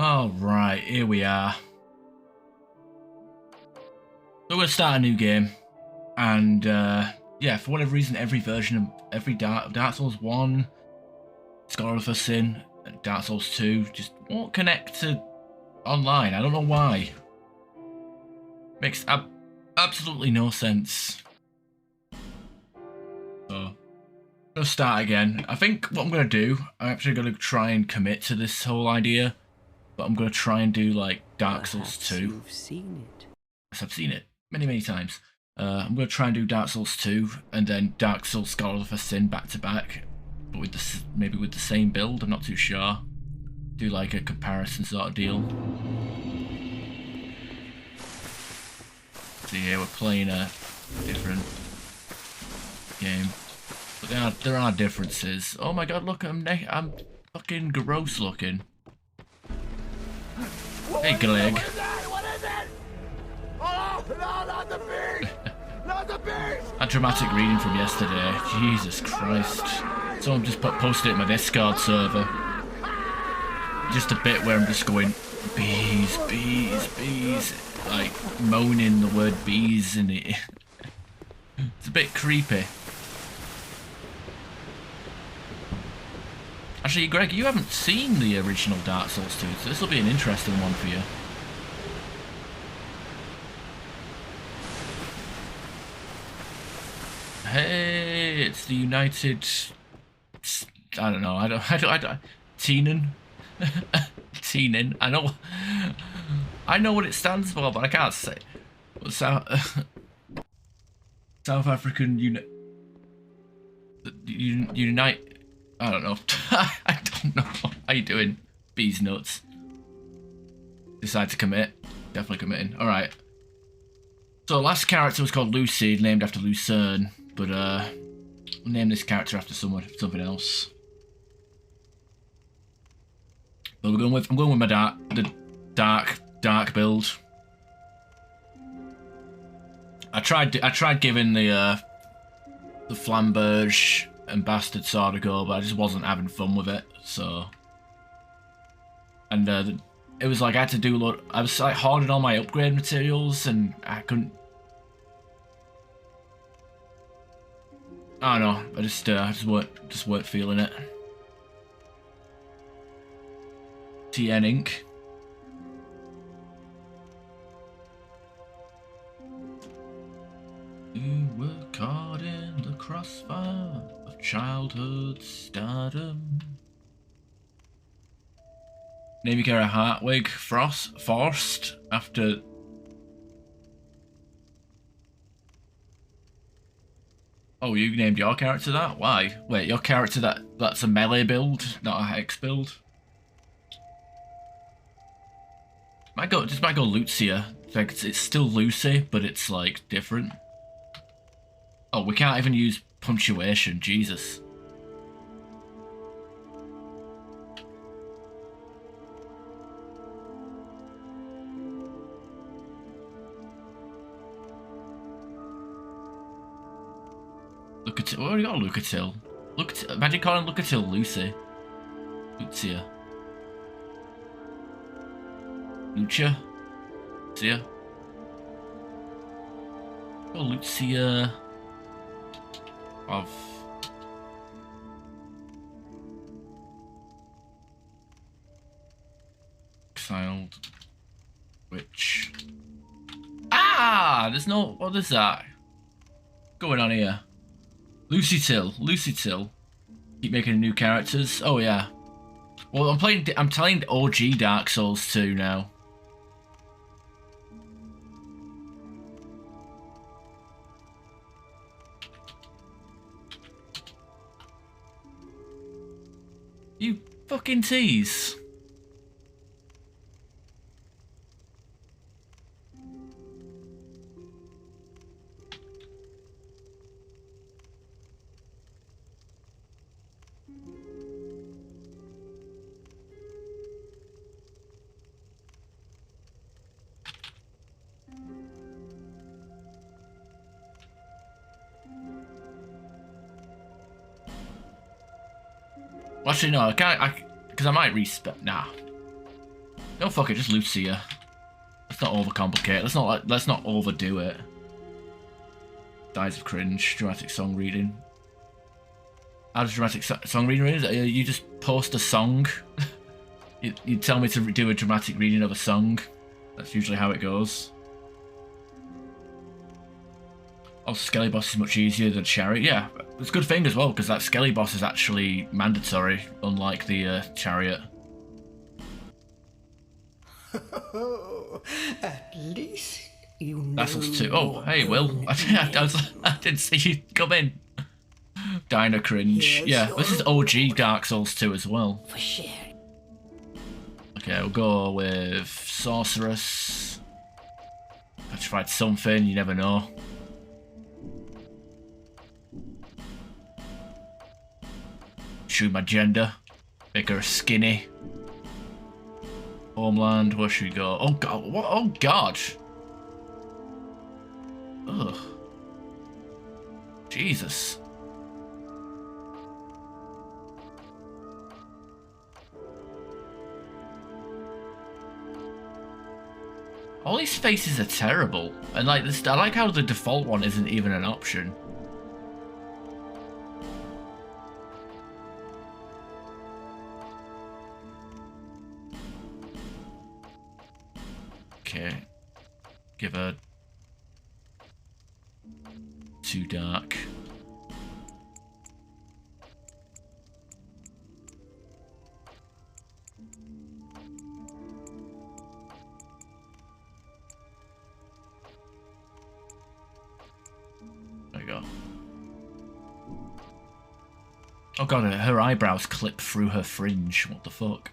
Alright, here we are. So we're going to start a new game. And, yeah, for whatever reason, every version of every Dark Souls 1, Scholar of the Sin, and Dark Souls 2 just won't connect to online. I don't know why. Makes absolutely no sense. So, I'm going to start again. I think what I'm going to do, I'm actually going to try and commit to this whole idea. But I'm going to try and do, like, Dark Souls 2. You've seen it. Yes, I've seen it many, many times. I'm going to try and do Dark Souls 2 and then Dark Souls Scholar of the Sin back to back. But with the, maybe with the same build, I'm not too sure. Do like a comparison sort of deal. See here, we're playing a different game. But there are differences. Oh my god, look, I'm fucking gross looking. Hey, Gleg. What is it? Oh, no, not the beast! Not the beast! A dramatic reading from yesterday. Jesus Christ. Someone just posted it in my Discord server. Just a bit where I'm just going, bees, bees, bees. Like, moaning the word bees in it. It's a bit creepy. Actually, Greg, you haven't seen the original Dark Souls 2, so this will be an interesting one for you. Hey, it's the United... I don't know, I don't Teenan? Teenan, I know what it stands for, but I can't say. South African Unite... I don't know. I don't know. How you doing? Bees nuts. Decide to commit. Definitely committing. Alright. So last character was called Lucy, named after Lucerne. But we'll name this character after something else. But I'm going with my dark build. I tried giving the Flamberge and Bastard Sword a go, but I just wasn't having fun with it, so... And it was like I had to do a lot... I was like hoarding all my upgrade materials, and I couldn't... I don't know, I just weren't feeling it. TN Inc. You were caught in the crossfire of childhood stardom. Name your character Hartwig Forst after... Oh, you named your character that? Why? Wait, your character that's a melee build, not a hex build? Might go Lucia. Like, it's still Lucy, but it's like different. Oh, we can't even use punctuation, Jesus. Lucatil, we already got Lucatil. Imagine calling Lucatil Lucy. Lucia. Lucia? Lucia? Oh, Lucia... of... Exiled Witch. Ah! There's no... What is that? Going on here? Lucy Till. Keep making new characters. Oh yeah. Well, I'm playing OG Dark Souls 2 now. You fucking tease. Well, actually, no, I can't, because I might respec. Nah. No, fuck it, just Lucia. Let's not overcomplicate. Let's not overdo it. Dies of cringe. Dramatic song reading. How does dramatic song reading is? You just post a song. you tell me to do a dramatic reading of a song. That's usually how it goes. Also, Skelly Boss is much easier than Chariot. Yeah, it's a good thing as well, because that Skelly Boss is actually mandatory, unlike the Chariot. At least you know. That's us too. Oh, hey, Will. I didn't see you come in. Dino cringe. Yeah, this is OG Dark Souls 2 as well. For sure. Okay, we'll go with Sorceress. I tried something, you never know. Shoot my gender. Make her skinny. Homeland, where should we go? Oh god, what? Oh god! Ugh. Jesus. All these faces are terrible, and like this, I like how the default one isn't even an option. Okay, give her too dark. There we go. Oh god, her eyebrows clip through her fringe. What the fuck?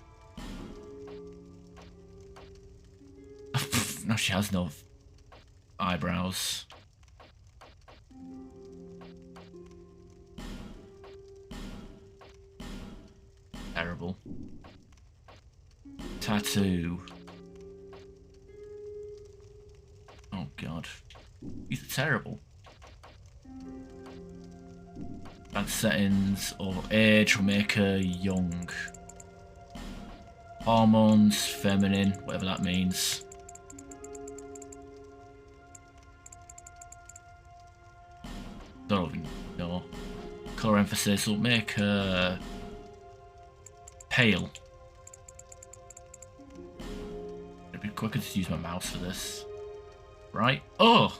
No, she has no eyebrows. Terrible. Tattoo. Oh god. These are terrible. Advanced settings or age will make her young. Hormones, feminine, whatever that means. Don't even know. Colour emphasis will make her pale. It'd be quicker to use my mouse for this. Right? Oh!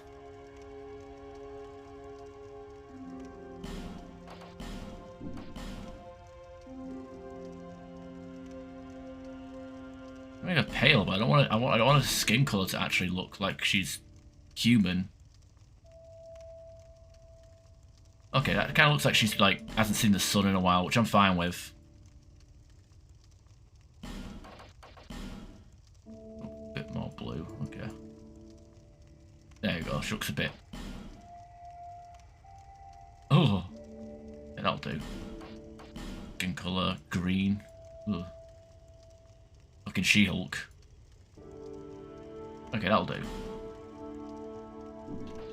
I make her pale, but I don't want her skin colour to actually look like she's human. Okay, that kind of looks like she's like hasn't seen the sun in a while, which I'm fine with. A bit more blue, okay. There you go, she looks a bit. Oh, yeah, that'll do. Skin colour, green. Ugh. Looking She-Hulk. Okay, that'll do.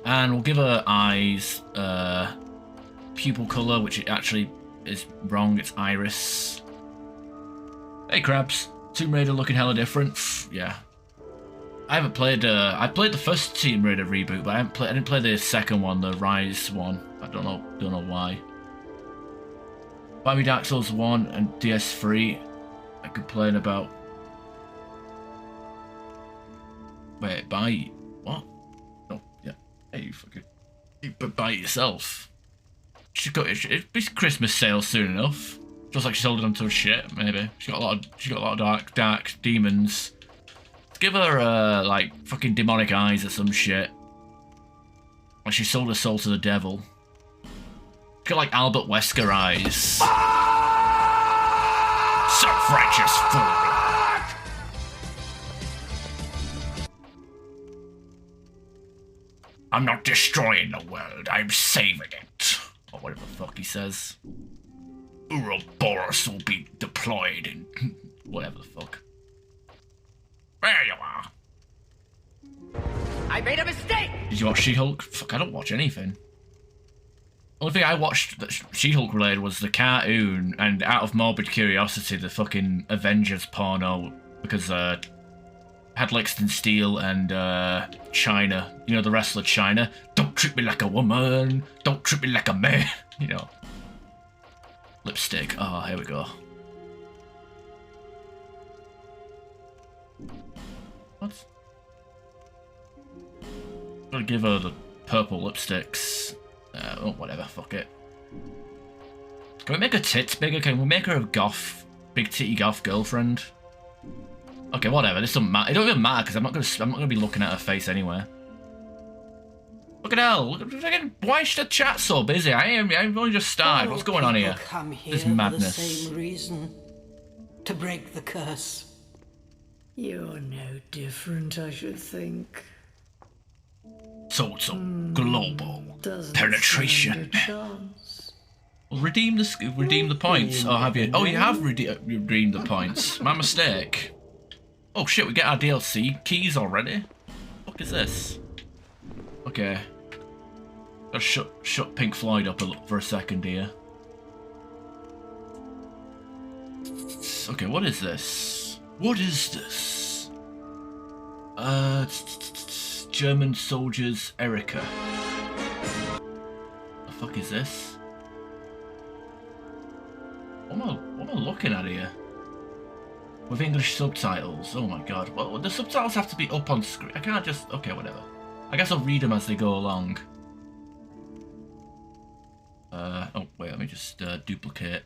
And we'll give her eyes, pupil colour, which actually is wrong, it's iris. Hey crabs, Tomb Raider looking hella different. Yeah. I haven't played, I played the first Tomb Raider reboot, but I didn't play the second one, the Rise one. I don't know why. Buy me Dark Souls 1 and DS3. I complain about. Wait, buy what? No, yeah. Hey, you fucking. But buy it yourself. She's got it'd be Christmas sale soon enough. Just like she's holding onto her shit, maybe. She's got a lot of dark demons. Let's give her like fucking demonic eyes or some shit. Like she sold her soul to the devil. She's got like Albert Wesker eyes. Self-righteous fool. I'm not destroying the world, I'm saving it. Or whatever the fuck he says. Ouroboros will be deployed in whatever the fuck. There you are. I made a mistake! Did you watch She-Hulk? Fuck, I don't watch anything. Only thing I watched that She-Hulk related was the cartoon, and out of morbid curiosity, the fucking Avengers porno, because had Lexington Steel and China. You know, the wrestler China. Don't treat me like a woman. Don't treat me like a man. You know. Lipstick. Oh, here we go. What? Gotta give her the purple lipsticks. Oh, whatever. Fuck it. Can we make her tits bigger? Can we make her a goth, big titty goth girlfriend? Okay, whatever. This doesn't matter. It don't even matter because I'm not gonna be looking at her face anyway. Look at hell. Look at why is the chat so busy? I've only just started. What's going on here? Come here This for madness. the same reason. To break the curse. You're no different, I should think. So global Doesn't penetration. stand a chance. Well, redeem the points. Oh, have you? Oh, you have redeemed the points. My mistake. Oh shit, we get our DLC keys already. What is this? Okay. Gotta shut Pink Floyd up for a second here. Okay, what is this? What is this? German soldiers Erica. The fuck is this? What am I looking at here? With English subtitles. Oh my god. Well, the subtitles have to be up on screen. I can't just... Okay, whatever. I guess I'll read them as they go along. Oh, wait, let me just duplicate.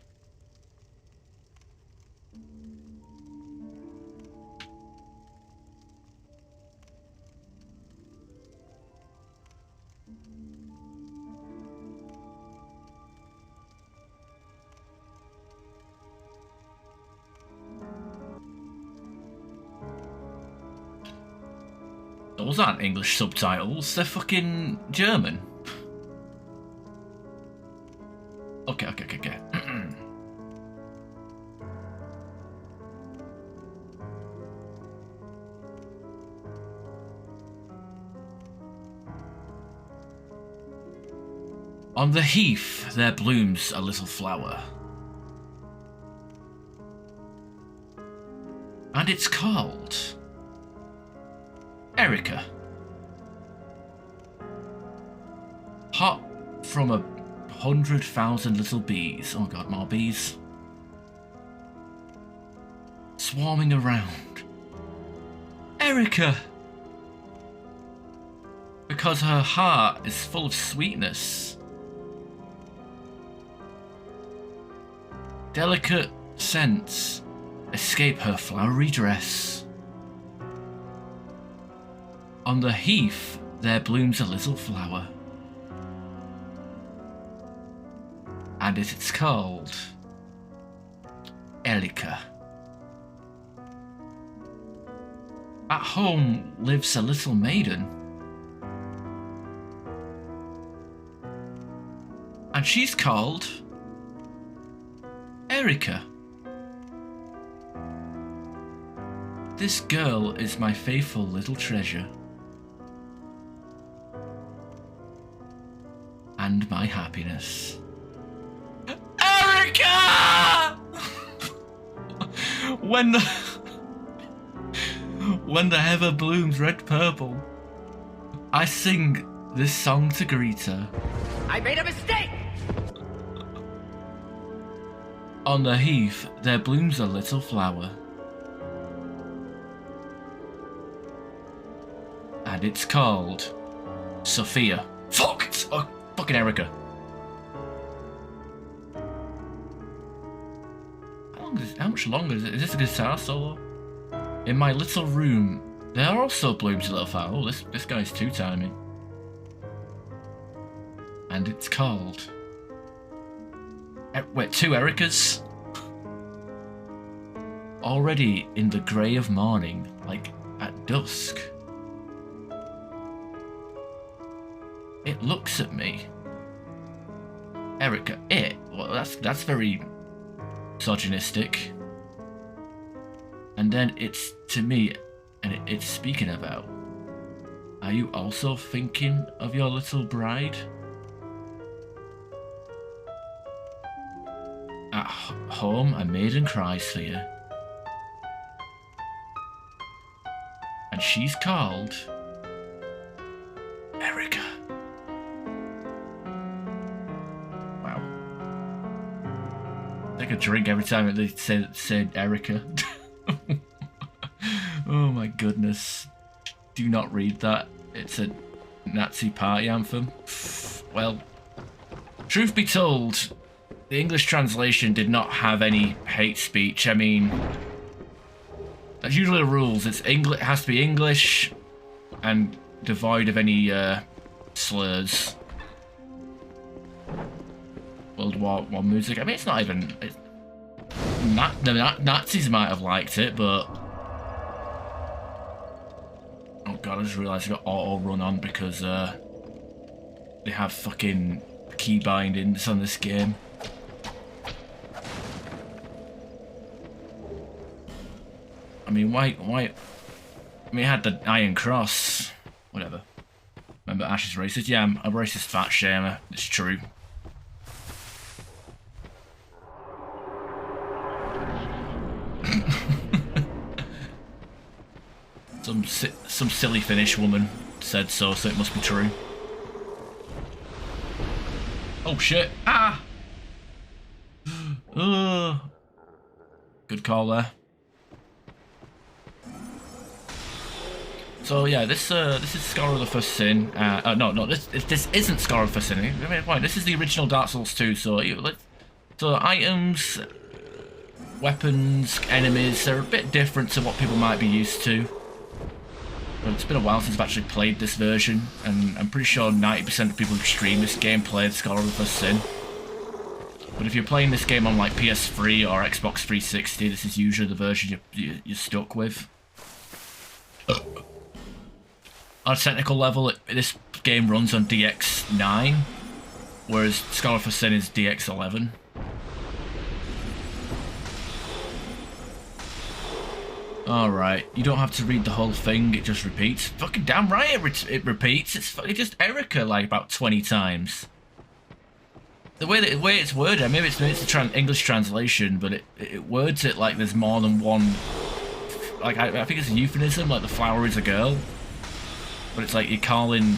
Those aren't English subtitles, they're fucking German. Okay. On the heath there blooms a little flower. And it's called Erica. Hot from 100,000 little bees. Oh god, more bees. Swarming around. Erica! Because her heart is full of sweetness. Delicate scents escape her flowery dress. On the heath there blooms a little flower. And it's called Erica. At home lives a little maiden. And she's called Erica. This girl is my faithful little treasure. And my happiness. Erica! When the heather blooms red purple, I sing this song to greet her. I made a mistake! On the heath there blooms a little flower. And it's called Sophia. Fuck! It's fucking Erica. How much longer is it? Is this a guitar solo? In my little room, there also blooms a little flower. Oh, this guy's two-timing. And it's called... Wait, two Ericas? Already in the grey of morning, like at dusk. It looks at me. Erica, it? Well, that's very misogynistic. And then it's to me, and it's speaking about. Are you also thinking of your little bride? At home, a maiden cries for you. And she's called Erica. Wow. Take a drink every time they said Erica. Oh my goodness. Do not read that. It's a Nazi party anthem. Well, truth be told, the English translation did not have any hate speech. I mean, that's usually the rules. It has to be English and devoid of any slurs. World War I music. I mean, it's not even. The Nazis might have liked it, but oh god, I just realised I got auto run on because they have fucking key bindings on this game. I mean, why? I mean, it had the Iron Cross. Whatever. Remember Ash is racist? Yeah, I'm a racist fat shamer. It's true. Some silly Finnish woman said so it must be true. Oh shit! Ah! Good call there. So yeah, this is Scholar of the First Sin. No, this isn't Scholar of the First Sin. I mean, why? This is the original Dark Souls 2. So items, weapons, enemies, they're a bit different to what people might be used to. But it's been a while since I've actually played this version, and I'm pretty sure 90% of people who stream this game played Scholar of the First Sin. But if you're playing this game on like PS3 or Xbox 360, this is usually the version you're stuck with. On a technical level, this game runs on DX9, whereas Scholar of the First Sin is DX11. Alright, you don't have to read the whole thing, it just repeats. Fucking damn right it repeats. It's just Erica like about 20 times. The way it's worded, maybe it's the English translation, but it words it like there's more than one. Like I think it's a euphemism, like the flower is a girl. But it's like you're calling.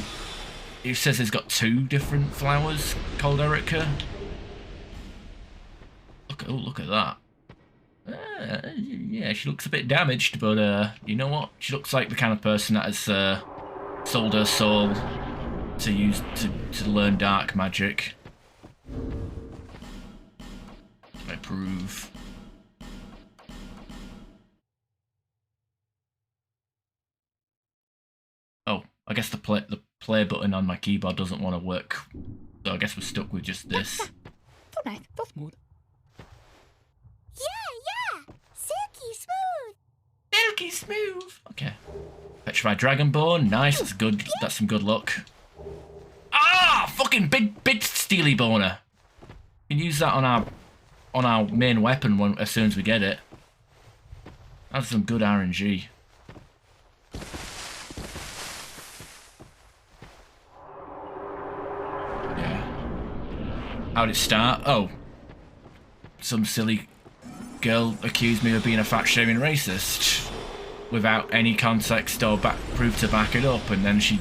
It says it's got 2 different flowers called Erica. Look at that. Yeah, she looks a bit damaged, but you know what? She looks like the kind of person that has sold her soul to use to learn dark magic. I approve. Oh, I guess the play button on my keyboard doesn't want to work, so I guess we're stuck with just this. Tonight, that's mood. Yeah, silky smooth. Silky smooth. Okay. Petrified Dragonborn, nice. That's good. That's some good luck. Ah, fucking big steely boner. We can use that on our main weapon as soon as we get it. That's some good RNG. Yeah. How'd it start? Oh. Some silly girl accused me of being a fat-shaming racist without any context or proof to back it up, and then she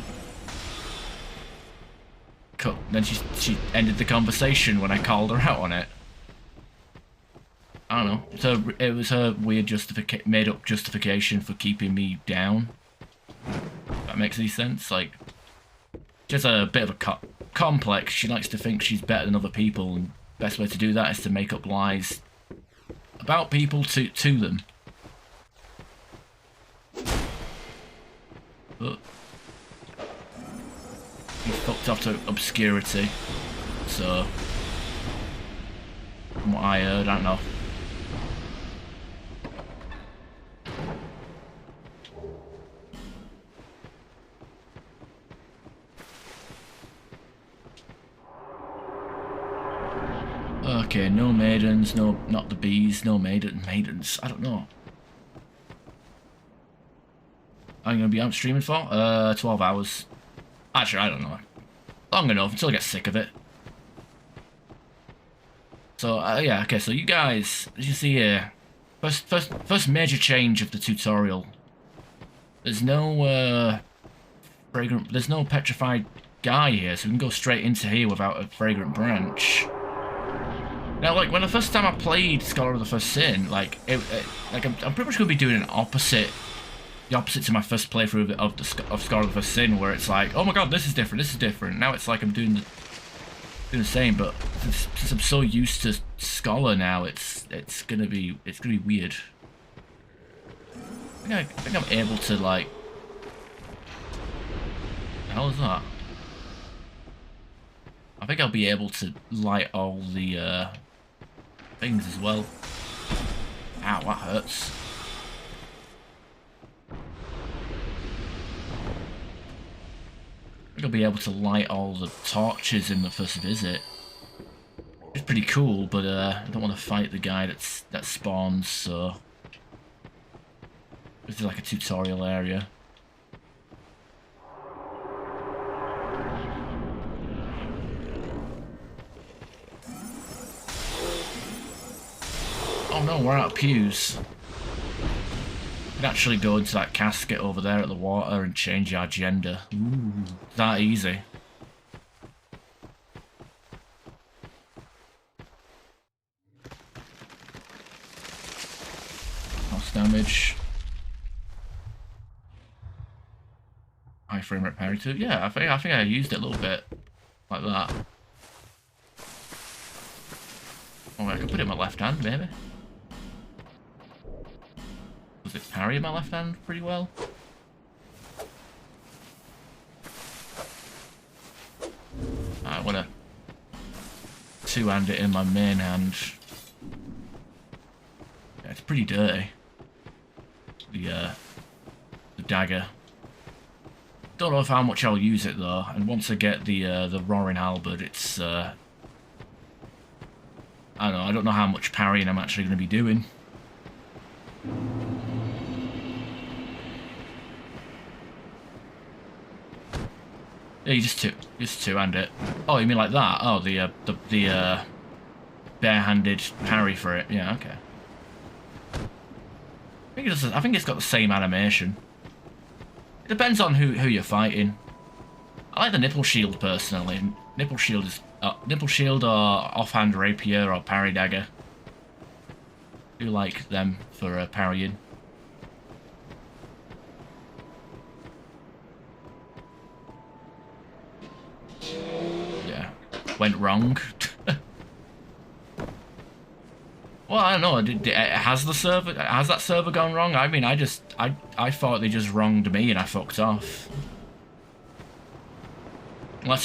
ended the conversation when I called her out on it. I don't know. So it was her weird made-up justification for keeping me down. If that makes any sense. Like, she has a bit of a complex. She likes to think she's better than other people, and the best way to do that is to make up lies about people to them. But he fucked off to obscurity. So, from what I heard, I don't know. Okay, no maidens, no, not the bees, no maidens, I don't know. I'm gonna be out streaming for 12 hours. Actually, I don't know. Long enough until I get sick of it. So yeah, okay. So you guys, as you see here, first major change of the tutorial there's no fragrant. There's no petrified guy here, so we can go straight into here without a fragrant branch. Now, like when the first time I played Scholar of the First Sin, like I'm pretty much gonna be doing the opposite to my first playthrough of Scholar of the First Sin, where it's like, oh my god, this is different. Now it's like I'm doing the same, but since I'm so used to Scholar now, it's gonna be weird. I think I'm able to like. The hell is that? I think I'll be able to light all the things as well. Ow, that hurts. I think I'll be able to light all the torches in the first visit. It's pretty cool, but I don't want to fight the guy that spawns, so this is like a tutorial area. Oh no, we're out of pews. We can actually go into that casket over there at the water and change our gender. Ooh, that easy. Lost damage. High frame rate parry too. Yeah, I think I used it a little bit like that. Oh, I can put it in my left hand, maybe. Does it parry in my left hand pretty well? I want to two-hand it in my main hand. Yeah, it's pretty dirty. The dagger. Don't know how much I'll use it though, and once I get the roaring halberd, it's I don't know how much parrying I'm actually going to be doing. Yeah, you just two-hand it. Oh, you mean like that? Oh, the bare-handed parry for it. Yeah, okay. I think it's got the same animation. It depends on who you're fighting. I like the nipple shield personally. Nipple shield or offhand rapier or parry dagger. I do like them for parrying. Yeah, went wrong. Well, I don't know. Has that server gone wrong? I mean, I thought they just wronged me and I fucked off. Unless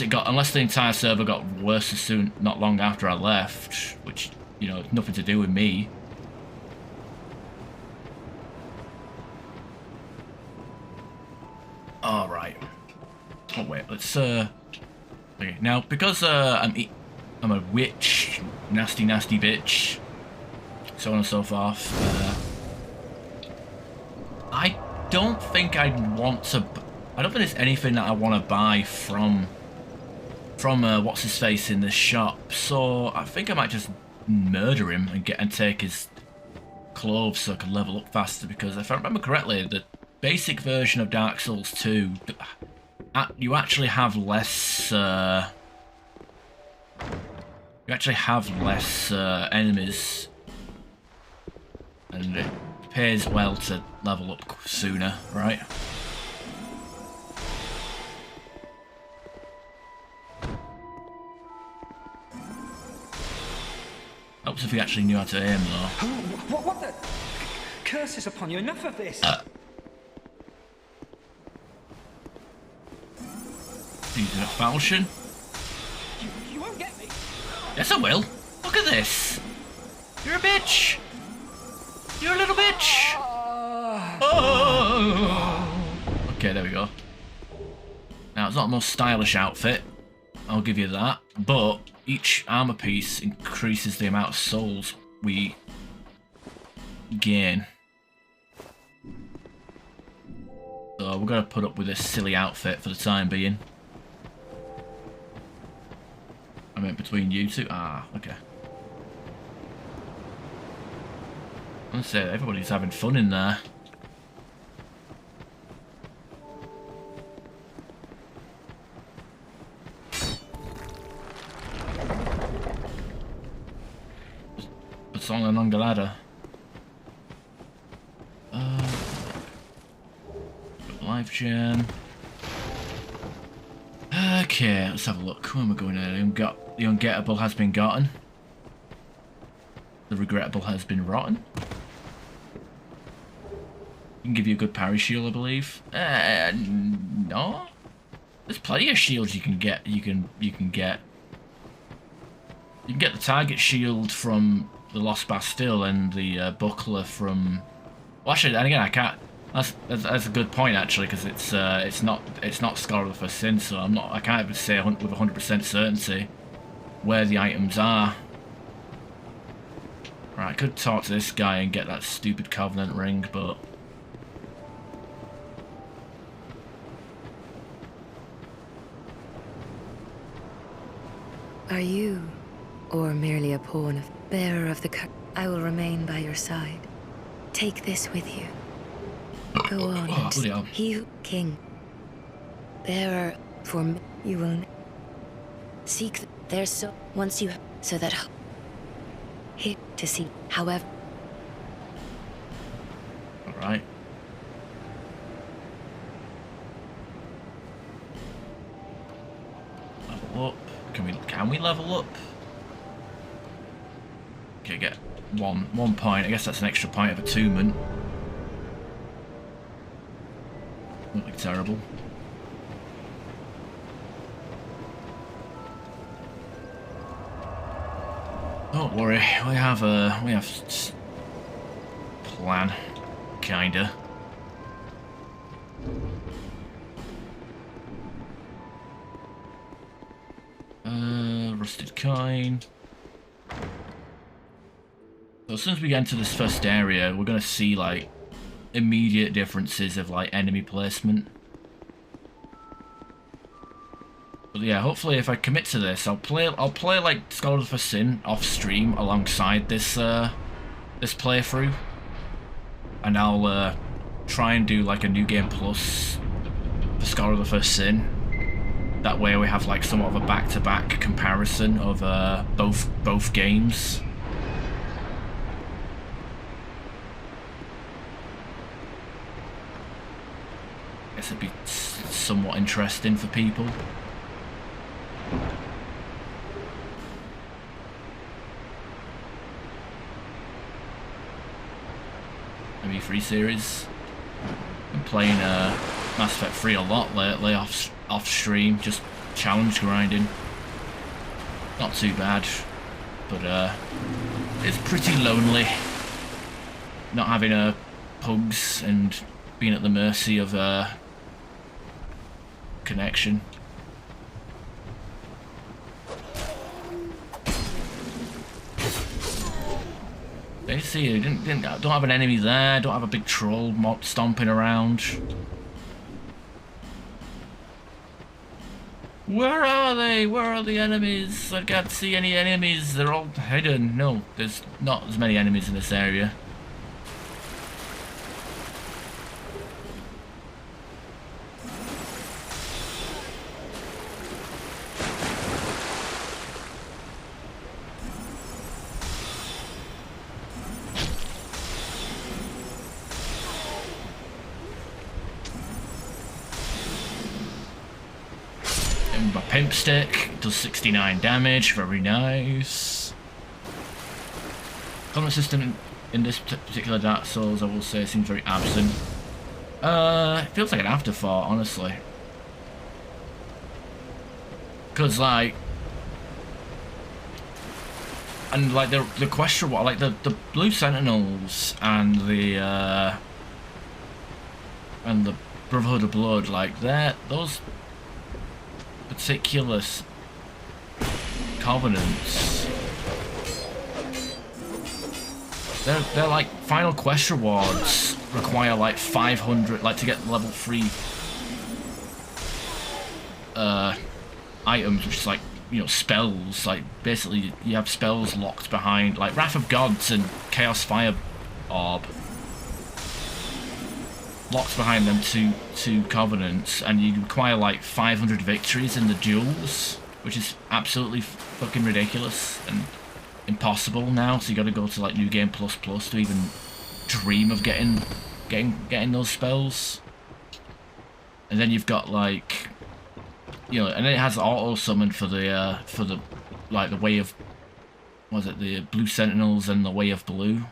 the entire server got worse not long after I left, which, you know, nothing to do with me. All right. Oh wait, let's okay. Now because I'm a witch, nasty bitch, so on and so forth. I don't think I'd want to. I don't think there's anything that I want to buy from what's his face in the shop. So I think I might just murder him and take his clothes so I can level up faster. Because if I remember correctly, the basic version of Dark Souls 2, you actually have less. You actually have less enemies, and it pays well to level up sooner, right? Helps if you actually knew how to aim, though. What the? Curses upon you! Enough of this! Using a falchion. You won't get me! Yes, I will. Look at this. You're a bitch. You're a little bitch. Oh. Okay, there we go. Now, it's not the most stylish outfit. I'll give you that. But each armor piece increases the amount of souls we gain. So we're going to put up with this silly outfit for the time being. I meant between you two. Ah, okay. I'm gonna say everybody's having fun in there. Song and Undead. Life gem. Okay, let's have a look. Where am I going now? The ungettable has been gotten. The regrettable has been rotten. Can give you a good parry shield, I believe. No. There's plenty of shields you can get. You can get the target shield from the Lost Bastille and the buckler from. Well, actually, and again, I can't. That's a good point actually, because it's not Scholar of the First Sin, so I can't even say with 100% certainty where the items are. Right, I could talk to this guy and get that stupid Covenant ring, but. Are you, or merely a pawn of bearer of the curse? I will remain by your side. Take this with you. Go on. Oh, he, king, bearer for me, you will seek. There's so once you so that hit to see. However, all right. Level up. Can we level up? Okay, get one point. I guess that's an extra point of attunement. Not like terrible. Don't worry, we have plan, kinda. Rusted coin. So as soon as we get into this first area, we're gonna see like immediate differences of like enemy placement. But yeah, hopefully if I commit to this, I'll play like Scholar of the First Sin off stream alongside this this playthrough, and I'll try and do like a new game plus for Scholar of the First Sin. That way we have like somewhat of a back-to-back comparison of both games. I guess it'd be somewhat interesting for people. Maybe free series. I'm playing Mass Effect 3 a lot lately off stream, just challenge grinding. Not too bad, but it's pretty lonely not having pugs and being at the mercy of connection. You see, I don't have an enemy there. Don't have a big troll stomping around. Where are they? Where are the enemies? I can't see any enemies. They're all hidden. No, there's not as many enemies in this area. My pimp stick does 69 damage, very nice. Combat system in this particular Dark Souls, I will say, seems very absent. It feels like an afterthought, honestly. Cause like, and like the question, like the Blue Sentinels and the Brotherhood of Blood, like those particular covenants, they're like final quest rewards require like 500, like to get level 3 items, which is like, you know, spells. Like basically you have spells locked behind like Wrath of Gods and Chaos Fire Orb locked behind them two covenants, and you require like 500 victories in the duels, which is absolutely fucking ridiculous. And impossible now, so you gotta go to like New Game Plus Plus to even dream of getting those spells. And then you've got like, you know, and then it has auto summon for the like the Way of, was it the Blue Sentinels and the Way of Blue?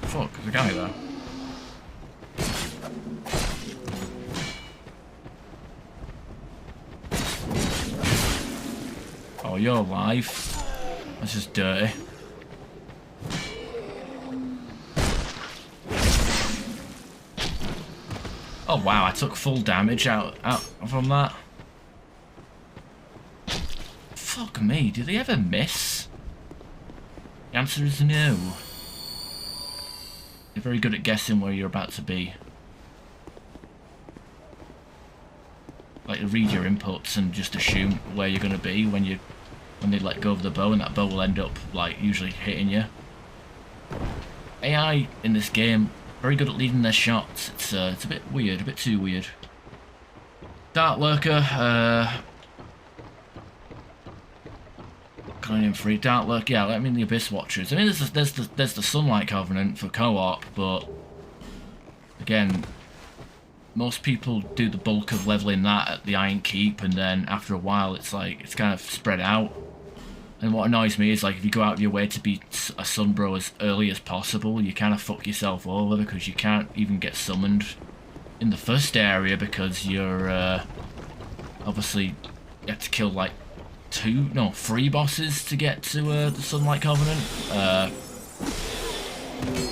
Fuck, there's a guy there. Oh, you're alive. That's just dirty. Oh wow, I took full damage out from that. Fuck me, do they ever miss? The answer is no. You're very good at guessing where you're about to be. Like, read your inputs and just assume where you're gonna be when they let go of the bow, and that bow will end up like usually hitting you. AI in this game, very good at leading their shots. It's a bit weird, a bit too weird. Dark Lurker, kind of free. Dark Lurker, yeah, I mean the Abyss Watchers. I mean there's the Sunlight Covenant for co-op, but again, most people do the bulk of leveling that at the Iron Keep, and then after a while it's like it's kind of spread out. And what annoys me is, like, if you go out of your way to be a Sunbro as early as possible, you kind of fuck yourself over because you can't even get summoned in the first area because you're, obviously, you have to kill, like, 3 bosses to get to, the Sunlight Covenant.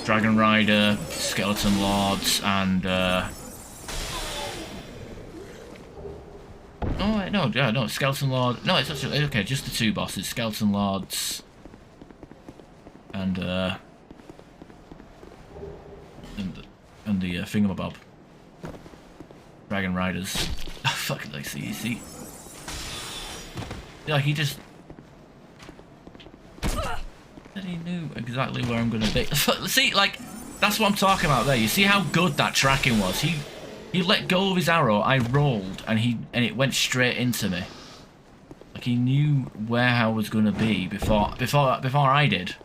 Dragon Rider, Skeleton Lords, and, oh wait, no, Skeleton Lord. No, it's actually okay. Just the 2 bosses, Skeleton Lords, and the Thingamabob, Dragon Riders. Fucking like see. Yeah, he just. That he knew exactly where I'm gonna be. See, like that's what I'm talking about there. You see how good that tracking was. He let go of his arrow, I rolled, and it went straight into me. Like he knew where I was gonna be before I did.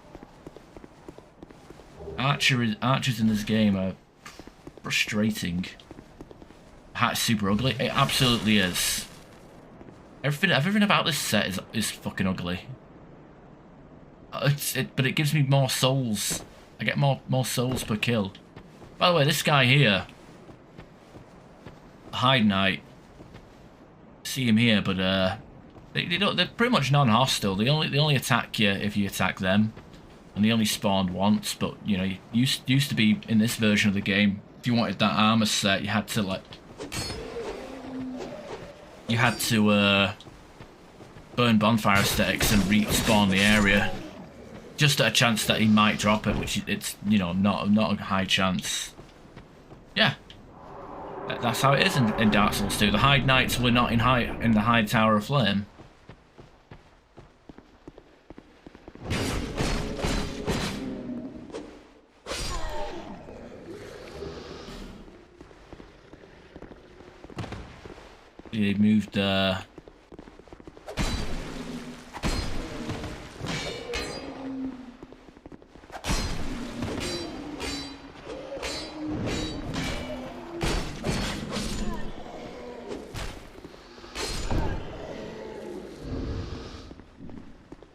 Archers in this game are frustrating. It's super ugly. It absolutely is. Everything about this set is fucking ugly. But it gives me more souls. I get more souls per kill. By the way, this guy here, Hide Knight. See him here, but they're pretty much non-hostile. They only attack you if you attack them, and they only spawned once. But you know, used to be in this version of the game, if you wanted that armor set, you had to burn bonfire sticks and respawn the area, just at a chance that he might drop it, which it's, you know, not a high chance. Yeah. That's how it is in Dark Souls 2. The Hide Knights were not in the High Tower of Flame. They moved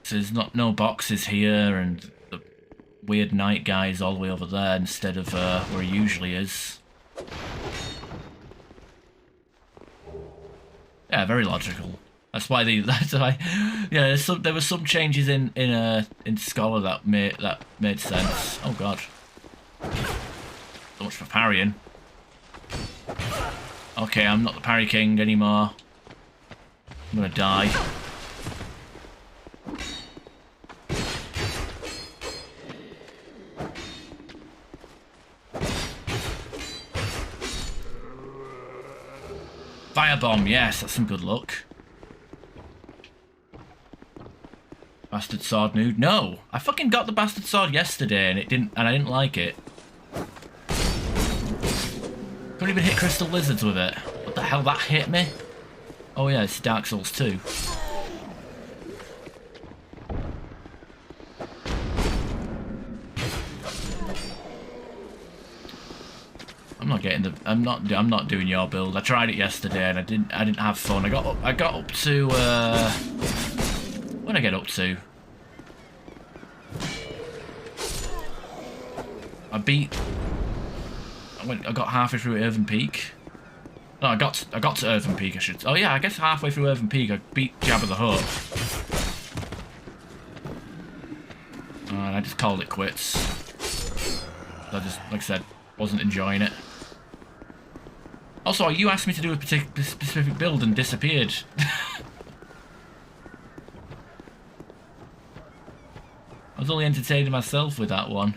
there's no boxes here, and the weird night guy is all the way over there instead of where he usually is. Yeah, very logical. That's why yeah. There were some changes in Scholar that made sense. Oh god. So much for parrying. Okay, I'm not the parry king anymore. I'm gonna die. Firebomb, yes, that's some good luck. Bastard sword nude. No! I fucking got the bastard sword yesterday and I didn't like it. Couldn't even hit crystal lizards with it. What The hell that hit me? Oh yeah, it's Dark Souls 2. I'm not getting the. I'm not doing your build. I tried it yesterday and I didn't have fun. I got up to. What did I get up to? I got halfway through Irvine Peak. No, I got to Irvine Peak. I should. Oh yeah, I guess halfway through Irvine Peak, I beat Jabba the Hutt. And I just called it quits. I just, like I said, wasn't enjoying it. Also, you asked me to do a specific build and disappeared. I was only entertaining myself with that one.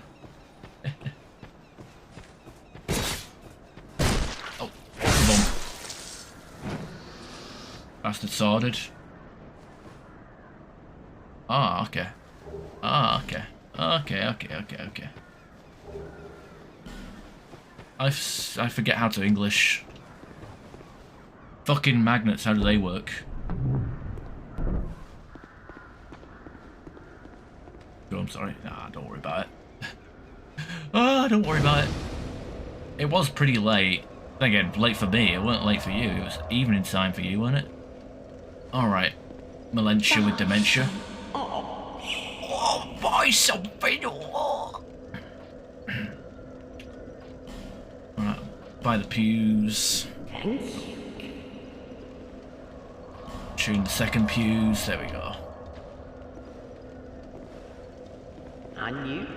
Oh, bump. Bastard sworded. Ah, okay. Ah, okay. Okay. I forget how to English. Fucking magnets, how do they work? Oh, I'm sorry. Nah, don't worry about it. Ah, don't worry about it. It was pretty late. Again, late for me. It wasn't late for you. It was evening time for you, wasn't it? Alright. Melentia with dementia. Oh, buy something! Oh. Alright, buy the pews. Tune the second pews. There we go. And you?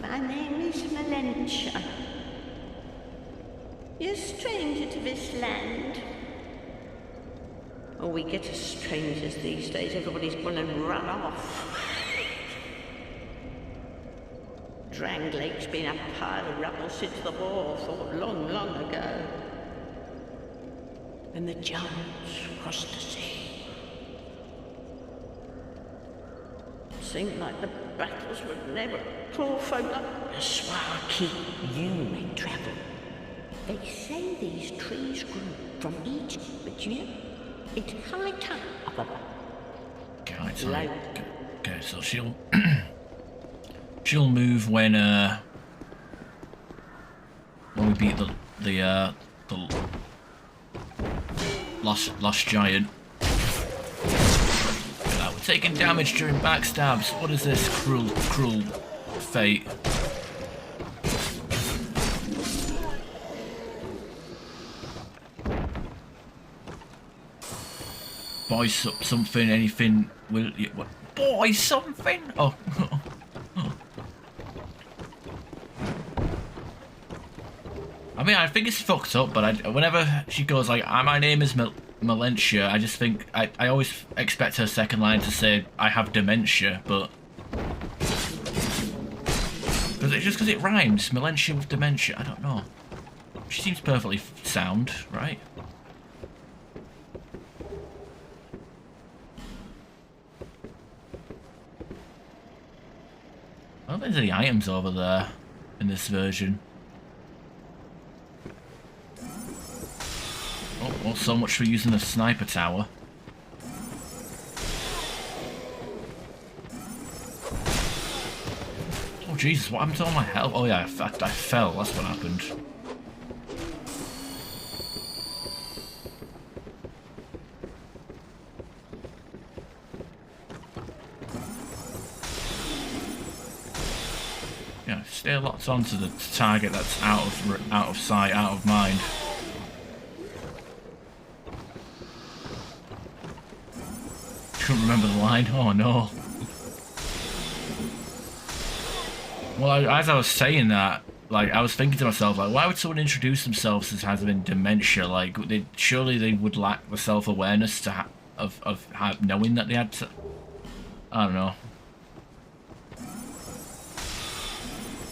My name is Melentia. You're a stranger to this land. Oh, we get as strangers these days. Everybody's gone and run off. Dranglake's been a pile of rubble since the war fought long, long ago. And the giants crossed the sea. Seemed like the battles would never pull folk up. Swaki, you may travel. They say these trees grew from Egypt, but you know, it's high time up above. Okay, so she'll move when we beat the lost giant. We're taking damage during backstabs. What is this cruel fate? Buy something, anything. Will you? What? Buy something? Oh. I mean, I think it's fucked up, but whenever she goes like, my name is Melentia, I just think, I always expect her second line to say, I have dementia, but... Just because it rhymes, Melentia with dementia, I don't know. She seems perfectly sound, right? I don't think there's any items over there in this version. Oh, well, so much for using the sniper tower. Oh, Jesus, what happened to all my health? Oh, yeah, I fell. That's what happened. Yeah, stay locked onto the target that's out of sight, out of mind. Couldn't remember the line. Oh no. Well, as I was saying that, like, I was thinking to myself, like, why would someone introduce themselves as having dementia? Like, surely they would lack the self-awareness to of knowing that they had to. I don't know.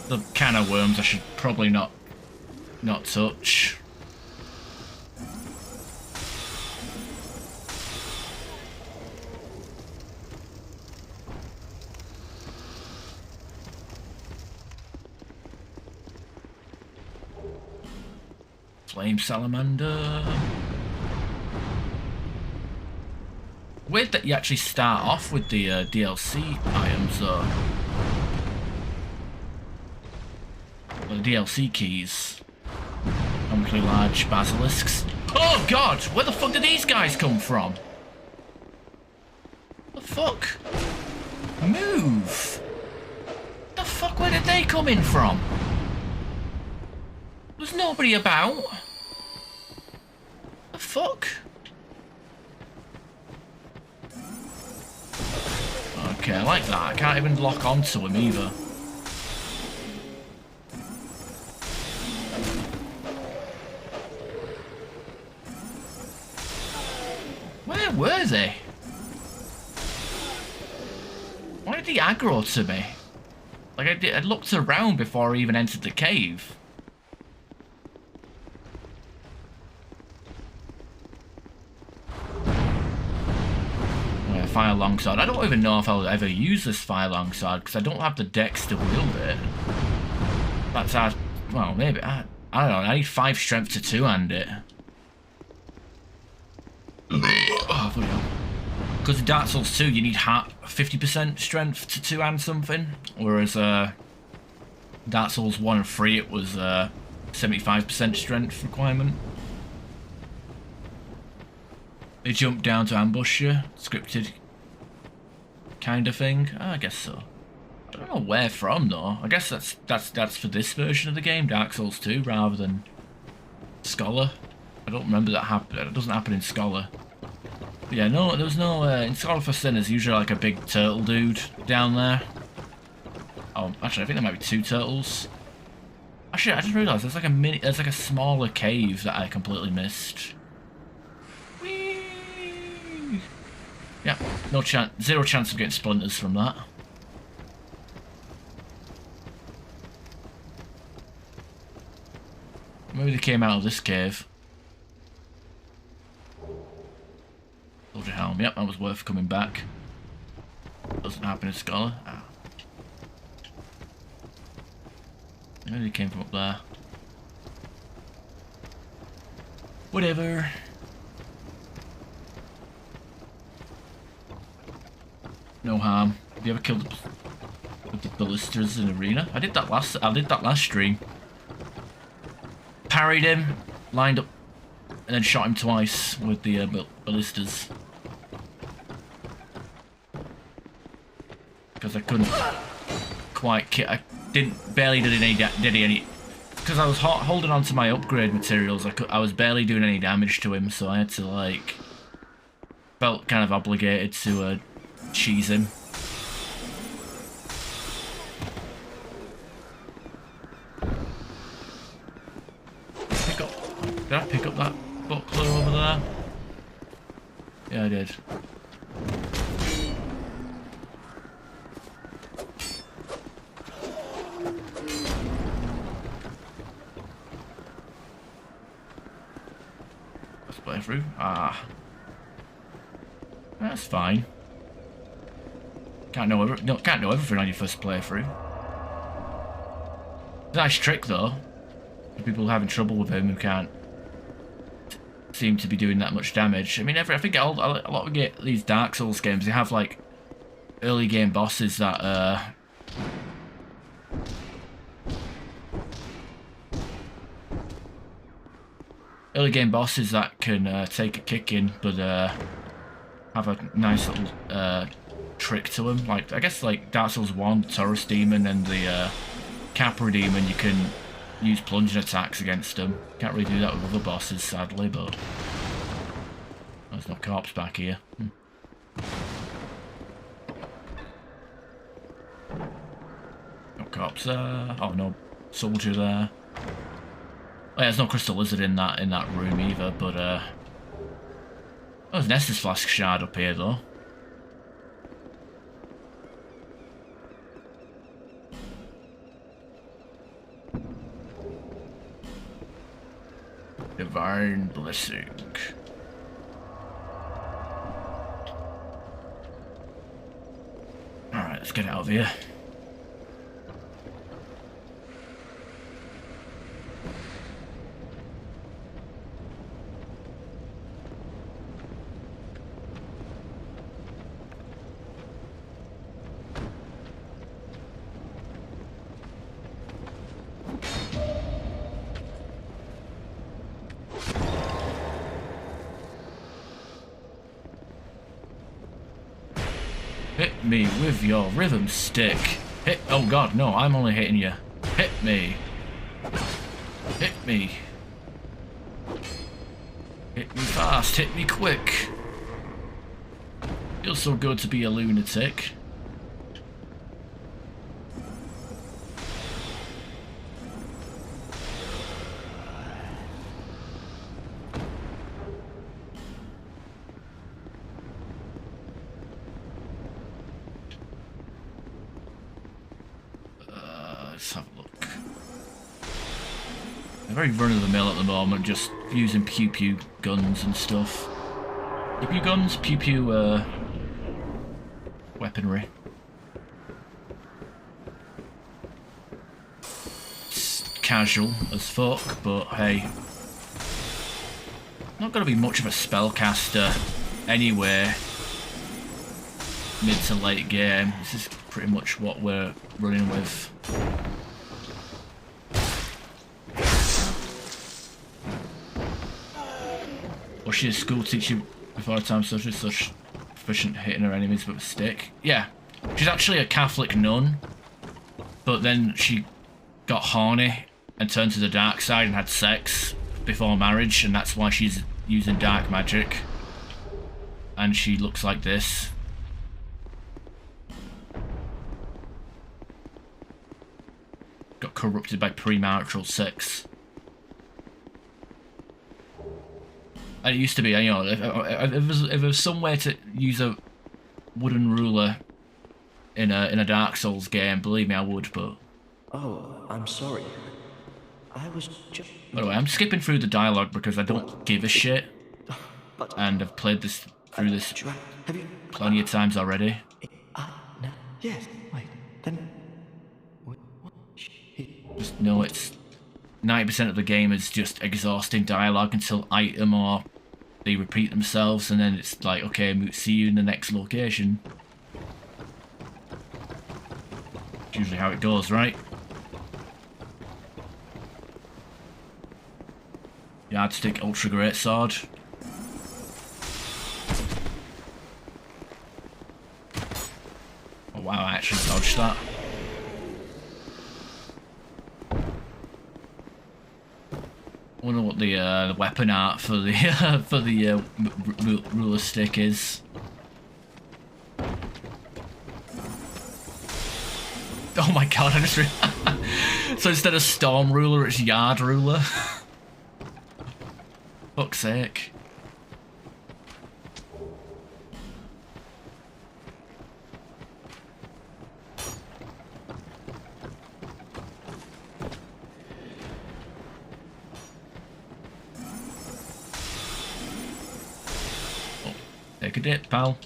The can of worms I should probably not touch. Flame salamander. Weird that you actually start off with the DLC items though. Well, the DLC keys. Comically large basilisks. Oh god! Where the fuck did these guys come from? The fuck? Move! The fuck, where did they come in from? There's nobody about. The fuck? Okay, I like that. I can't even lock onto him either. Where were they? Why did he aggro to me? Like I looked around before I even entered the cave. Fire longsword. I don't even know if I'll ever use this fire longsword because I don't have the dex to wield it. That's well, maybe I don't know. I need 5 strength to two-hand it. Because in Dark Souls 2 you need 50% strength to two-hand something, whereas Dark Souls 1 and 3 it was 75% strength requirement. They jump down to ambush you, scripted kind of thing. Oh, I guess so. I don't know where from though. I guess that's for this version of the game, Dark Souls 2, rather than Scholar. I don't remember that happen. It doesn't happen in Scholar. But yeah, no, there was no in Scholar for Sin. There's usually like a big turtle dude down there. Oh, actually, I think there might be 2 turtles. Actually, I just realised there's like a smaller cave that I completely missed. Yeah, no chance, 0 chance of getting splinters from that. Maybe they came out of this cave. Soldier helm, yep, that was worth coming back. Doesn't happen in Scholar. Ah. Maybe they came from up there. Whatever. No harm. Have you ever killed the ballistas in arena? I did that last stream. Parried him, lined up, and then shot him twice with the ballistas. Because I couldn't quite barely did any. Because I was holding on to my upgrade materials, I was barely doing any damage to him, so I had to like felt kind of obligated to cheese him. Did I pick up that buckler over there? Yeah, I did. Let's play through. Ah. That's fine. Can't know everything on your first playthrough. Nice trick though. For people having trouble with him who can't seem to be doing that much damage. I mean, I think a lot of these Dark Souls games, they have like early game bosses that can take a kick-in, but have a nice little trick to them. Like I guess like Dark Souls 1, Taurus Demon, and the Capra Demon, you can use plunging attacks against them. Can't really do that with other bosses, sadly, but there's no corpse back here. No corpse there. Oh, no soldier there. Oh, yeah, there's no crystal lizard in that room either, but oh, there's an Estus Flask shard up here though. Divine Blessing. Alright, let's get out of here. me with your rhythm stick. Hit. Oh god, no, I'm only hitting you. Hit me. Hit me. Hit me fast, hit me quick. Feels so good to be a lunatic. Let's have a look. I'm very run-of-the-mill at the moment, just using pew-pew guns and stuff. Pew-pew guns? Pew-pew, weaponry. It's casual as fuck, but hey. Not gonna be much of a spellcaster anyway. Mid to late game. This is pretty much what we're running with. Was she a school teacher before her time, so she's such proficient hitting her enemies with a stick? Yeah, she's actually a Catholic nun, but then she got horny and turned to the dark side and had sex before marriage, and that's why she's using dark magic. And she looks like this. Got corrupted by premarital sex. And it used to be, you know, if there was some way to use a wooden ruler in a Dark Souls game, believe me, I would. But oh, I'm sorry. I was just. By the way, I'm skipping through the dialogue because I don't give a shit, and I've played this through this plenty of times already. No. Yes. Wait. Then. Just know it's 90% of the game is just exhausting dialogue until item or they repeat themselves, and then it's like, okay, see you in the next location. It's usually how it goes, right? Yardstick Ultra Great Sword. Oh wow, I actually dodged that. I wonder what the weapon art for the ruler stick is. Oh my god! I just so instead of storm ruler, it's yard ruler. Fuck's sake! Take a dip, pal.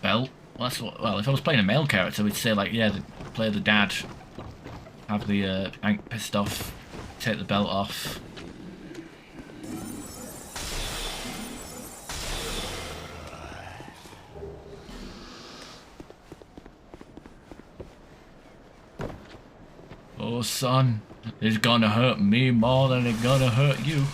Belt. Well, that's what. Well, if I was playing a male character, we'd say like, yeah, play the dad. Have the Hank pissed off. Take the belt off. Oh, son, it's gonna hurt me more than it's gonna hurt you.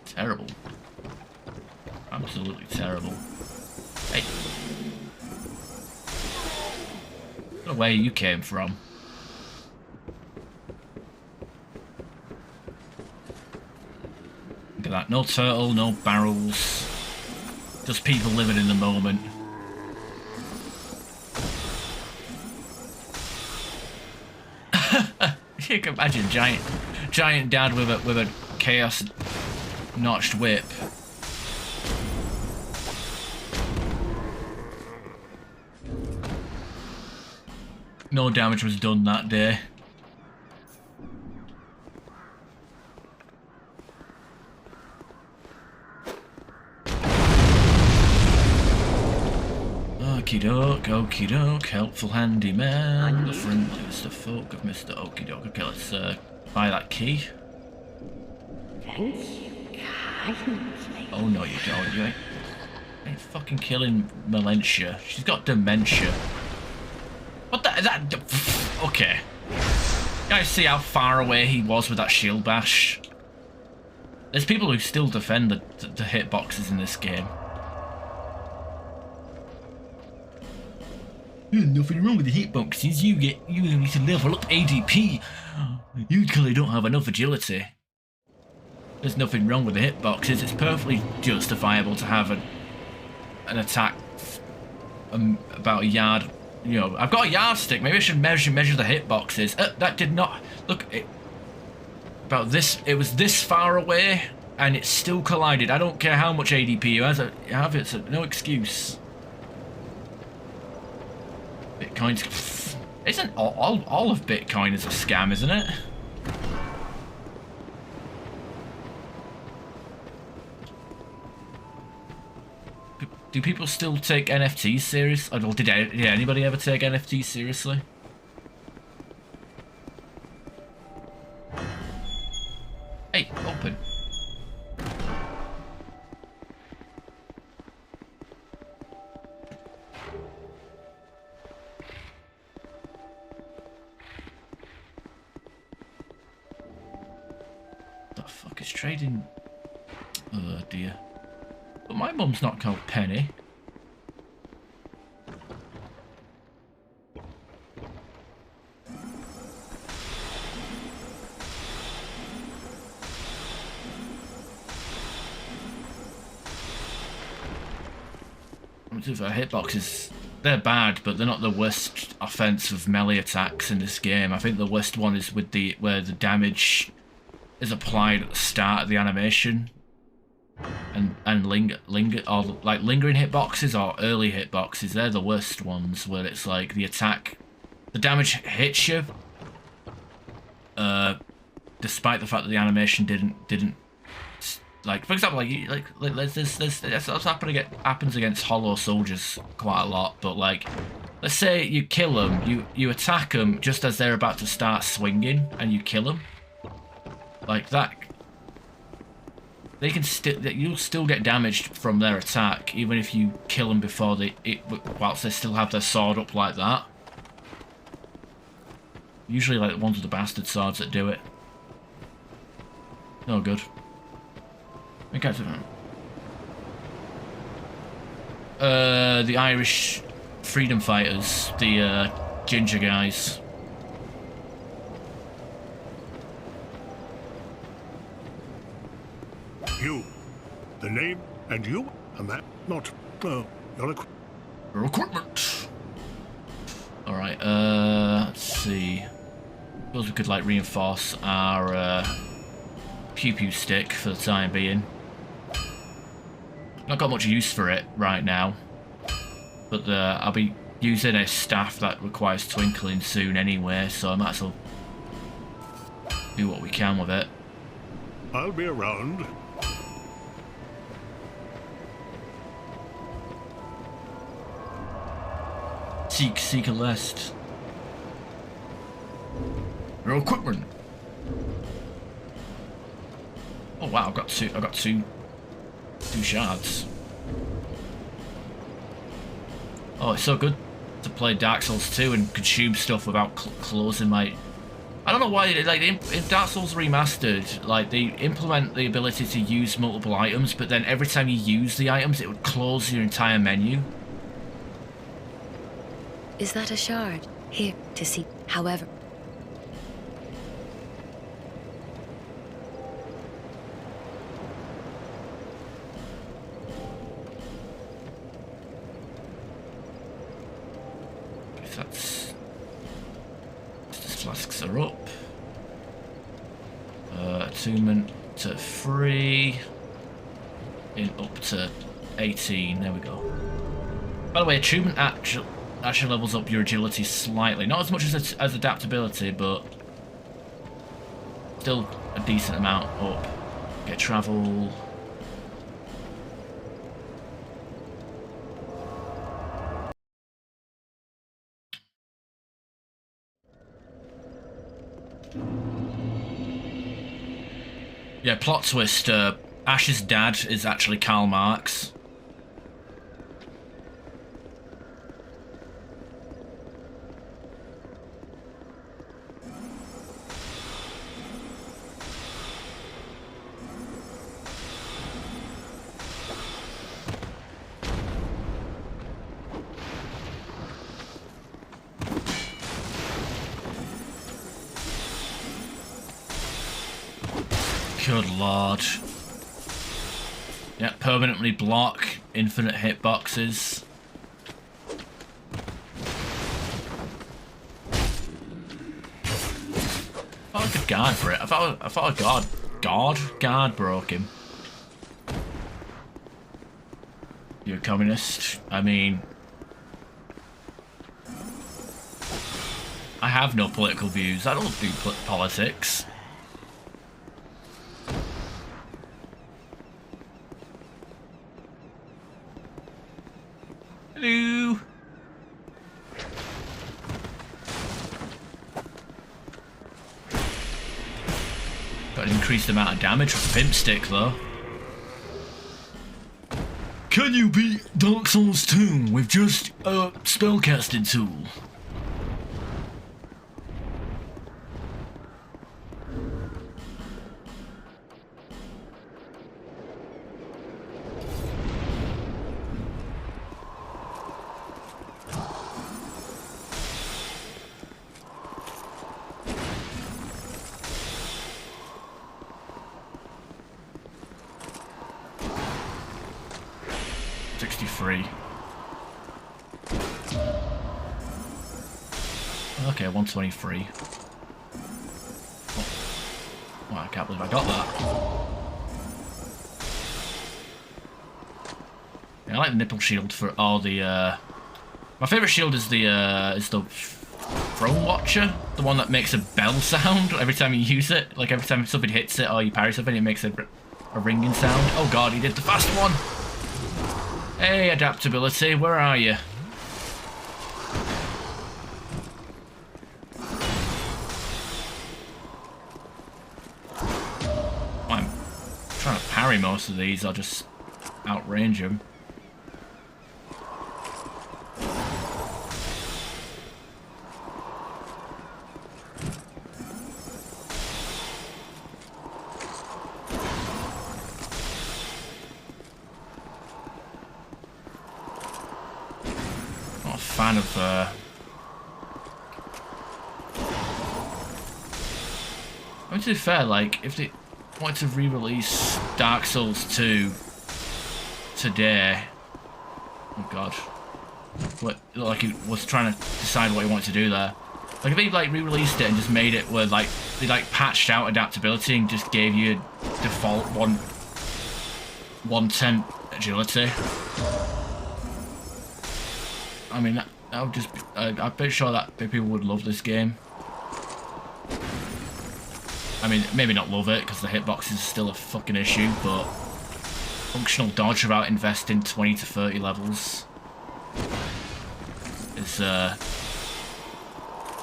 Terrible. Absolutely terrible. Hey. What way you came from? Look at that. No turtle, no barrels. Just people living in the moment. You can imagine giant dad with a chaos notched whip. No damage was done that day. Okie doke, okie doke, helpful handyman, the friendliest of folk of Mr. Okie doke. Okay, let's buy that key. Thank you kindly. Oh no, you don't. You ain't fucking killing Melentia. She's got dementia. What the? That? Okay. guys see how far away he was with that shield bash? There's people who still defend the hitboxes in this game. There's nothing wrong with the hitboxes. You need to level up ADP. You clearly don't have enough agility. There's nothing wrong with the hitboxes. It's perfectly justifiable to have an attack about a yard. You know, I've got a yardstick. Maybe I should measure the hitboxes. That did not look. About this, it was this far away, and it still collided. I don't care how much ADP you have. It's no excuse. Bitcoin's isn't all of Bitcoin is a scam, isn't it? Do people still take NFTs serious? Or did anybody ever take NFTs seriously? Hey, open. The fuck is trading? Oh dear. But my mum's not called Penny. Hitboxes, they're bad, but they're not the worst offensive melee attacks in this game. I think the worst one is with where the damage is applied at the start of the animation, and lingering hitboxes or early hitboxes. They're the worst ones, where it's like the damage hits you, despite the fact that the animation didn't. Like, for example, this happens against hollow soldiers quite a lot, but like, let's say you kill them, you attack them just as they're about to start swinging, and you kill them. Like that, you'll still get damaged from their attack, even if you kill them before whilst they still have their sword up like that. Usually like the ones with the bastard swords that do it. No good. The Irish freedom fighters, the ginger guys. You, the name, and you, and that, not, your equipment. Alright, let's see. Suppose we could like reinforce our pew-pew stick for the time being. Not got much use for it right now, but I'll be using a staff that requires twinkling soon anyway, so I might as well do what we can with it. I'll be around. Seek a list. Your equipment. Oh wow, I've got two shards. Oh, it's so good to play Dark Souls 2 and consume stuff without closing my... I don't know why, like, in Dark Souls Remastered, like, they implement the ability to use multiple items, but then every time you use the items, it would close your entire menu. Is that a shard? Here to see, however. Flasks are up. Attunement to 3. In up to 18. There we go. By the way, attunement actually levels up your agility slightly. Not as much as adaptability, but still a decent amount up. Get travel. Yeah, plot twist, Ash's dad is actually Karl Marx. Good lord. Yeah, permanently block, infinite hitboxes. I thought I could guard for it. I thought a guard broke him. You're a communist. I mean, I have no political views. I don't do politics. Hello. Got an increased amount of damage with the pimp stick though. Can you beat Dark Souls 2 with just a spellcasting tool? Okay, 123. Oh, I can't believe I got that. Yeah, I like the nipple shield for all the. My favorite shield is the Throne Watcher, the one that makes a bell sound every time you use it. Like every time something hits it or you parry something, it makes a ringing sound. Oh god, he did the fast one. Hey, adaptability, where are you? I'm trying to parry most of these, I'll just outrange them. Fan of I mean, to be fair, like if they wanted to re-release Dark Souls 2 today, oh god, what, like he was trying to decide what he wanted to do there. Like if they like re-released it and just made it where like they like patched out adaptability and just gave you a default 110 agility. I mean, that would just be, I'm pretty sure that people would love this game. I mean, maybe not love it, because the hitbox is still a fucking issue, but functional dodge without investing 20 to 30 levels is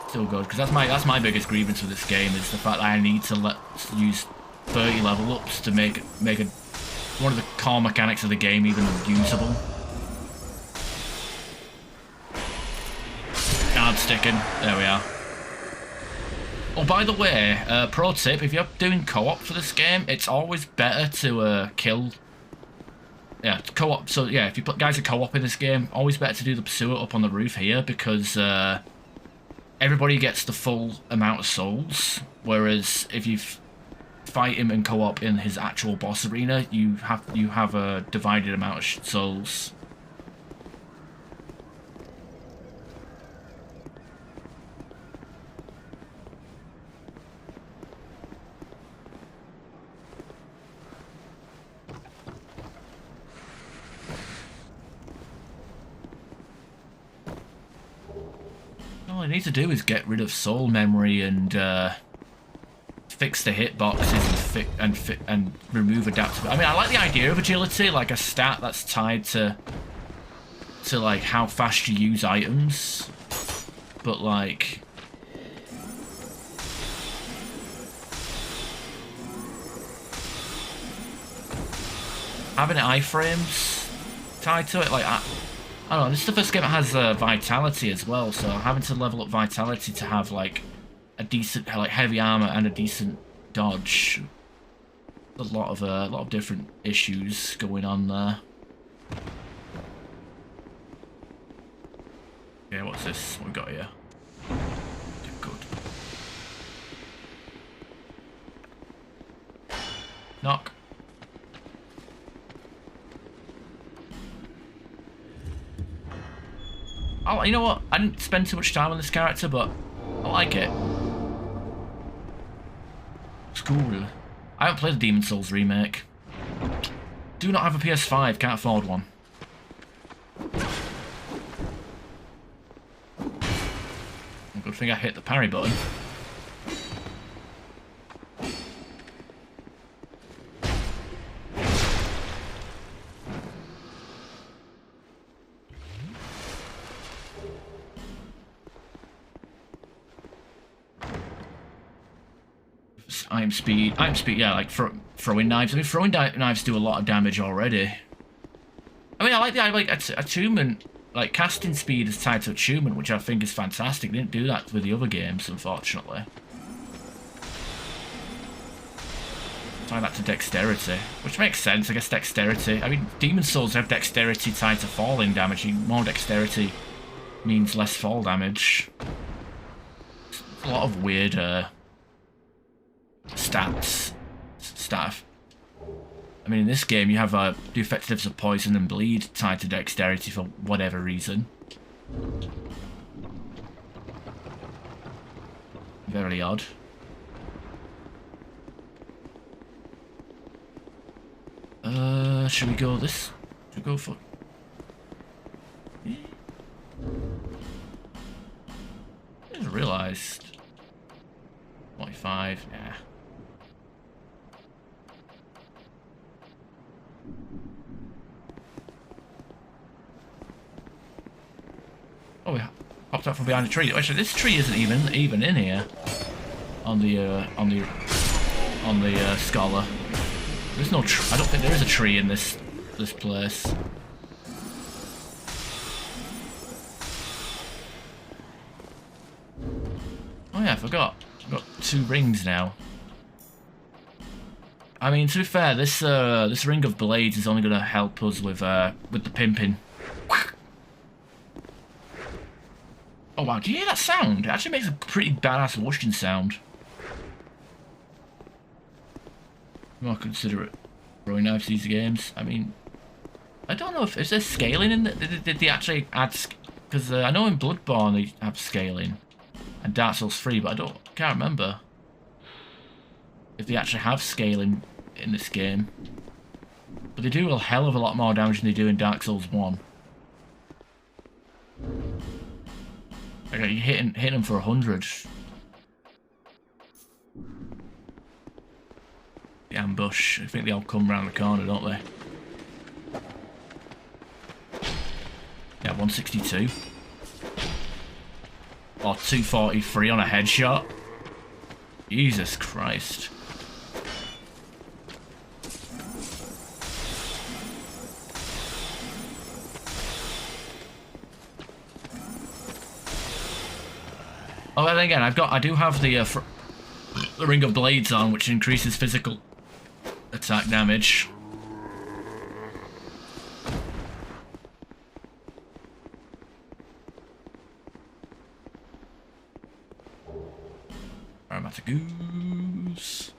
still good, because that's my biggest grievance with this game, is the fact that I need to use 30 level ups to make one of the core mechanics of the game even usable. Sticking. There we are. Oh, by the way, pro tip, if you're doing co-op for this game, it's always better to kill... Yeah, co-op. So, yeah, if you put guys are co-op in this game, always better to do the pursuit up on the roof here, because everybody gets the full amount of souls, whereas if you fight him in co-op in his actual boss arena, you have a divided amount of souls. All I need to do is get rid of soul memory and fix the hitboxes and remove adaptability. I mean, I like the idea of agility, like a stat that's tied to like how fast you use items, but like having iframes tied to it, like I don't know, this is the first game that has vitality as well, so having to level up vitality to have like a decent, like heavy armor and a decent dodge. A lot of different issues going on there. Yeah, what's this? What we got here? Good. Knock. Oh, you know what? I didn't spend too much time on this character, but I like it. It's cool. I haven't played the Demon Souls remake. Do not have a PS5, can't afford one. Good thing I hit the parry button. I'm speed, yeah, like throwing knives. I mean, throwing knives do a lot of damage already. I mean, I like the attunement, like casting speed is tied to attunement, which I think is fantastic. They didn't do that with the other games, unfortunately. Tie that to dexterity, which makes sense. I guess dexterity. I mean, Demon Souls have dexterity tied to falling damage. More dexterity means less fall damage. It's a lot of weird stuff. I mean, in this game, you have the effectiveness of poison and bleed tied to dexterity for whatever reason. Very odd. Should we go this? Should we go for... I just realised... 45, yeah. Oh, we popped up from behind a tree. Actually, this tree isn't even in here. On the scholar. There's no. I don't think there is a tree in this place. Oh yeah, I forgot. I've got 2 rings now. I mean, to be fair, this ring of blades is only going to help us with the pimping. Oh wow, do you hear that sound? It actually makes a pretty badass whooshing sound. More considerate throwing knives these games. I mean, I don't know if is there scaling in did they actually add, because I know in Bloodborne they have scaling and Dark Souls 3, but can't remember if they actually have scaling in this game. But they do a hell of a lot more damage than they do in Dark Souls 1. Okay, you're hitting them for 100. The ambush. I think they all come around the corner, don't they? Yeah, 162. Or 243 on a headshot. Jesus Christ. Oh, and again, I do have the Ring of Blades on, which increases physical attack damage. Aromatic Goose.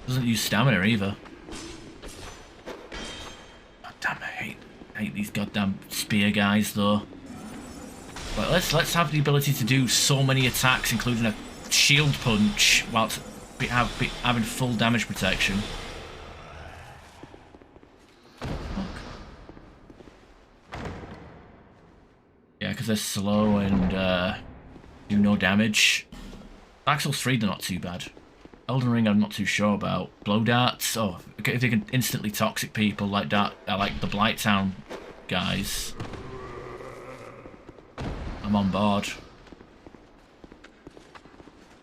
Doesn't use stamina either. I hate these goddamn spear guys though. But let's have the ability to do so many attacks, including a shield punch, whilst having full damage protection. Yeah, because they're slow and do no damage. Dark Souls 3, they're not too bad. Elden Ring, I'm not too sure about. Blow darts, oh, if they can instantly toxic people like that, like the Blighttown guys, I'm on board.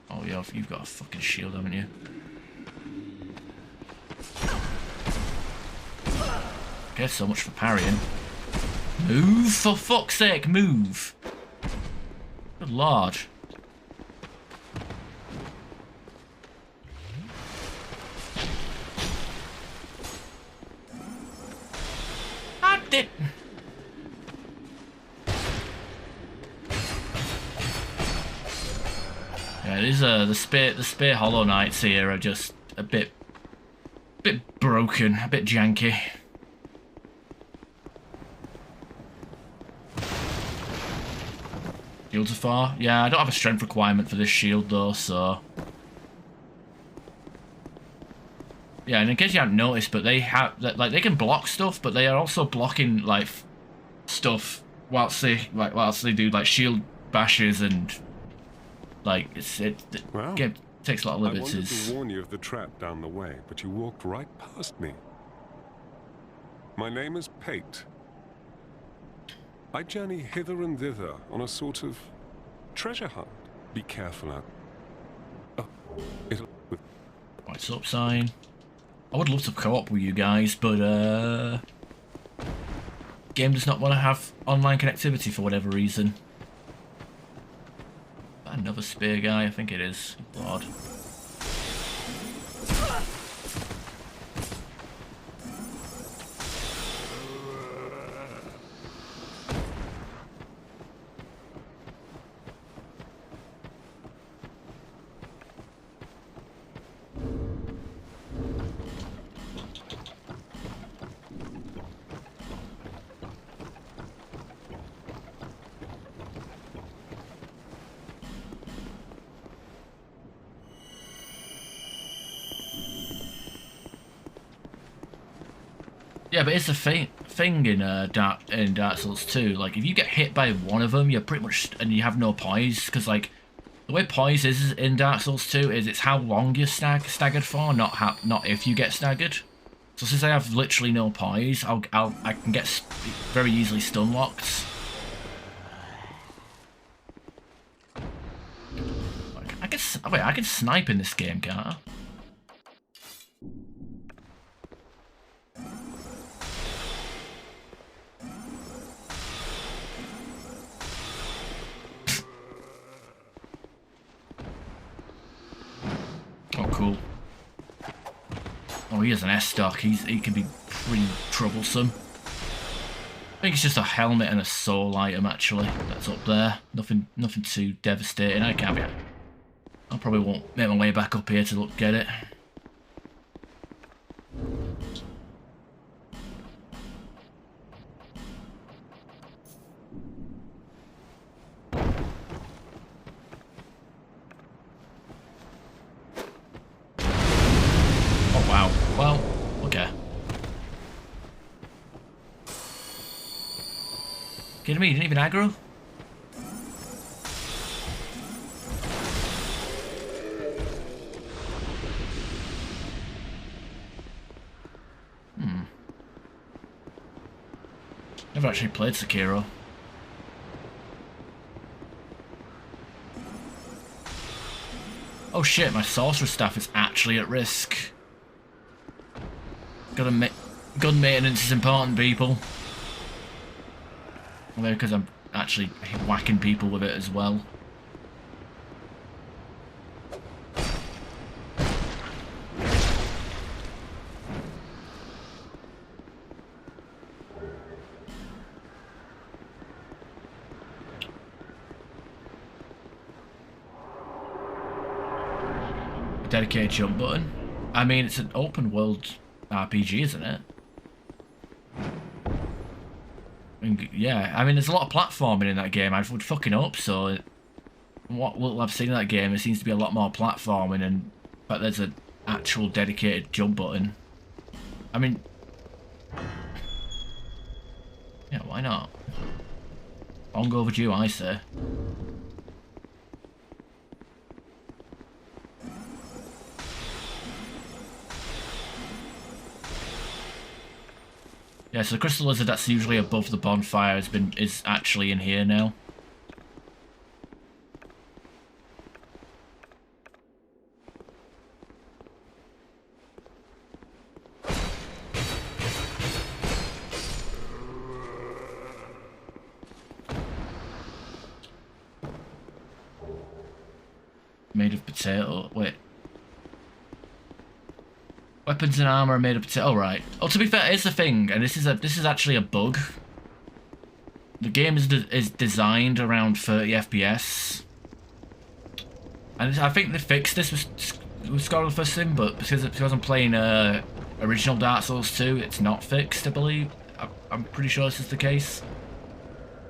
Oh yeah, you've got a fucking shield, haven't you? Okay, so much for parrying. Move, for fuck's sake, move! Good lord. Yeah, these the spear Hollow Knights here are just a bit broken, a bit janky. Shields are far. Yeah, I don't have a strength requirement for this shield though, so. Yeah, and in case you haven't noticed, but they have like they can block stuff, but they are also blocking like stuff whilst they do like shield bashes and like Well, game takes a lot of I wanted liberties. to warn you of the trap down the way, but you walked right past me. My name is Pate. I journey hither and thither on a sort of treasure hunt. Be careful out. Oh, it'll... What's up, sign? I would love to co-op with you guys, but game does not want to have online connectivity for whatever reason. Another spear guy, I think it is. Lord. Yeah, but it's the thing in Dark Souls 2. Like, if you get hit by one of them, you're pretty much and you have no poise. Because like the way poise is in Dark Souls 2 is it's how long you're staggered for, not if you get staggered. So since I have literally no poise, I can get very easily stun locked. Like, I can snipe in this game, can't I? Oh, cool. Oh, he has an S-stock. He can be pretty troublesome. I think it's just a helmet and a soul item, actually. That's up there. Nothing too devastating. I probably won't make my way back up here to look get it. Well, okay. Kidding me? You didn't even aggro? Never actually played Sekiro. Oh shit, my sorcerer staff is actually at risk. Gun maintenance is important, people. Maybe because I'm actually whacking people with it as well. A dedicated jump button. I mean, it's an open world RPG, isn't it? Yeah, I mean, there's a lot of platforming in that game. I would fucking hope so. What little I've seen in that game, there seems to be a lot more platforming, and but there's an actual dedicated jump button. I mean, yeah, why not? Long overdue, I say. Yeah, so the crystal lizard that's usually above the bonfire is actually in here now. Made of potato. Wait. Weapons and armor are made of potato. Oh, right. Oh, to be fair, here's the thing, and this is actually a bug. The game is designed around 30 FPS. And I think they fixed this with Scholar of the First Sin, but because I'm playing original Dark Souls 2, it's not fixed, I believe. I'm pretty sure this is the case.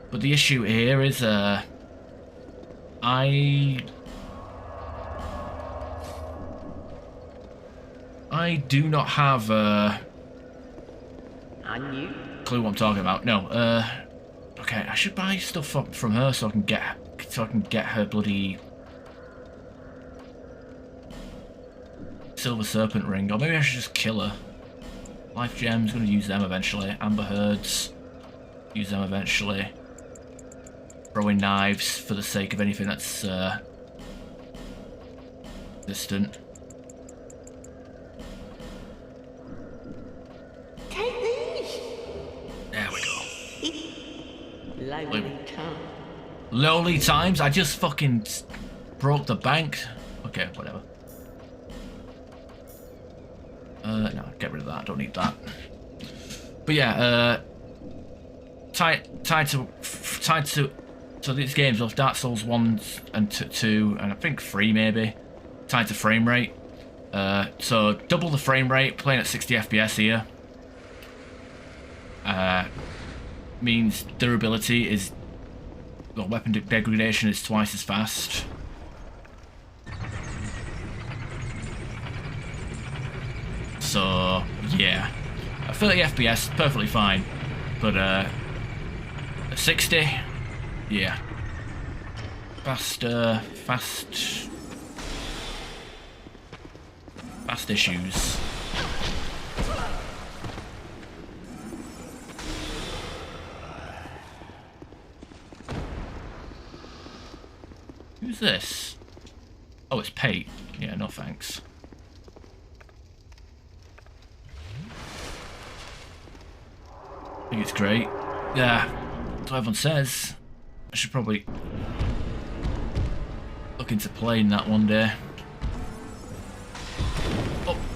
But the issue here is, I do not have clue what I'm talking about. No, okay, I should buy stuff from her so I can get her bloody Silver Serpent Ring, or maybe I should just kill her. Life Gems, gonna use them eventually. Amber Herds, use them eventually. Throwing knives for the sake of anything that's distant. Take these. There we go. Lonely time. Lowly times? I just fucking broke the bank. Okay, whatever. No, get rid of that. I don't need that. But yeah, tied to so these games of Dark Souls 1 and 2 and I think 3 maybe tied to frame rate. So double the frame rate, playing at 60 FPS here. Means durability is, well, weapon degradation is twice as fast. So yeah, at 30 FPS perfectly fine, but at 60, yeah, fast issues. Who's this? Oh, it's Pate. Yeah, no thanks. I think it's great. Yeah, that's what everyone says. I should probably look into playing that one day.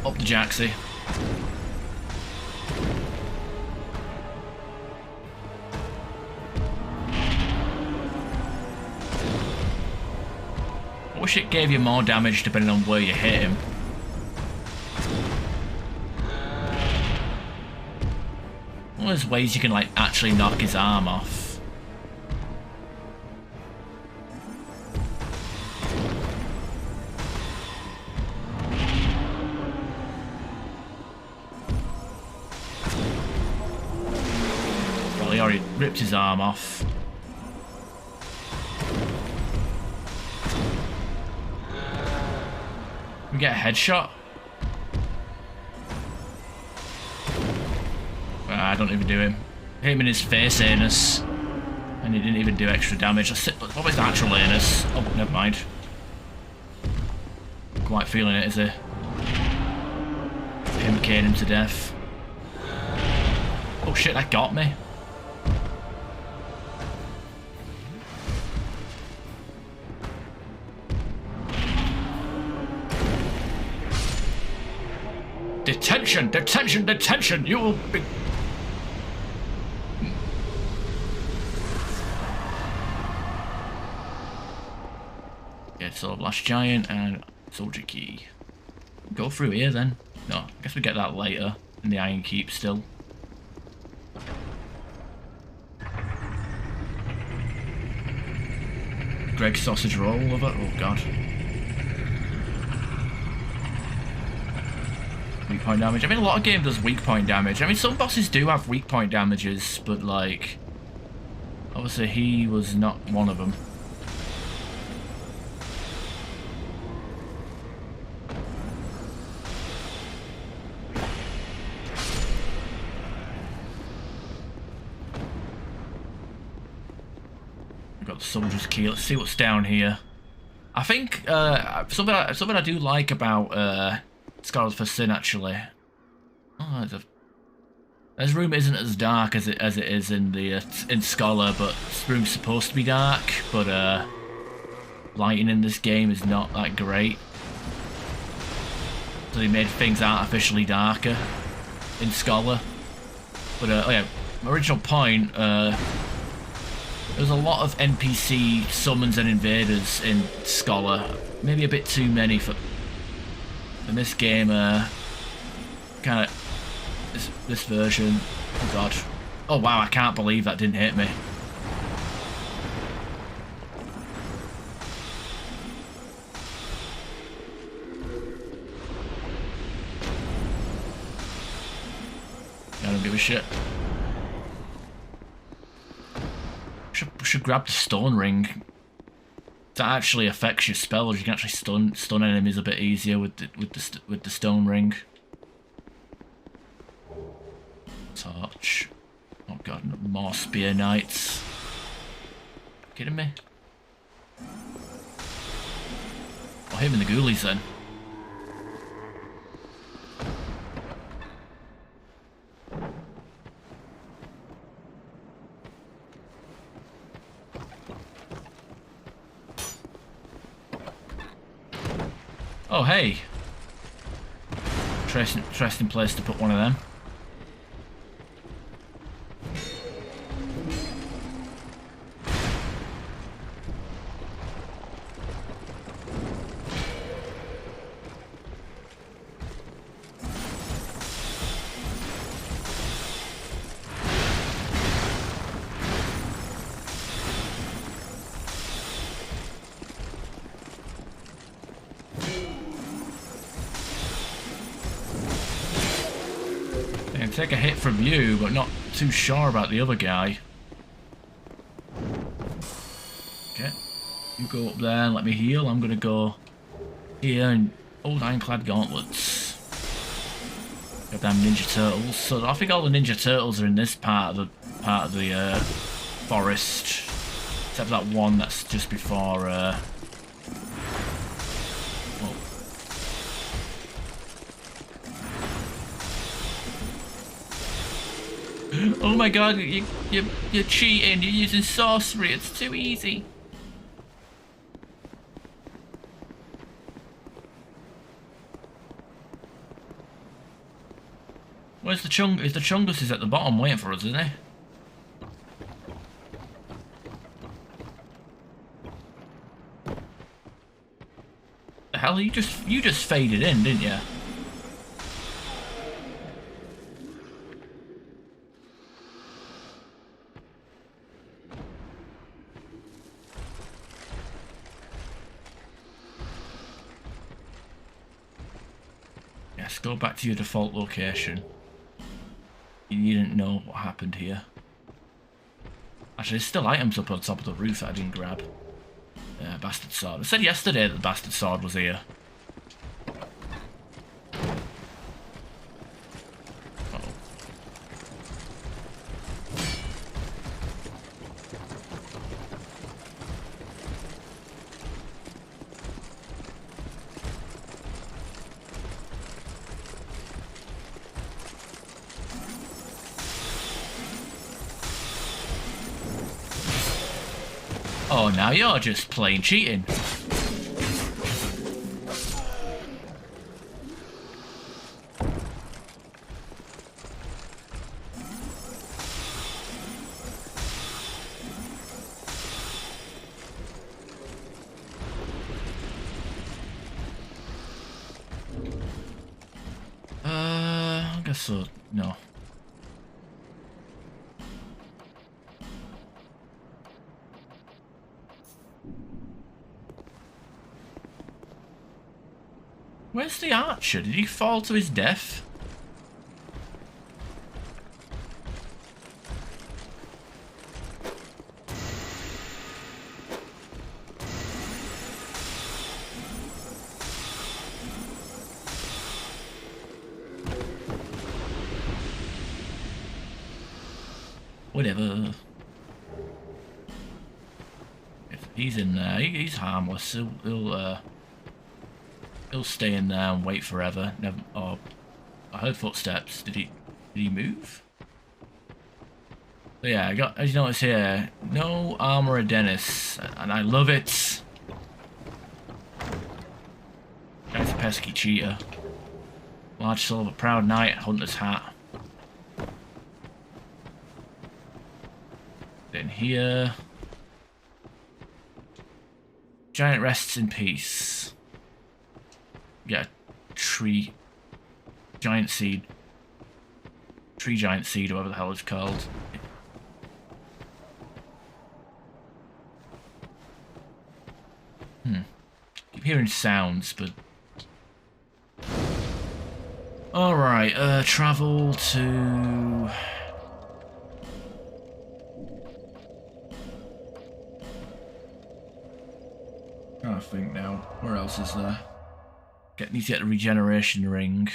Up the Jaxie. I wish it gave you more damage depending on where you hit him. Well, there's ways you can like actually knock his arm off. Well, he already ripped his arm off. We get a headshot. I don't even do him. Hit him in his face, anus. And he didn't even do extra damage. What was the actual anus? Oh, never mind. Quite feeling it, is he? Him caning him to death. Oh shit, that got me. Detention! Detention! Detention! You will be... Soul of Last Giant and Soldier Key. Go through here then. No, I guess we get that later in the Iron Keep still. Greg sausage roll, love it. Oh god. Weak point damage. I mean, a lot of games does weak point damage. I mean, some bosses do have weak point damages, but like, obviously he was not one of them. Soldier's Key. Let's see what's down here. I think something I do like about Scholar of the First Sin actually. Oh, this room isn't as dark as it is in the in Scholar, but this room's supposed to be dark. But lighting in this game is not that great, so they made things artificially darker in Scholar. But oh yeah, my original point There's a lot of NPC summons and invaders in Scholar. Maybe a bit too many for this game. Kind of this version. Oh god. Oh wow! I can't believe that didn't hit me. I don't give a shit. Should grab the stone ring. That actually affects your spells. You can actually stun enemies a bit easier with the stone ring. Torch. Oh god, more spear knights. Kidding me? Oh, him and the ghoulies then. Oh, hey. Interesting place to put one of them. Take a hit from you, but not too sure about the other guy. Okay, you go up there and let me heal. I'm gonna go here and old ironclad gauntlets. Got damn ninja turtles. So I think all the ninja turtles are in this part of the forest, except for that one that's just before. Oh my god, you're cheating, you're using sorcery, it's too easy. Where's the Chungus? The Chungus is at the bottom waiting for us, isn't he? The hell, you just faded in, didn't you? Go back to your default location. You didn't know what happened here. Actually, there's still items up on top of the roof that I didn't grab. Bastard sword. I said yesterday that the bastard sword was here. Oh, now you're just plain cheating. I guess so. No. Where's the archer? Did he fall to his death? Whatever. If he's in there, he's harmless. He'll stay in there and wait forever. Never. Oh, I heard footsteps. Did he move? But yeah, I got. As you notice here, no armor of Dennis, and I love it. Guy's a pesky cheater. Large silver, proud knight, hunter's hat. In here. Giant rests in peace. Yeah, tree. Giant seed. Tree giant seed, whatever the hell it's called. Keep hearing sounds, but... Alright, travel to... I think now. Where else is there? Need to get the regeneration ring.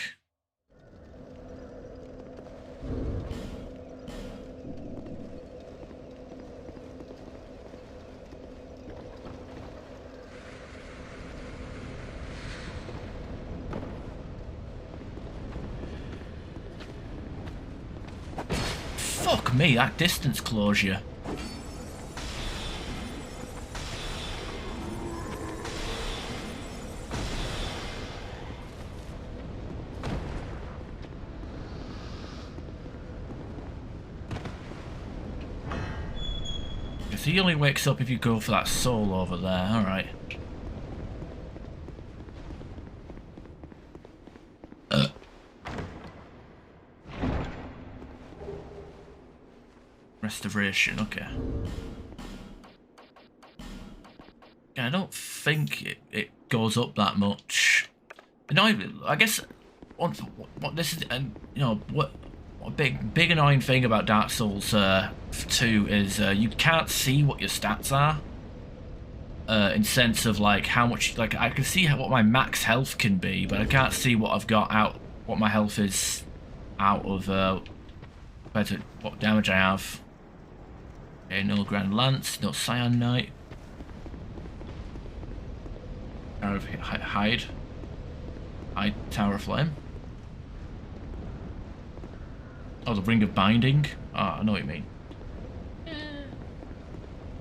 Fuck me, that distance closure. He only wakes up if you go for that soul over there, alright. Restoration, okay. Yeah, I don't think it goes up that much. And I guess what this is, and you know what a big annoying thing about Dark Souls 2 is you can't see what your stats are. In sense of like how much, like I can see what my max health can be, but I can't see what I've got out, what my health is out of compared to what damage I have. Okay, no Grand Lance, no Cyan Knight. Tower of Hide Tower of Flame. Oh, the Ring of Binding? Ah, I know what you mean. I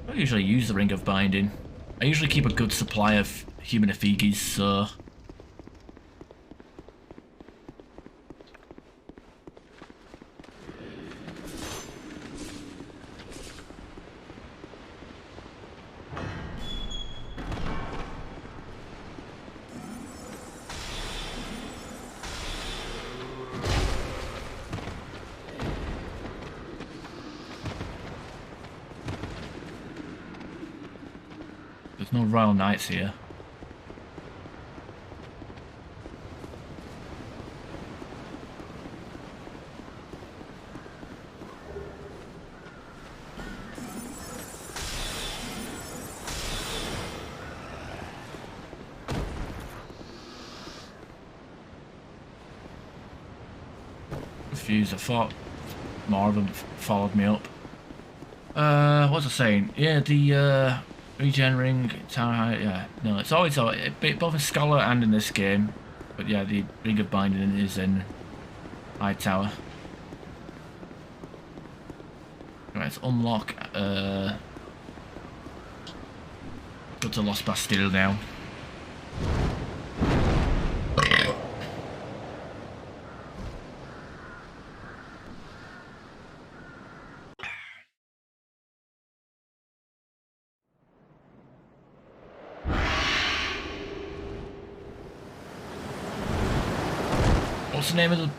don't usually use the Ring of Binding. I usually keep a good supply of human effigies, so... There's no Royal Knights here. Confused, I thought more of them followed me up. What was I saying? Yeah, the regen ring, tower height, yeah. No, it's always both in Scholar and in this game. But yeah, the Ring of Binding is in High Tower. Right, let's unlock, go to Lost Bastille now. What's the name of the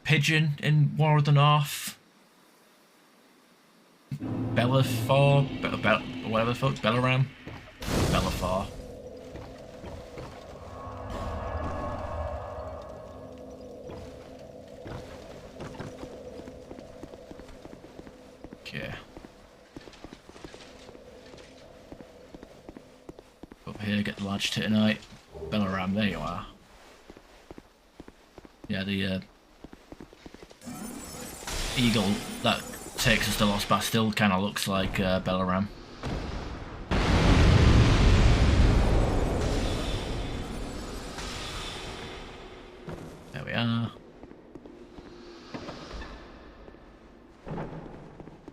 pigeon in War of the North? Bellafor? Whatever the fuck? Bellaram? Bellafor. Okay. Up here, get the large titanite. Bellaram, there you are. Yeah, the eagle that takes us to Lost Bastille kind of looks like Bellaram. There we are.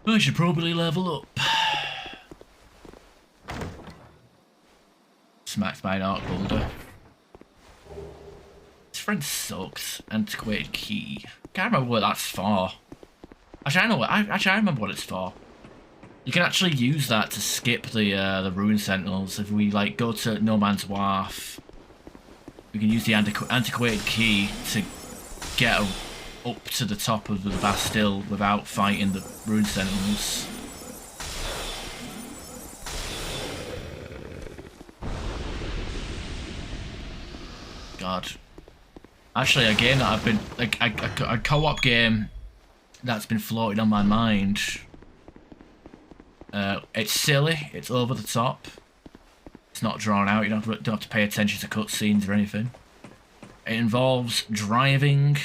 I should probably level up. Smacked by an arc boulder. Friend sucks. Antiquated key. Can't remember what that's for. Actually, I know what. I remember what it's for. You can actually use that to skip the Ruin Sentinels. If we like go to No Man's Wharf, we can use the antiquated key to get up to the top of the Bastille without fighting the Ruin Sentinels. God. Actually, a game that I've been a co-op game that's been floating on my mind. It's silly. It's over the top. It's not drawn out. You don't have to pay attention to cutscenes or anything. It involves driving,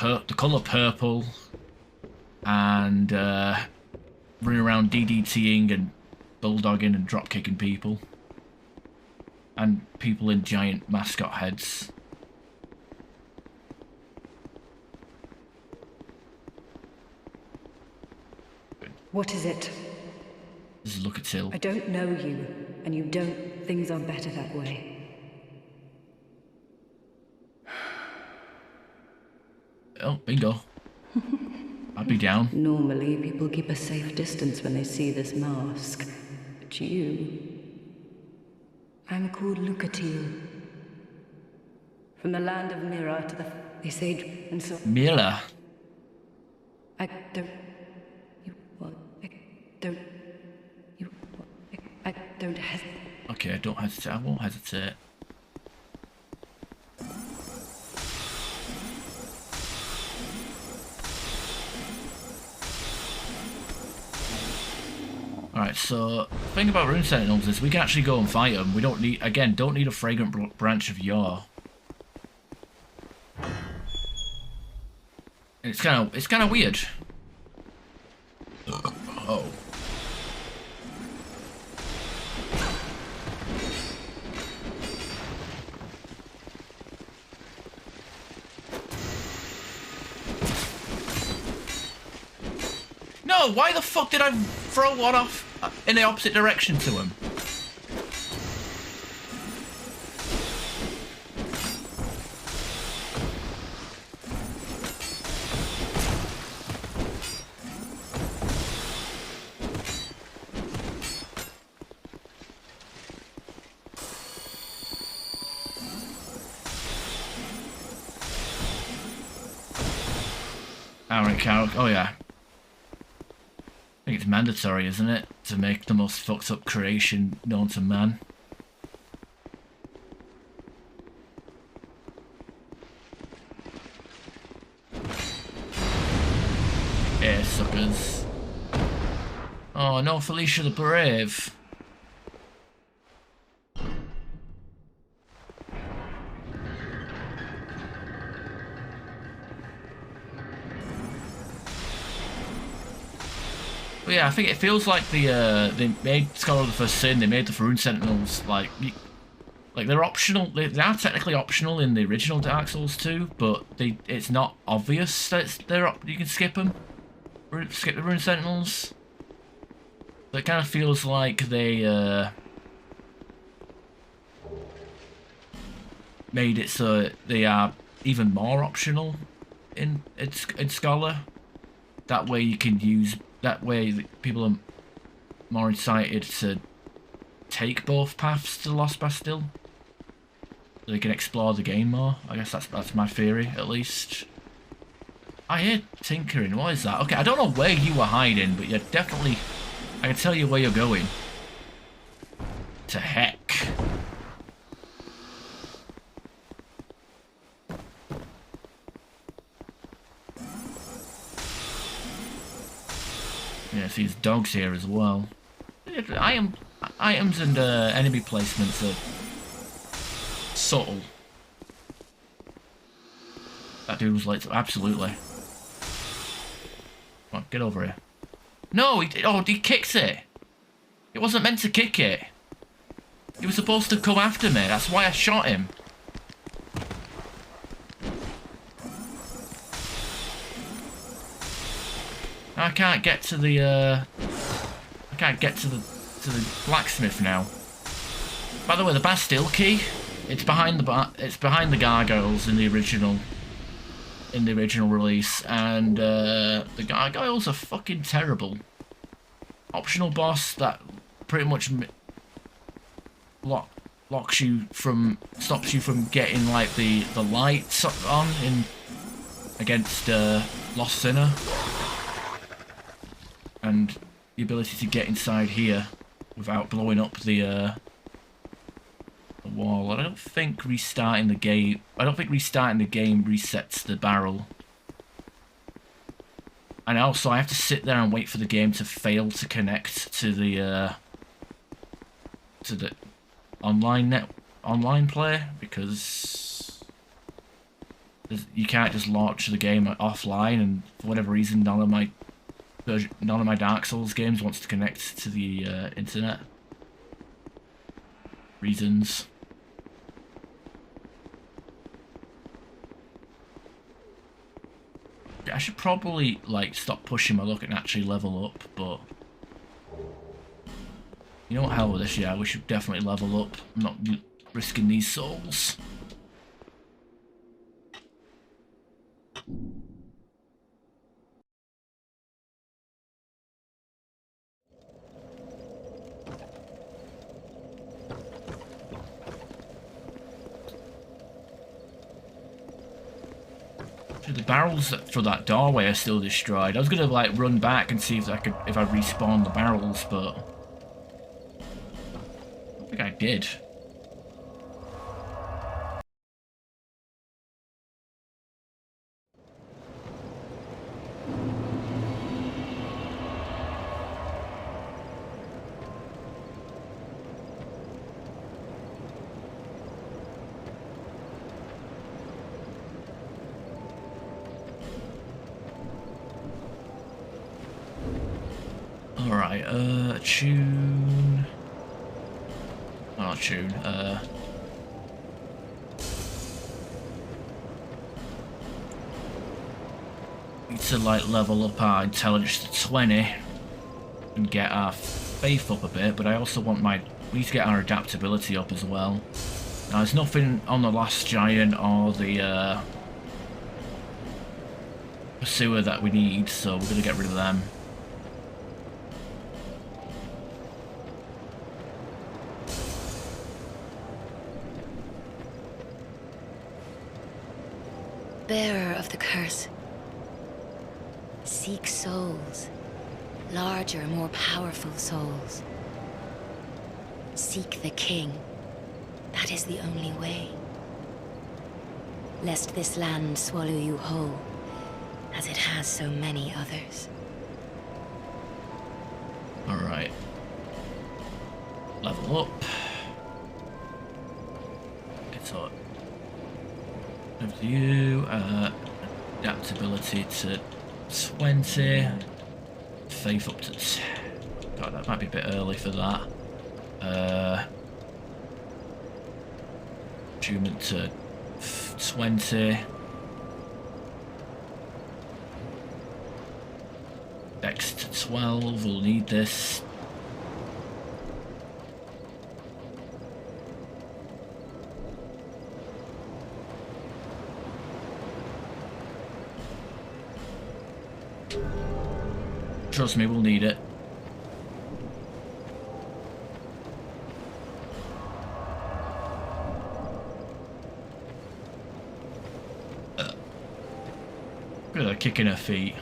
the colour purple, and running around DDTing and bulldogging and drop-kicking people. And people in giant mascot heads. What is it? This is LXIX. I don't know you, and you don't. Things are better that way. Oh, bingo. I'd be down. Normally, people keep a safe distance when they see this mask. But you... I'm called Lucatil. From the land of Mira to the... They say... And so... Mira? I don't... You... What? I don't... You... What? I don't hesitate. Okay, don't hesitate. I won't hesitate. Alright, so the thing about Rune Sentinels is we can actually go and fight them. We don't need, again, don't need a fragrant branch of yore. And it's kind of weird. Oh. No, why the fuck did I throw one off in the opposite direction to him? Alright, Carol. Oh yeah. I think it's mandatory, isn't it, to make the most fucked up creation known to man. Yeah, suckers. Oh no, Felicia the Brave. But yeah, I think it feels like they made Scholar of the First Sin, they made the Rune Sentinels, like they're optional, they are technically optional in the original Dark Souls 2, but it's not obvious that you can skip them, skip the Rune Sentinels. So it kind of feels like they made it so they are even more optional in Scholar. That way you can use. That way, people are more excited to take both paths to the Lost Bastille, so they can explore the game more. I guess that's my theory, at least. I hear tinkering. What is that? Okay, I don't know where you were hiding, but you're definitely. I can tell you where you're going. To heck. Yeah, see, there's dogs here as well. Items and enemy placements are subtle. That dude was like, absolutely. Come on, get over here. No, he kicked it. He wasn't meant to kick it. He was supposed to come after me. That's why I shot him. I can't get to the blacksmith now. By the way, the Bastille key, it's behind the gargoyles in the original in the original release, and the guy was fucking terrible. Optional boss that pretty much stops you from getting like the lights on in against Lost Sinner, and the ability to get inside here without blowing up the wall. I don't think restarting the game resets the barrel. And also, I have to sit there and wait for the game to fail to connect to the online play, because you can't just launch the game offline. And for whatever reason, none of my Dark Souls games wants to connect to the internet. Reasons. I should probably like stop pushing my luck and actually level up, but you know what, hell with this, yeah, we should definitely level up. I'm not risking these souls. The barrels for that doorway are still destroyed. I was gonna like run back and see if I respawn the barrels, but I don't think I did. Alright, tune... Oh, tune, need to, like, level up our intelligence to 20 and get our faith up a bit, but I also want we need to get our adaptability up as well. Now, there's nothing on the last giant or the, pursuer that we need, so we're gonna get rid of them. Bearer of the curse. Seek souls. Larger, more powerful souls. Seek the king. That is the only way. Lest this land swallow you whole, as it has so many others. Alright. Level up. Get up. Over to you. Adaptability to 20. Faith up to 10. God, that might be a bit early for that. Attunement to 20. Dex to 12. We'll need this. Trust me, we'll need it. Look at her kicking her feet.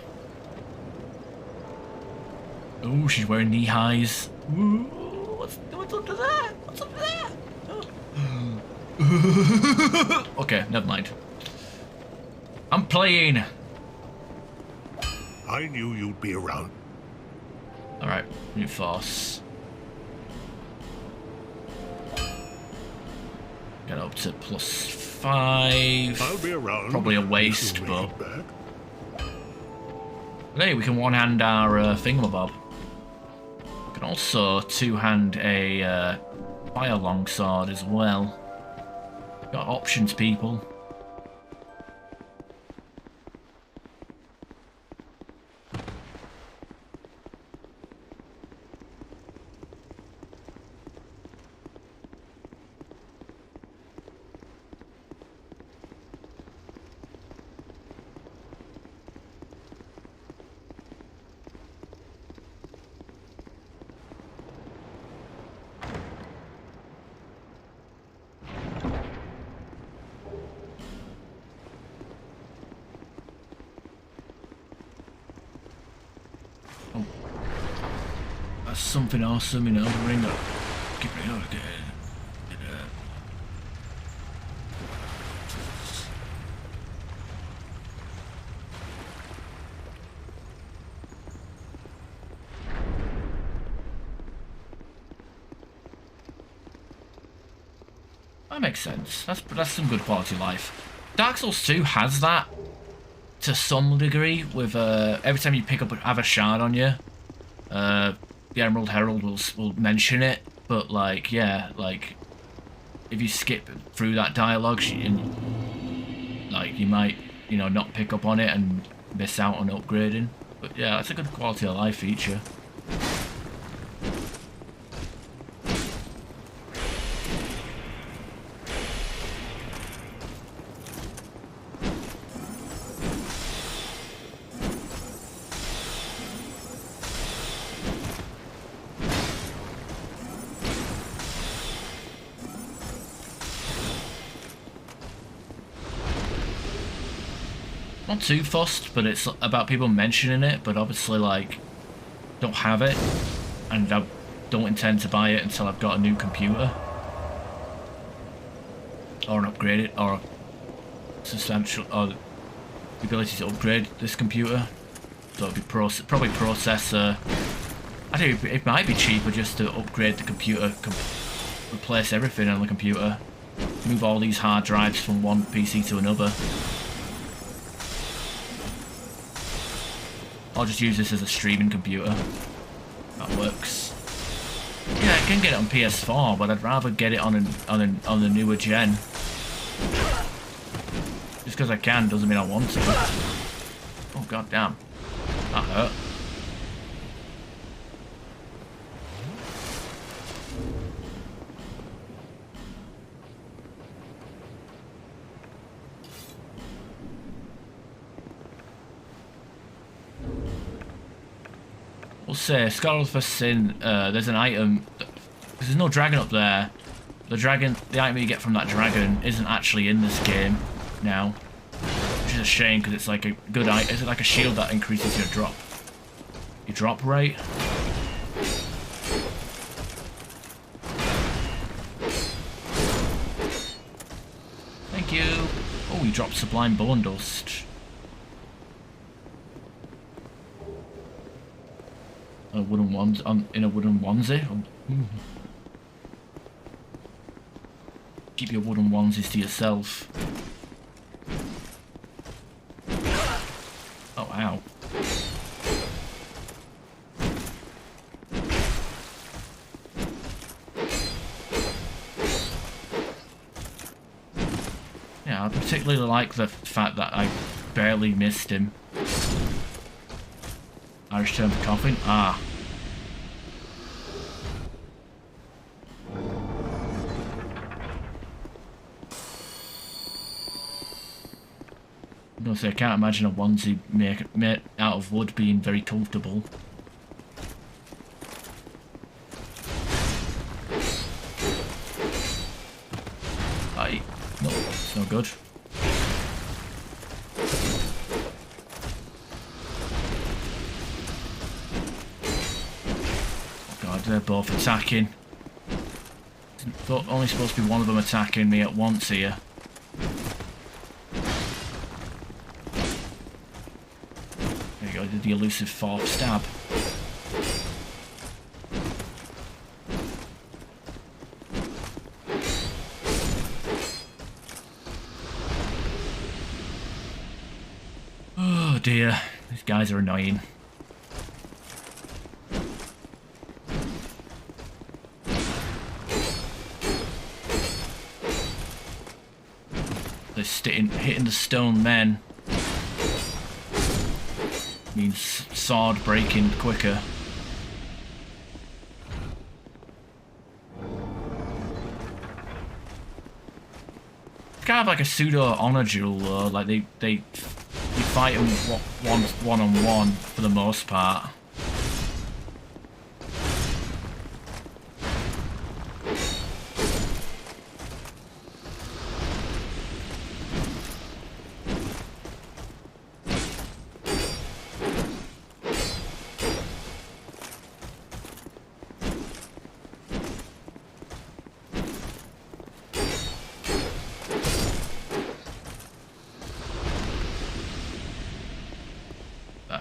Oh, she's wearing knee highs. Ooh, what's under there? What's under there? Oh. Okay, never mind. I'm playing. I knew you'd be around. Alright, new force. Get up to +5. I'll be around. Probably a waste, but... Hey, we can one-hand our thingamabob. We can also two-hand a fire longsword as well. Got options, people. That's something awesome, you know, the ring up. Keep it on again. That makes sense. That's some good quality of life. Dark Souls 2 has that to some degree with every time you pick up have a shard on you, the Emerald Herald will mention it, but like yeah, like if you skip through that dialogue, like you might, you know, not pick up on it and miss out on upgrading. But yeah, that's a good quality of life feature. Not too fussed, but it's about people mentioning it, but obviously like don't have it, and I don't intend to buy it until I've got a new computer or an upgrade it, or substantial, or the ability to upgrade this computer. So it'll be probably processor. I think it might be cheaper just to upgrade the computer, replace everything on the computer, move all these hard drives from one PC to another. I'll just use this as a streaming computer. That works. Yeah, I can get it on PS4, but I'd rather get it on the newer gen. Just because I can doesn't mean I want to. Oh god damn, that hurt. We'll say, Scholar for Sin, there's an item, because there's no dragon up there. The item you get from that dragon isn't actually in this game now, which is a shame because it's like a good item. It's like a shield that increases your drop rate. Thank you. Oh, we dropped Sublime Bone Dust. In a wooden onesie. Keep your wooden onesies to yourself. Oh, ow. Yeah, I particularly like the fact that I barely missed him. Irish term for coughing. Ah. I'm gonna say I can't imagine a onesie made out of wood being very comfortable. Aye. No, it's no good. They're both attacking. Only supposed to be one of them attacking me at once here. There you go, did the elusive fourth stab. Oh dear, these guys are annoying. Hitting the stone men means sword breaking quicker. It's kind of like a pseudo honor duel though, like you fight them one-on-one for the most part.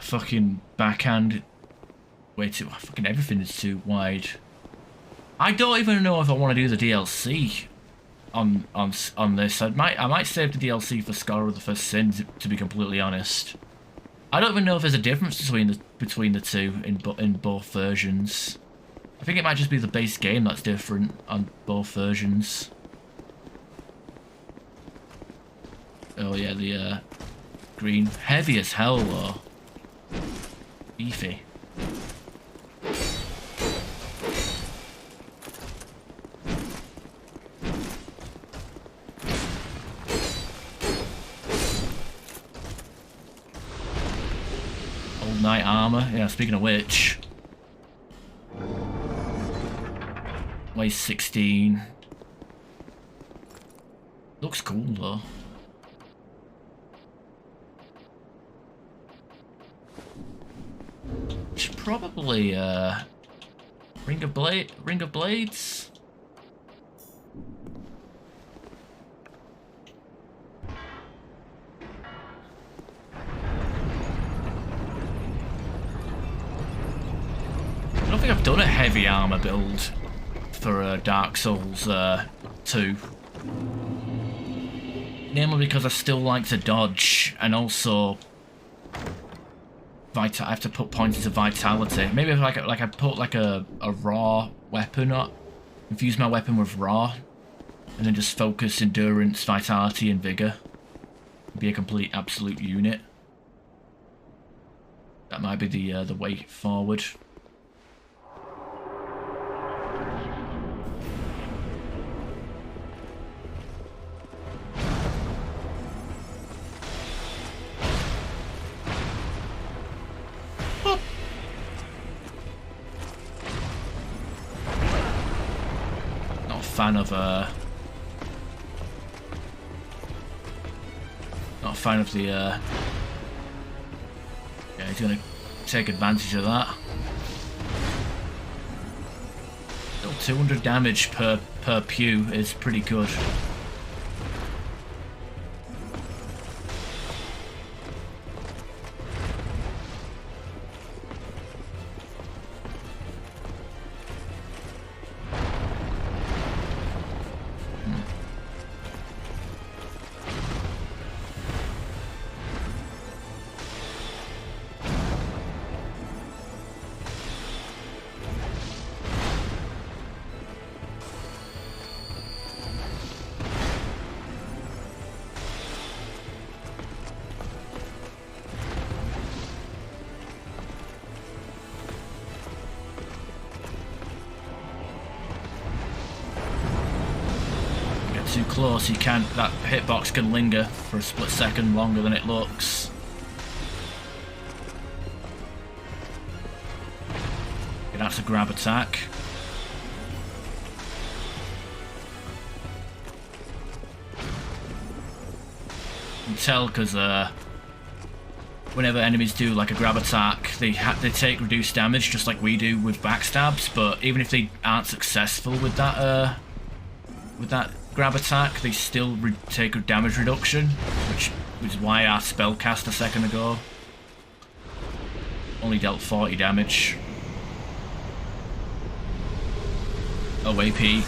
fucking backhand. Way too. Fucking everything is too wide. I don't even know if I want to do the DLC on this. I might save the DLC for Scholar of the First Sin, to be completely honest. I don't even know if there's a difference between the two in both versions. I think it might just be the base game that's different on both versions. Oh yeah, the green, heavy as hell though. Beefy. Old knight armor. Yeah, speaking of which. Weighs 16. Looks cool though. Should probably Ring of Blades. I don't think I've done a heavy armor build for Dark Souls 2. Namely because I still like to dodge, and also I have to put points into vitality. Maybe if I put like a raw weapon up, infuse my weapon with raw, and then just focus endurance, vitality, and vigor. Be a complete absolute unit. That might be the way forward. Fan of not a fan of the yeah, he's gonna take advantage of that. Still 200 damage per pew is pretty good. Too close, you can't. That hitbox can linger for a split second longer than it looks. Okay, that's a grab attack. You can tell because whenever enemies do like a grab attack, they take reduced damage just like we do with backstabs. But even if they aren't successful with that grab attack, they still take a damage reduction, which is why our spell cast a second ago only dealt 40 damage. Oh, AP.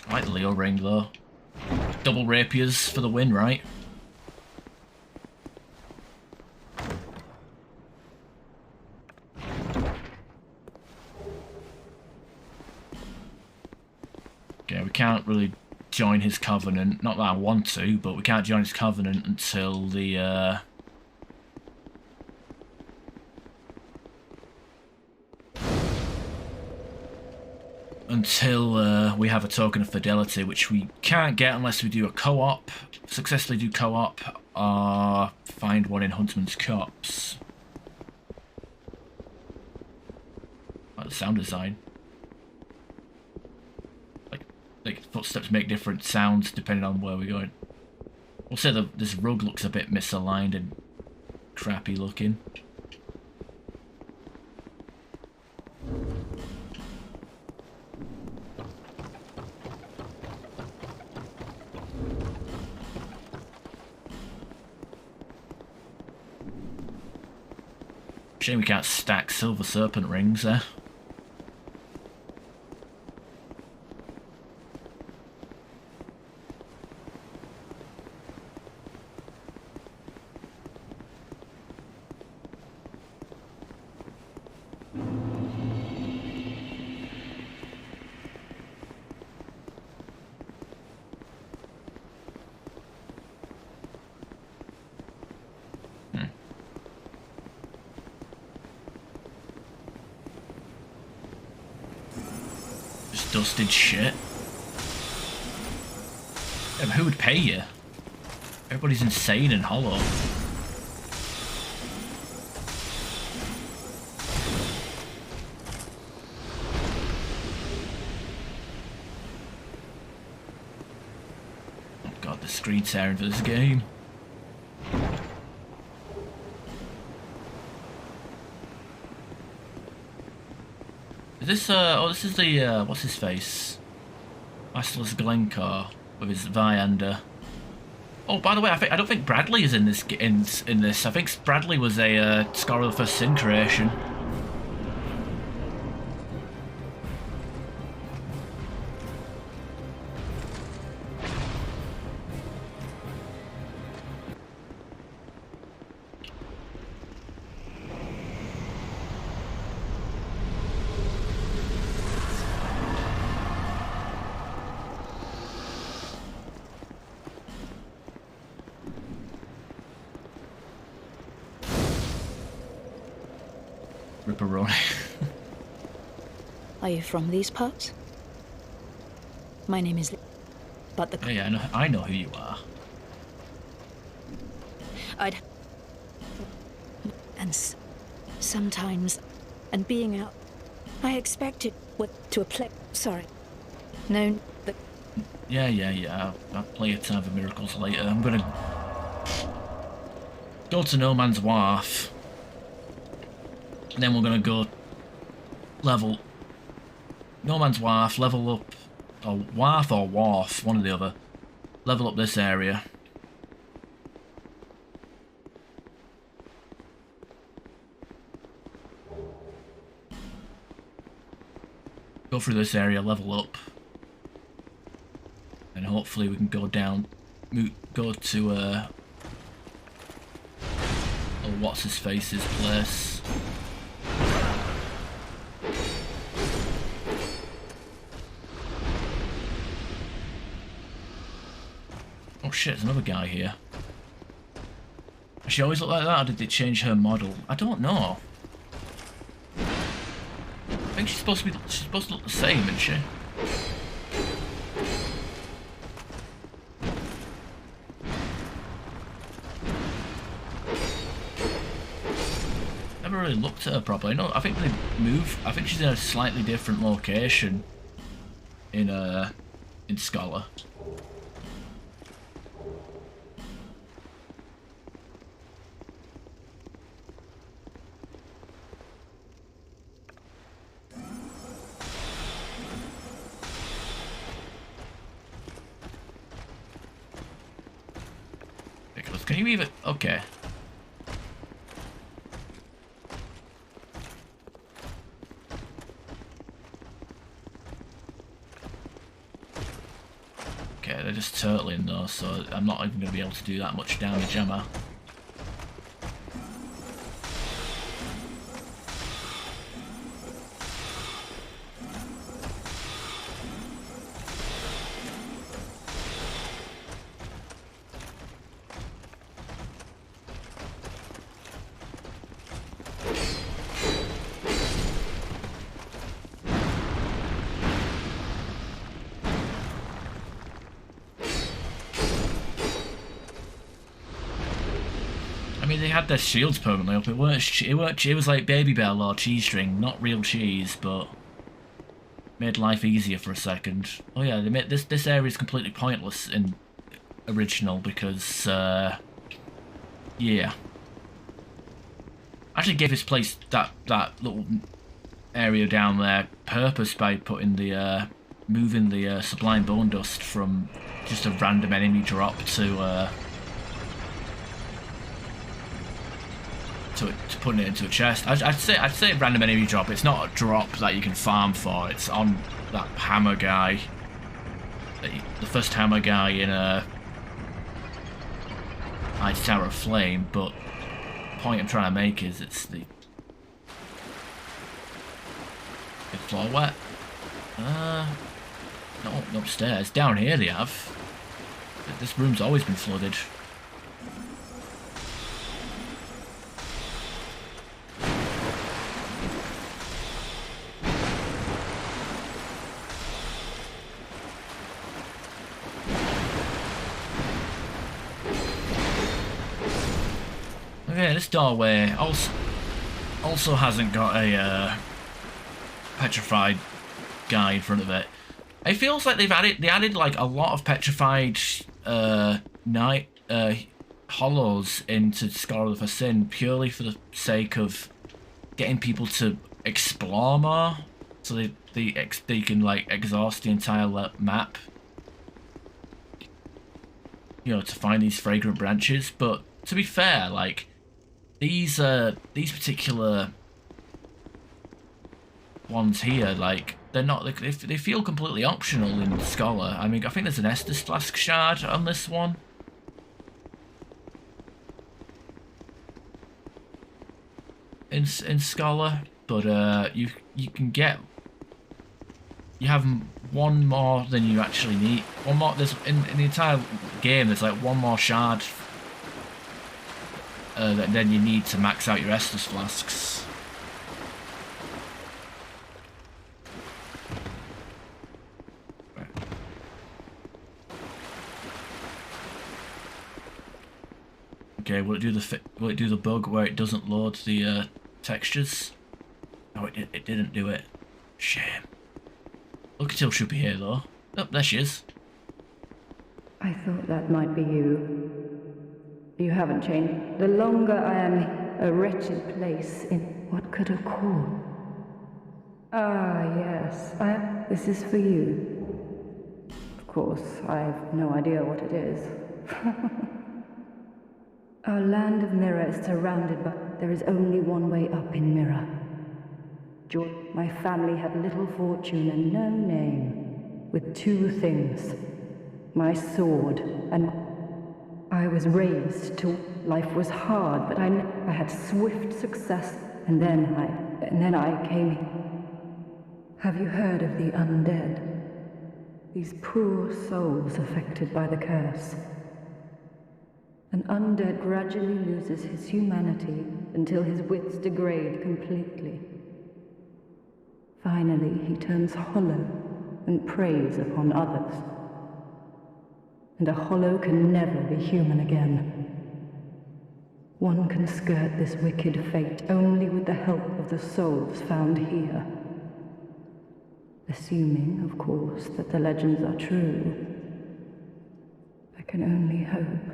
I like the Leo ring though. Double rapiers for the win, right? Okay, we can't really join his covenant. Not that I want to, but we can't join his covenant until the we have a token of fidelity, which we can't get unless we do a co-op, successfully do co-op, or find one in Huntsman's Copse. Like the sound design. Like footsteps make different sounds depending on where we're going. We'll say that this rug looks a bit misaligned and crappy looking. Shame we can't stack silver serpent rings there. Dusted shit. Yeah, but who would pay you? Everybody's insane and hollow. Oh god, the screen tearing for this game. Is this, oh, this is the, what's his face? Astless Glencar with his Viander. Oh, by the way, I don't think Bradley is in this. In this, I think Bradley was a Scholar of the First Sin creation. Ripperoni. Are you from these parts? My name is... But the... Yeah, I know who you are. Sometimes... And being out... I expected... To a play... Sorry. No, but... Yeah. I'll play a ton of miracles later. I'm gonna... go to No Man's Wharf. And then we're gonna go level No Man's Wharf, level up, or Wharf, one or the other. Level up this area. Go through this area, level up. And hopefully we can go down, go to, oh, what's-his-face's place. Oh shit, there's another guy here. Does she always look like that, or did they change her model? I don't know. I think she's supposed to look the same, isn't she? Never really looked at her properly. No, I think they move. I think she's in a slightly different location in Scholar. Can you even... Okay. Okay, they're just turtling though, so I'm not even going to be able to do that much damage, am I? I mean, they had their shields permanently up. It was like Baby Bell or cheese string, not real cheese, but made life easier for a second. Oh yeah, they made this area is completely pointless in original because yeah. Actually gave this place that little area down there purpose by putting the moving the Sublime Bone Dust from just a random enemy drop to to putting it into a chest. I'd say random enemy drop. It's not a drop that you can farm for. It's on that hammer guy, the first hammer guy in Knight's Tower of Flame. But the point I'm trying to make is it's the floor wet. Not upstairs. Down here they have. This room's always been flooded. Okay, this doorway also hasn't got a petrified guy in front of it. It feels like they added like a lot of petrified night hollows into Scholar of the Sin purely for the sake of getting people to explore more, so they can like exhaust the entire map, you know, to find these fragrant branches. But to be fair, like these particular ones here, like they're not, they feel completely optional in Scholar. I mean, I think there's an Estus Flask shard on this one. In Scholar, but you have one more than you actually need. One more. There's in the entire game. There's like one more shard that then you need to max out your Estus Flasks. Okay, will it do the bug where it doesn't load the textures? No, it didn't do it. Shame. Lucatil should be here though. Oh, there she is. I thought that might be you. You haven't changed. The longer I am a wretched place in what could have called. Ah, yes. This is for you. Of course, I have no idea what it is. Our land of Mirror is surrounded by... There is only one way up in Mirror. My family had little fortune and no name, with two things. My sword and... I was raised to... Life was hard, but I had swift success, and then I came... Have you heard of the Undead? These poor souls affected by the curse. An undead gradually loses his humanity until his wits degrade completely. Finally, he turns hollow and preys upon others. And a hollow can never be human again. One can skirt this wicked fate only with the help of the souls found here. Assuming, of course, that the legends are true. I can only hope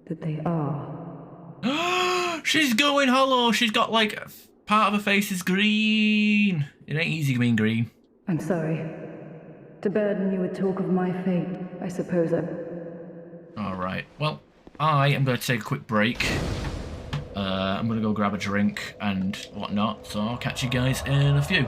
that they are. She's going hollow. She's got like part of her face is green. It ain't easy being green. I'm sorry. To burden you with talk of my fate, I suppose Alright, well, I am going to take a quick break. I'm going to go grab a drink and whatnot, so I'll catch you guys in a few.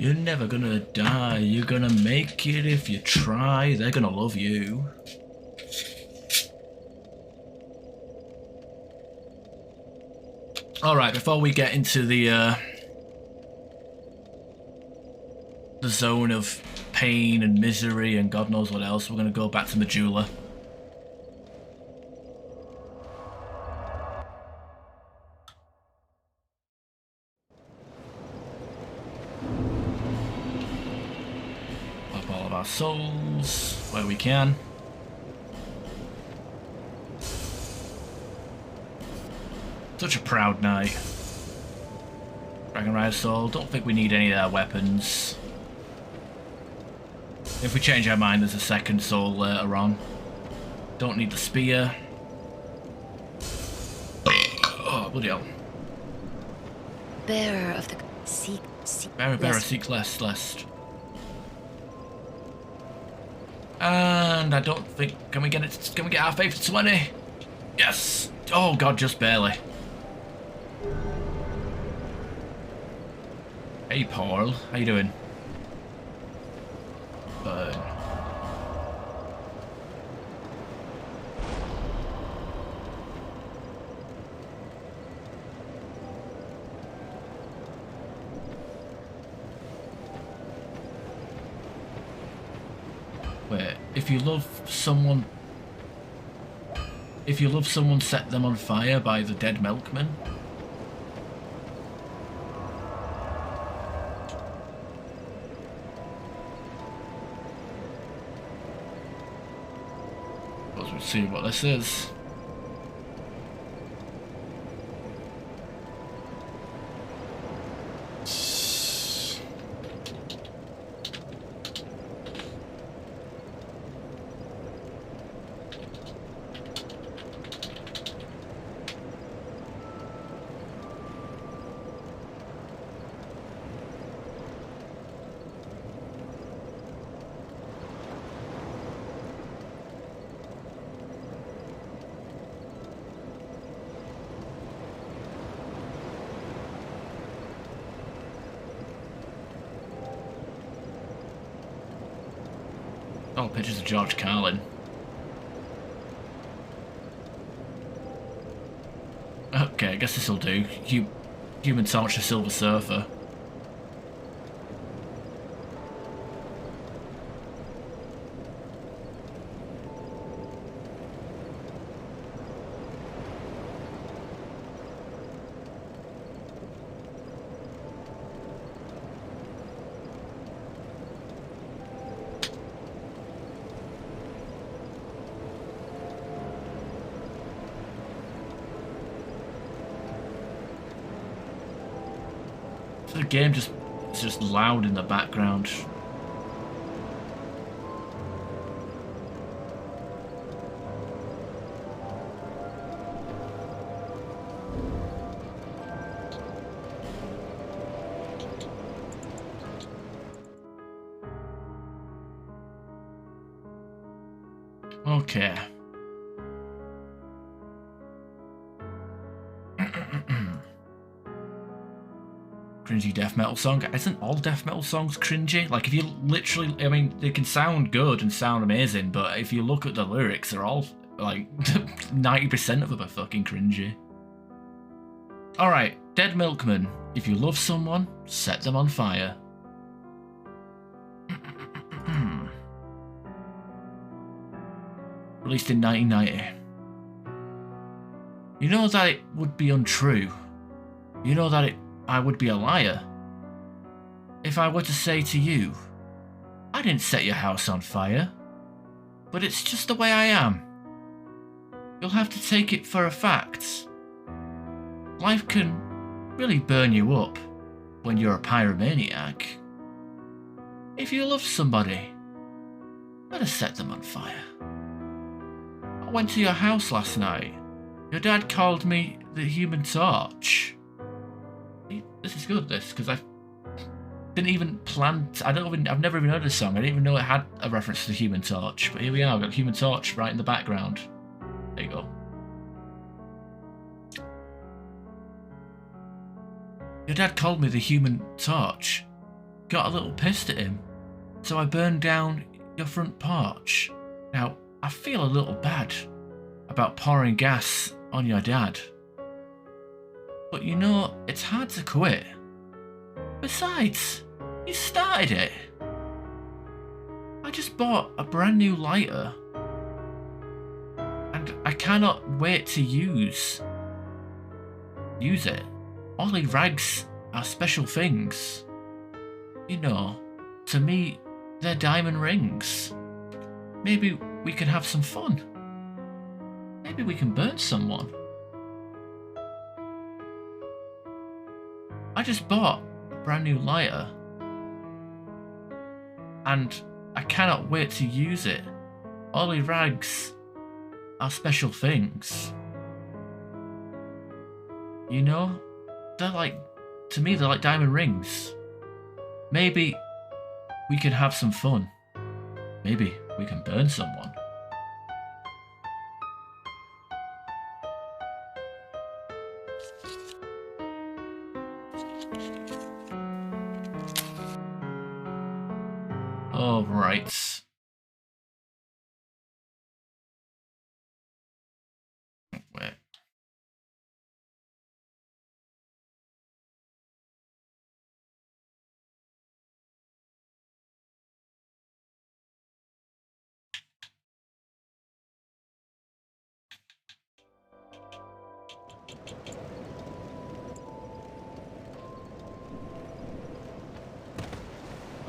You're never gonna die, you're gonna make it if you try, they're gonna love you. Alright, before we get into the zone of pain and misery and God knows what else, we're gonna go back to Majula. Up all of our souls where we can. Such a proud knight. Dragon Rider Soul, don't think we need any of their weapons. If we change our mind, there's a second soul later on. Don't need the spear. Oh, bloody hell. Bearer of the seek. Bearer, seek lest. And I don't think, can we get our faith to 20? Yes! Oh god, just barely. Hey Paul, how you doing? Burn. Wait, if you love someone, set them on fire by the dead milkman? Let's see what this is. Oh, pictures of George Carlin. Okay, I guess this'll do. Human Torch, the Silver Surfer. The game is just loud in the background. Okay. Cringy death metal song. Isn't all death metal songs cringy? Like, if you literally, I mean, they can sound good and sound amazing, but if you look at the lyrics, they're all, like, 90% of them are fucking cringy. Alright, Dead Milkman. If you love someone, set them on fire. Released in 1990. You know that it would be untrue. You know that I would be a liar if I were to say to you, I didn't set your house on fire, but it's just the way I am. You'll have to take it for a fact. Life can really burn you up when you're a pyromaniac. If you love somebody, better set them on fire. I went to your house last night. Your dad called me the Human Torch. This is good, because I didn't even plan I've never even heard this song. I didn't even know it had a reference to the Human Torch, but here we are, we've got Human Torch right in the background. There you go. Your dad called me the Human Torch. got a little pissed at him. So I burned down your front porch. Now, I feel a little bad about pouring gas on your dad. But you know, it's hard to quit. Besides, you started it. I just bought a brand new lighter. And I cannot wait to use it. Only rags are special things. You know, to me, they're diamond rings. Maybe we can have some fun. Maybe we can burn someone. I just bought a brand new lighter. And I cannot wait to use it. Only rags are special things. You know? They're like, to me, they're like diamond rings. Maybe we can have some fun. Maybe we can burn someone. All right. Wait.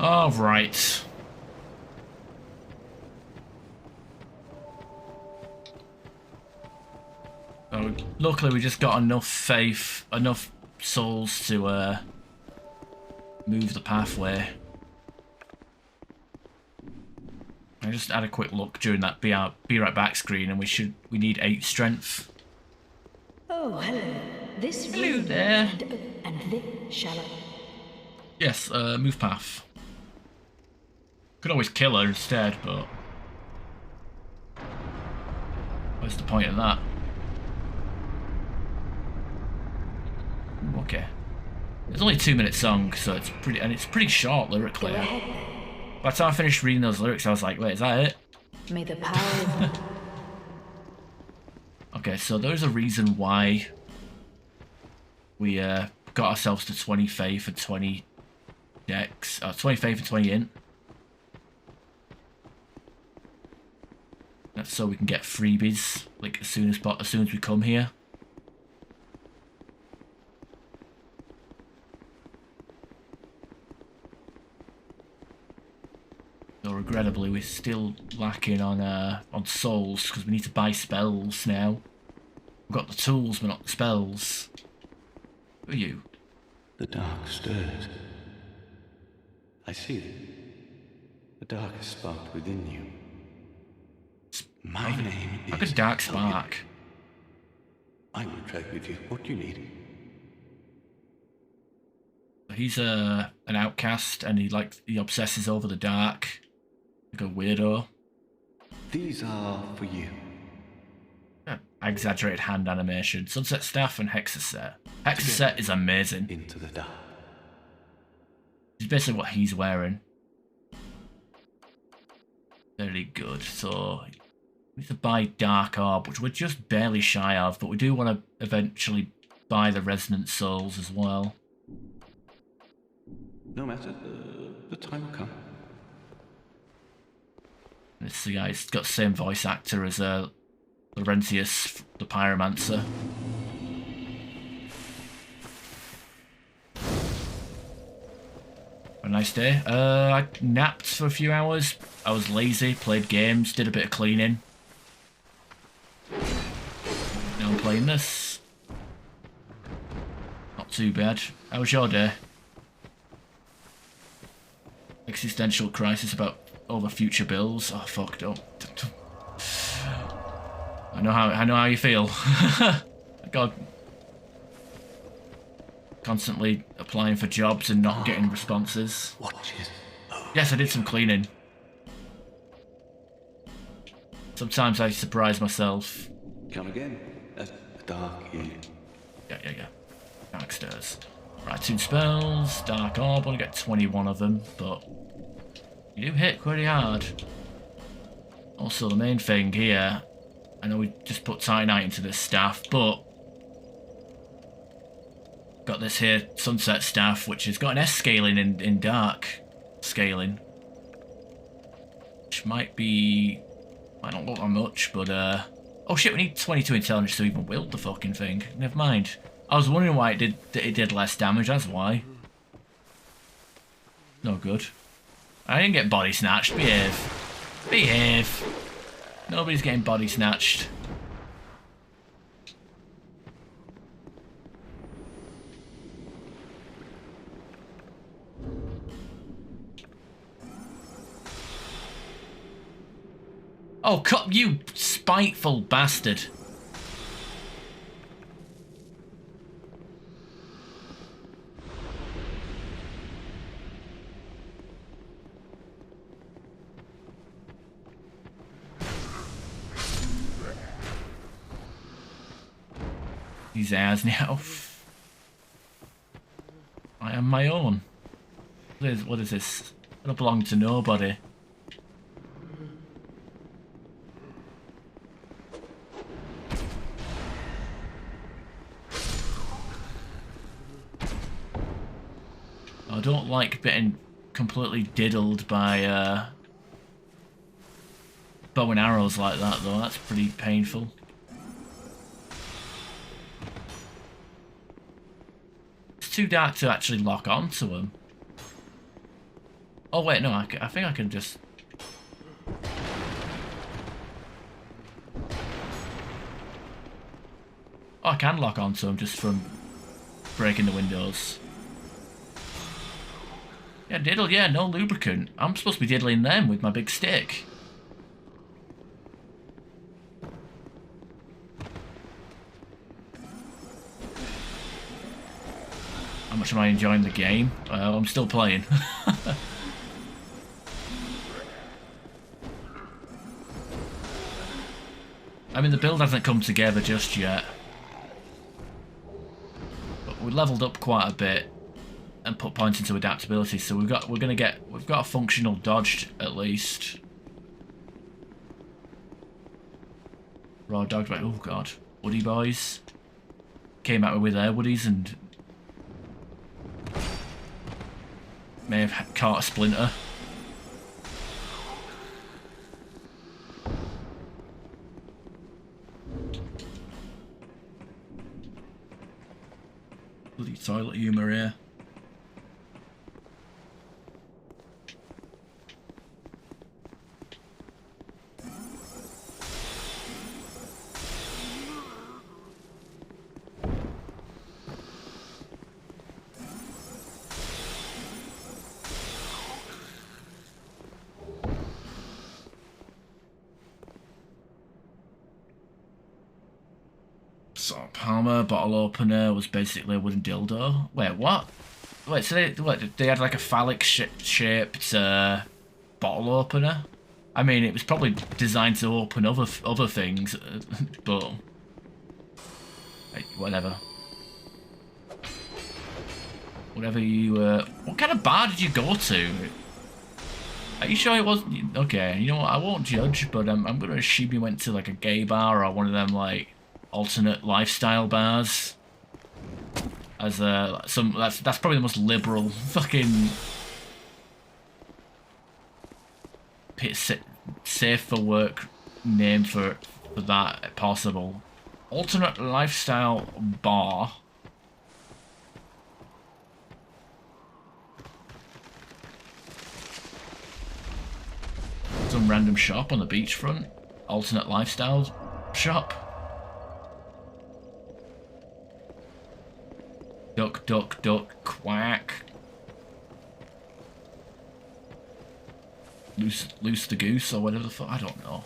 All right. So luckily we just got enough faith, enough souls to move the pathway. I just had a quick look during that be right back screen, and we need 8 strength. Oh, hello. This Hello there. And this shallow. Yes, move path. Could always kill her instead, but what's the point of that? Okay. It's only a 2-minute song, so it's pretty short lyrically. By the time I finished reading those lyrics, I was like, wait, is that it? May the power of... Okay, so there's a reason why we got ourselves to 20 faith and 20 dex. 20 faith and 20 int. That's so we can get freebies like as soon as we come here. So regrettably, we're still lacking on souls because we need to buy spells now. We've got the tools, but not the spells. Who are you? The dark stirs. I see it. The dark has sparked within you. My name is... Like a dark spark. I will trade with you. What do you need? He's an outcast, and he obsesses over the dark, like a weirdo. These are for you. Exaggerated hand animation. Sunset Staff and Hexaset. Hexaset is amazing. Into the dark. It's basically what he's wearing. Very good. So we need to buy Dark Orb, which we're just barely shy of, but we do want to eventually buy the Resonant Souls as well. No matter, the time will come. This guy's got the same voice actor as Laurentius, the Pyromancer. A nice day. I napped for a few hours. I was lazy, played games, did a bit of cleaning. Now I'm playing this. Not too bad. How was your day? Existential crisis about over future bills. Oh fuck! Don't. I know how you feel. God. Constantly applying for jobs and not getting responses. Yes, I did some cleaning. Sometimes I surprise myself. Come again. A dark inn. Yeah. Dark stairs. Right, 2 spells, Dark Orb, only get 21 of them, but you do hit pretty hard. Also, the main thing here, I know we just put Titanite into this staff, but got this here Sunset Staff, which has got an S scaling in Dark scaling. Which might not look that much, but oh shit, we need 22 intelligence to even wield the fucking thing. Never mind. I was wondering why it did less damage, that's why. No good. I didn't get body snatched, behave. Behave. Nobody's getting body snatched. Oh, you spiteful bastard. He's ours now. I am my own. What is this? I don't belong to nobody. I don't like getting completely diddled by bow and arrows like that though, that's pretty painful. It's too dark to actually lock onto them. Oh wait, no, I think I can just... Oh, I can lock onto them just from breaking the windows. Yeah, diddle, yeah, no lubricant. I'm supposed to be diddling them with my big stick. How much am I enjoying the game? I'm still playing. I mean, the build hasn't come together just yet. But we leveled up quite a bit and put points into adaptability, so we've got a functional dodge at least. Raw dogged by, oh god, Woody boys came out with their Woodies and may have caught a splinter. Bloody toilet humour here. So Palmer bottle opener was basically a wooden dildo. Wait, what? Wait, so they had like a phallic shaped bottle opener? I mean, it was probably designed to open other things, but whatever. Whatever you what kind of bar did you go to? Are you sure it wasn't? Okay, you know what? I won't judge, but I'm gonna assume you went to like a gay bar or one of them like alternate lifestyle bars. As that's probably the most liberal fucking safe for work name for that possible. Alternate lifestyle bar. Some random shop on the beachfront. Alternate lifestyle shop. Duck, duck, duck, quack. Loose the goose or whatever the fuck, I don't know.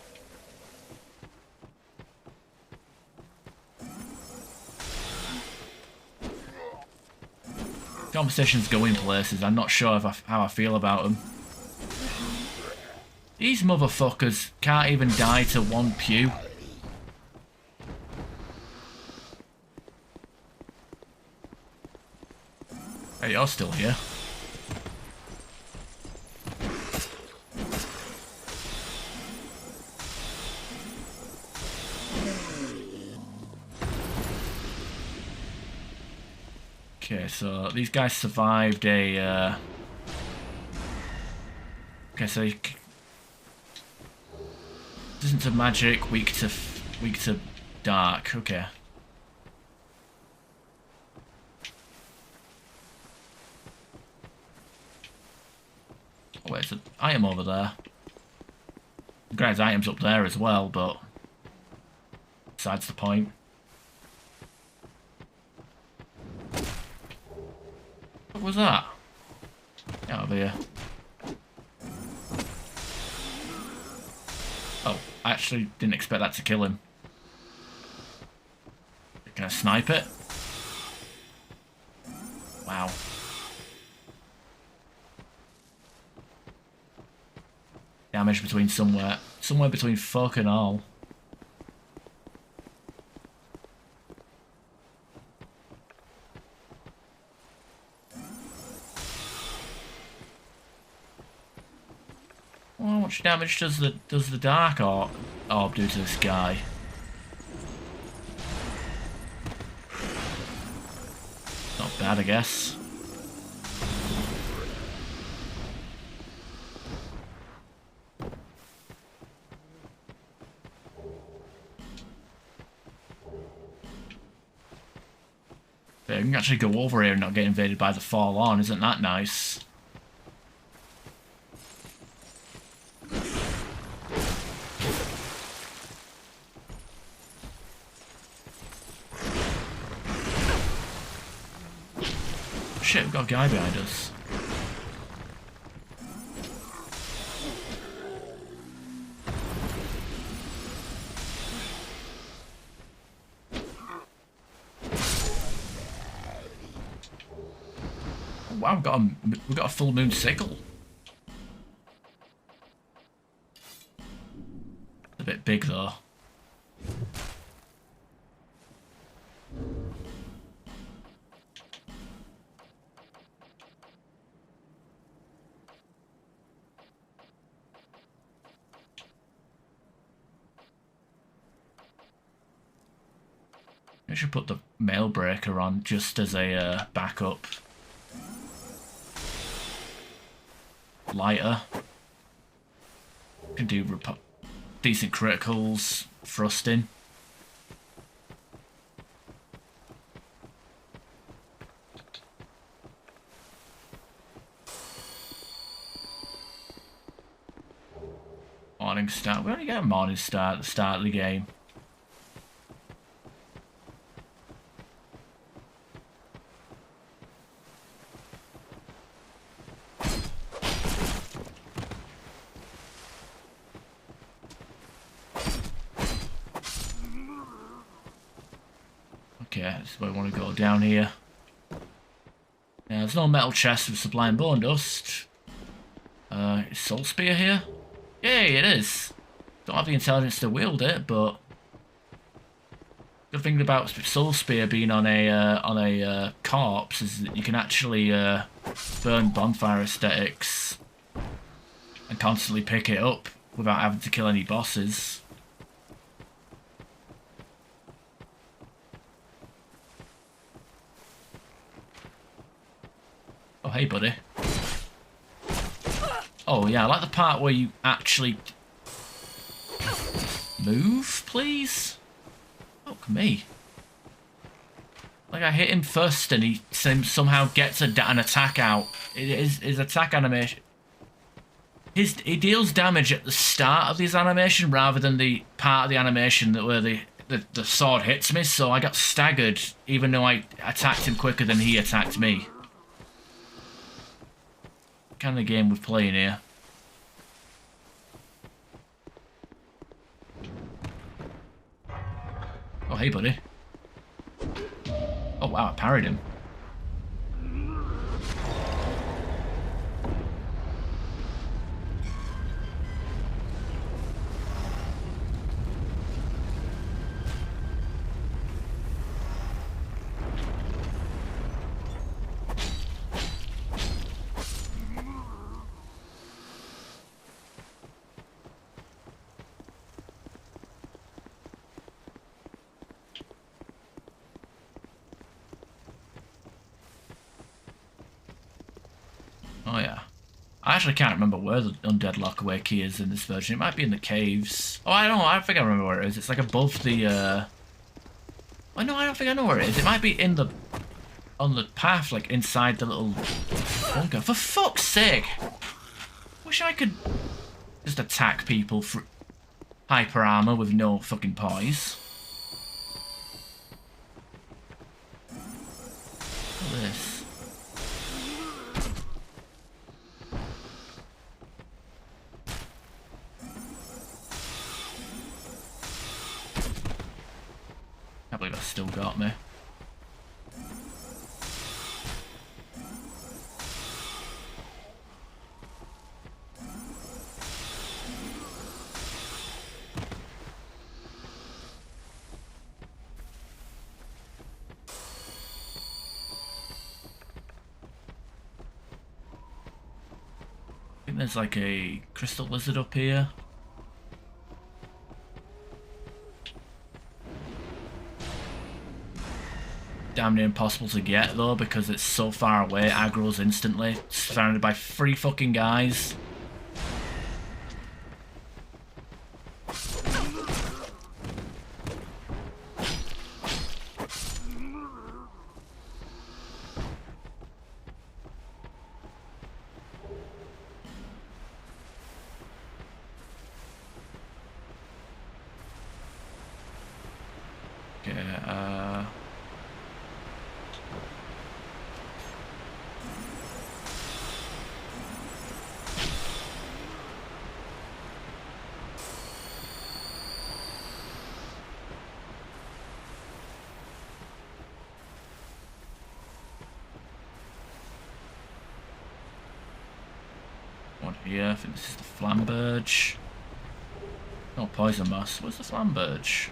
Conversations going places, I'm not sure how I feel about them. These motherfuckers can't even die to one pew. Hey, you're still here. Okay, so these guys survived a, okay, so resistant to magic, weak to dark, okay. Oh, wait, there's an item over there. The guy's item's up there as well, but besides the point. What was that? Get out of here. Oh, I actually didn't expect that to kill him. Can I snipe it? Wow. Damage between somewhere between fuck and all. Well, how much damage does the dark orb do to this guy? Not bad, I guess. But I can actually go over here and not get invaded by the Fall On. Isn't that nice? Shit, we've got a guy behind us. Oh, wow, we've got a full moon sickle. A bit big though. I should put the mail breaker on just as a backup. Lighter. Can do decent criticals, thrusting. Morning start. We only get a morning start at the start of the game. Okay, this is where I want to go, down here. Now, there's no metal chest with sublime bone dust. Is Soul Spear here? Yay, it is! Don't have the intelligence to wield it, but good thing about Soul Spear being on a corpse is that you can actually burn bonfire aesthetics and constantly pick it up without having to kill any bosses. Oh, hey, buddy. Oh, yeah, I like the part where you actually... Move, please? Fuck me. Like, I hit him first and he somehow gets an attack out. His attack animation... He deals damage at the start of his animation rather than the part of the animation where the sword hits me, so I got staggered even though I attacked him quicker than he attacked me. Kind of game we're playing here. Oh, hey, buddy. Oh, wow, I parried him. Oh yeah. I actually can't remember where the Undead Lockaway key is in this version. It might be in the caves. Oh, I don't know. I think I remember where it is. It's like above the, Oh, no, I don't think I know where it is. It might be in the... on the path, like, inside the little bunker. For fuck's sake! Wish I could just attack people for hyper armor with no fucking poise. Look at this. Can't believe I still got me. I think there's like a crystal lizard up here. Damn near impossible to get though because it's so far away, aggro's instantly. Surrounded by 3 fucking guys. Okay, one here. I think this is the Flamberge. No, poison moss. What's the Flamberge?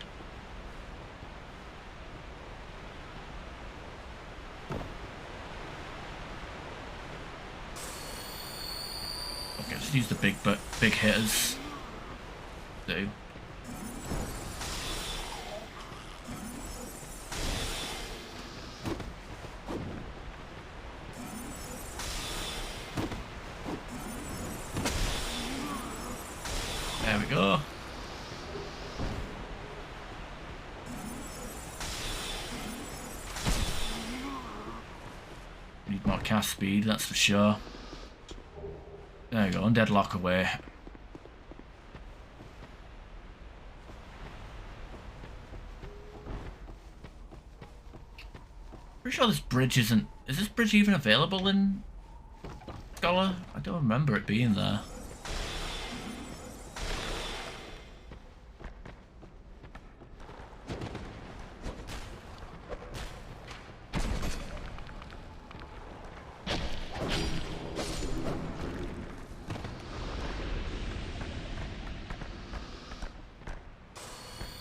Okay, just use the big hitters. Do. There we go. Need more cast speed, that's for sure. There we go, Undead Lockaway. Pretty sure this bridge isn't... Is this bridge even available in Scholar? I don't remember it being there.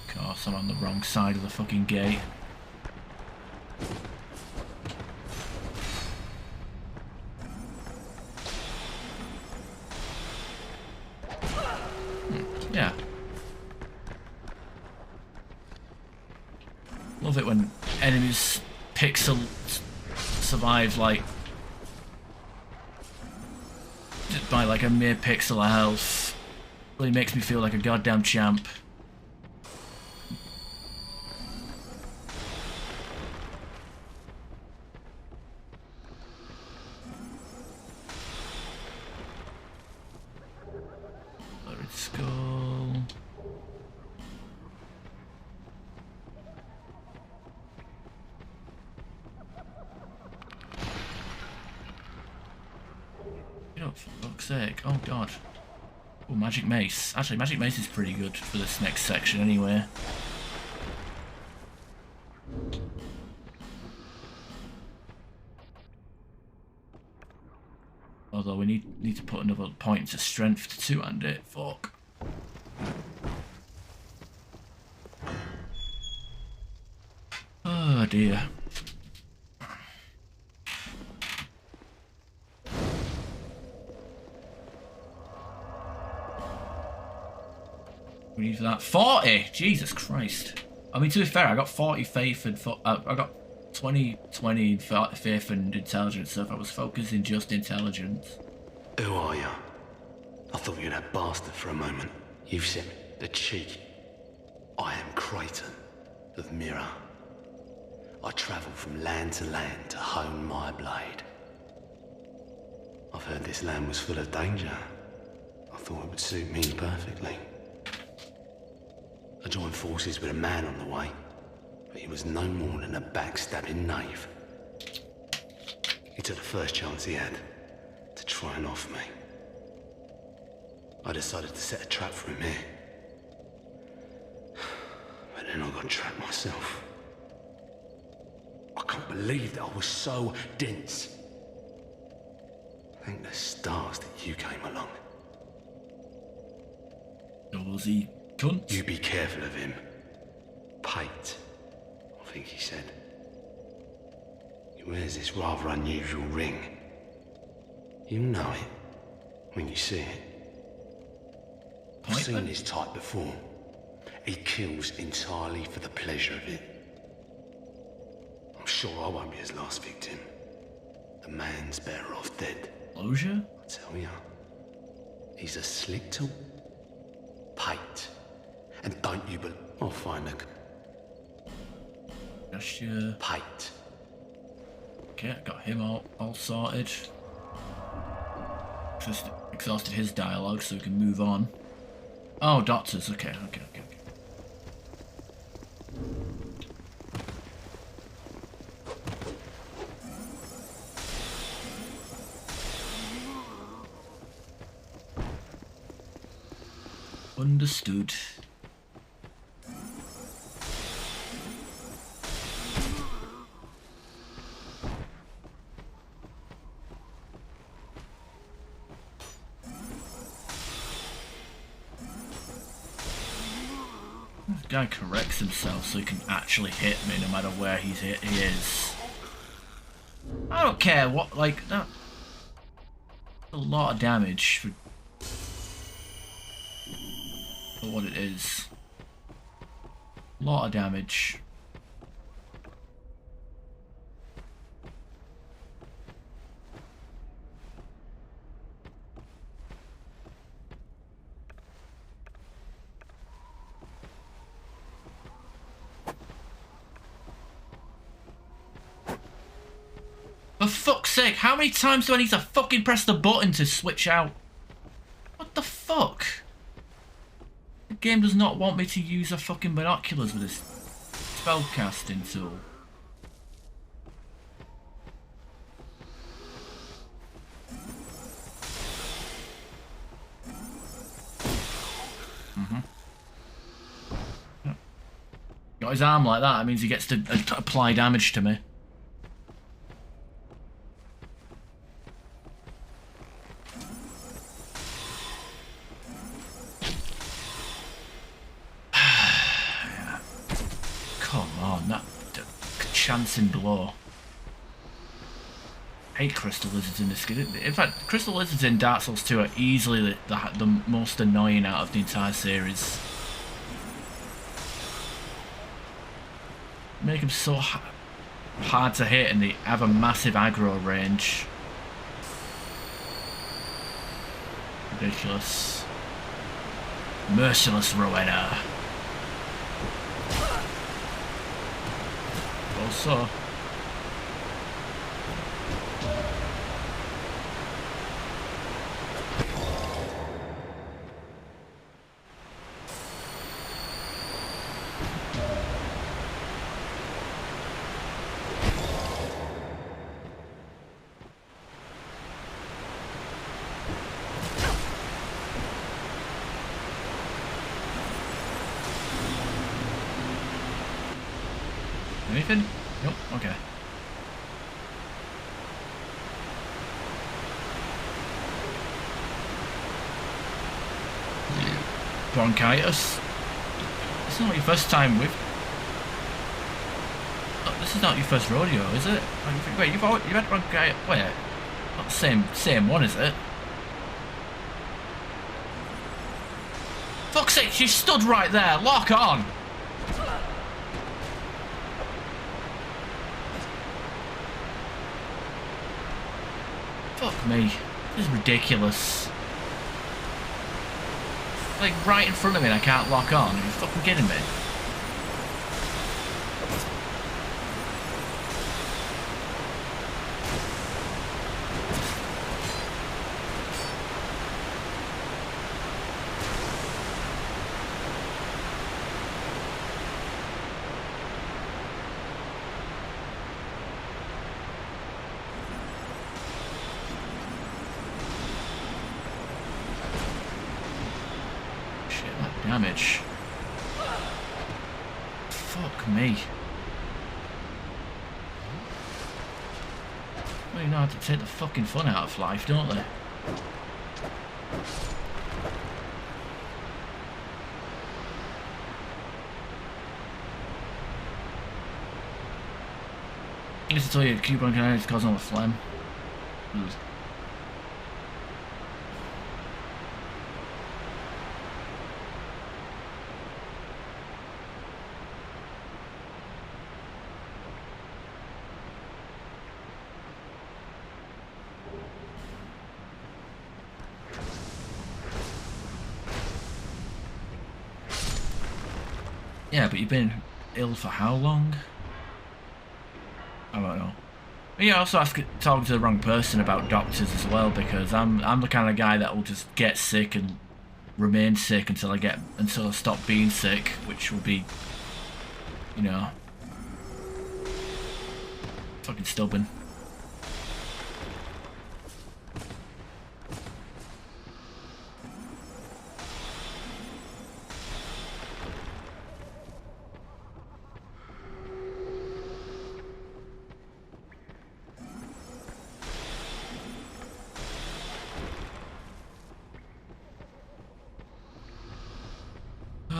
Of course, I'm on the wrong side of the fucking gate. Yeah. Love it when enemies survive like just by like a mere pixel of health. Really makes me feel like a goddamn champ. Skull. You know, for fuck's sake. Oh god. Oh, magic mace. Actually, magic mace is pretty good for this next section anyway. Although we need to put another point to strength to two-hand it. Fuck. Oh dear. We need that 40. Jesus Christ. I mean, to be fair, I got 40 faith and I got 2020 faith and intelligence stuff. I was focusing just intelligence. Who are you? I thought you were that bastard for a moment. You've said the cheek. I am Creighton of Mirror. I travel from land to land to hone my blade. I've heard this land was full of danger. I thought it would suit me perfectly. I joined forces with a man on the way, but he was no more than a backstabbing knave. He took the first chance he had to try and off me. I decided to set a trap for him here. But then I got trapped myself. I can't believe that I was so dense. Thank the stars that you came along. Nosy cunt. You be careful of him. Pate, I think he said. He wears this rather unusual ring. You'll know it when you see it. I've seen his type before. He kills entirely for the pleasure of it. I'm sure I won't be his last victim. The man's better off dead. Lucia? I tell ya, he's a slick tool. Pate. And don't you believe... I'll find a... Just Pate. Okay, got him all sorted. Just exhausted his dialogue so we can move on. Oh, doctors. Okay. Understood. This guy corrects himself so he can actually hit me no matter where he is. I don't care what, like, that. A lot of damage for what it is. A lot of damage. For fuck's sake, how many times do I need to fucking press the button to switch out? What the fuck? The game does not want me to use a fucking binoculars with this spellcasting tool. Got his arm like that, it means he gets to apply damage to me. Chancing blow. I hate crystal lizards in this game. In fact, crystal lizards in Dark Souls 2 are easily the most annoying out of the entire series. Make them so hard to hit and they have a massive aggro range. Ridiculous. Merciless Rowena. Also. Anything? Nope, okay. Bronchitis? This is not your first time with... Oh, this is not your first rodeo, is it? Wait, you've had bronchitis... Wait, not the same one, is it? Fuck's sake, she stood right there! Lock on! Fuck me. This is ridiculous. Like, right in front of me and I can't lock on. Are you fucking kidding me? Damage. Fuck me. Well, you know how to take the fucking fun out of life, don't they? I used to tell you, Cuban candidates cause all the phlegm. Yeah, but you've been ill for how long? I don't know. But yeah, also talking to the wrong person about doctors as well, because I'm the kind of guy that will just get sick and remain sick until I stop being sick, which will be, you know, fucking stubborn.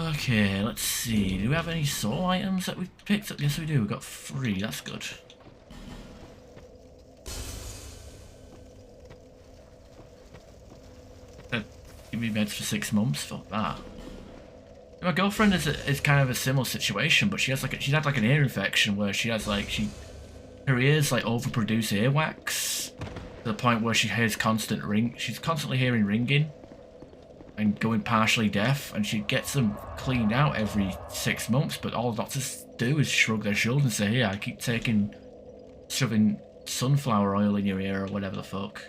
Okay, let's see. Do we have any soul items that we've picked up? Yes, we do. We've got 3. That's good. Give me meds for 6 months. Fuck that. My girlfriend is kind of a similar situation, but she's had like an ear infection where she has like her ears like overproduce earwax to the point where she hears constant ring. She's constantly hearing ringing and going partially deaf, and she gets them cleaned out every 6 months, but all the doctors do is shrug their shoulders and say, "Yeah, I keep shoving sunflower oil in your ear," or whatever the fuck.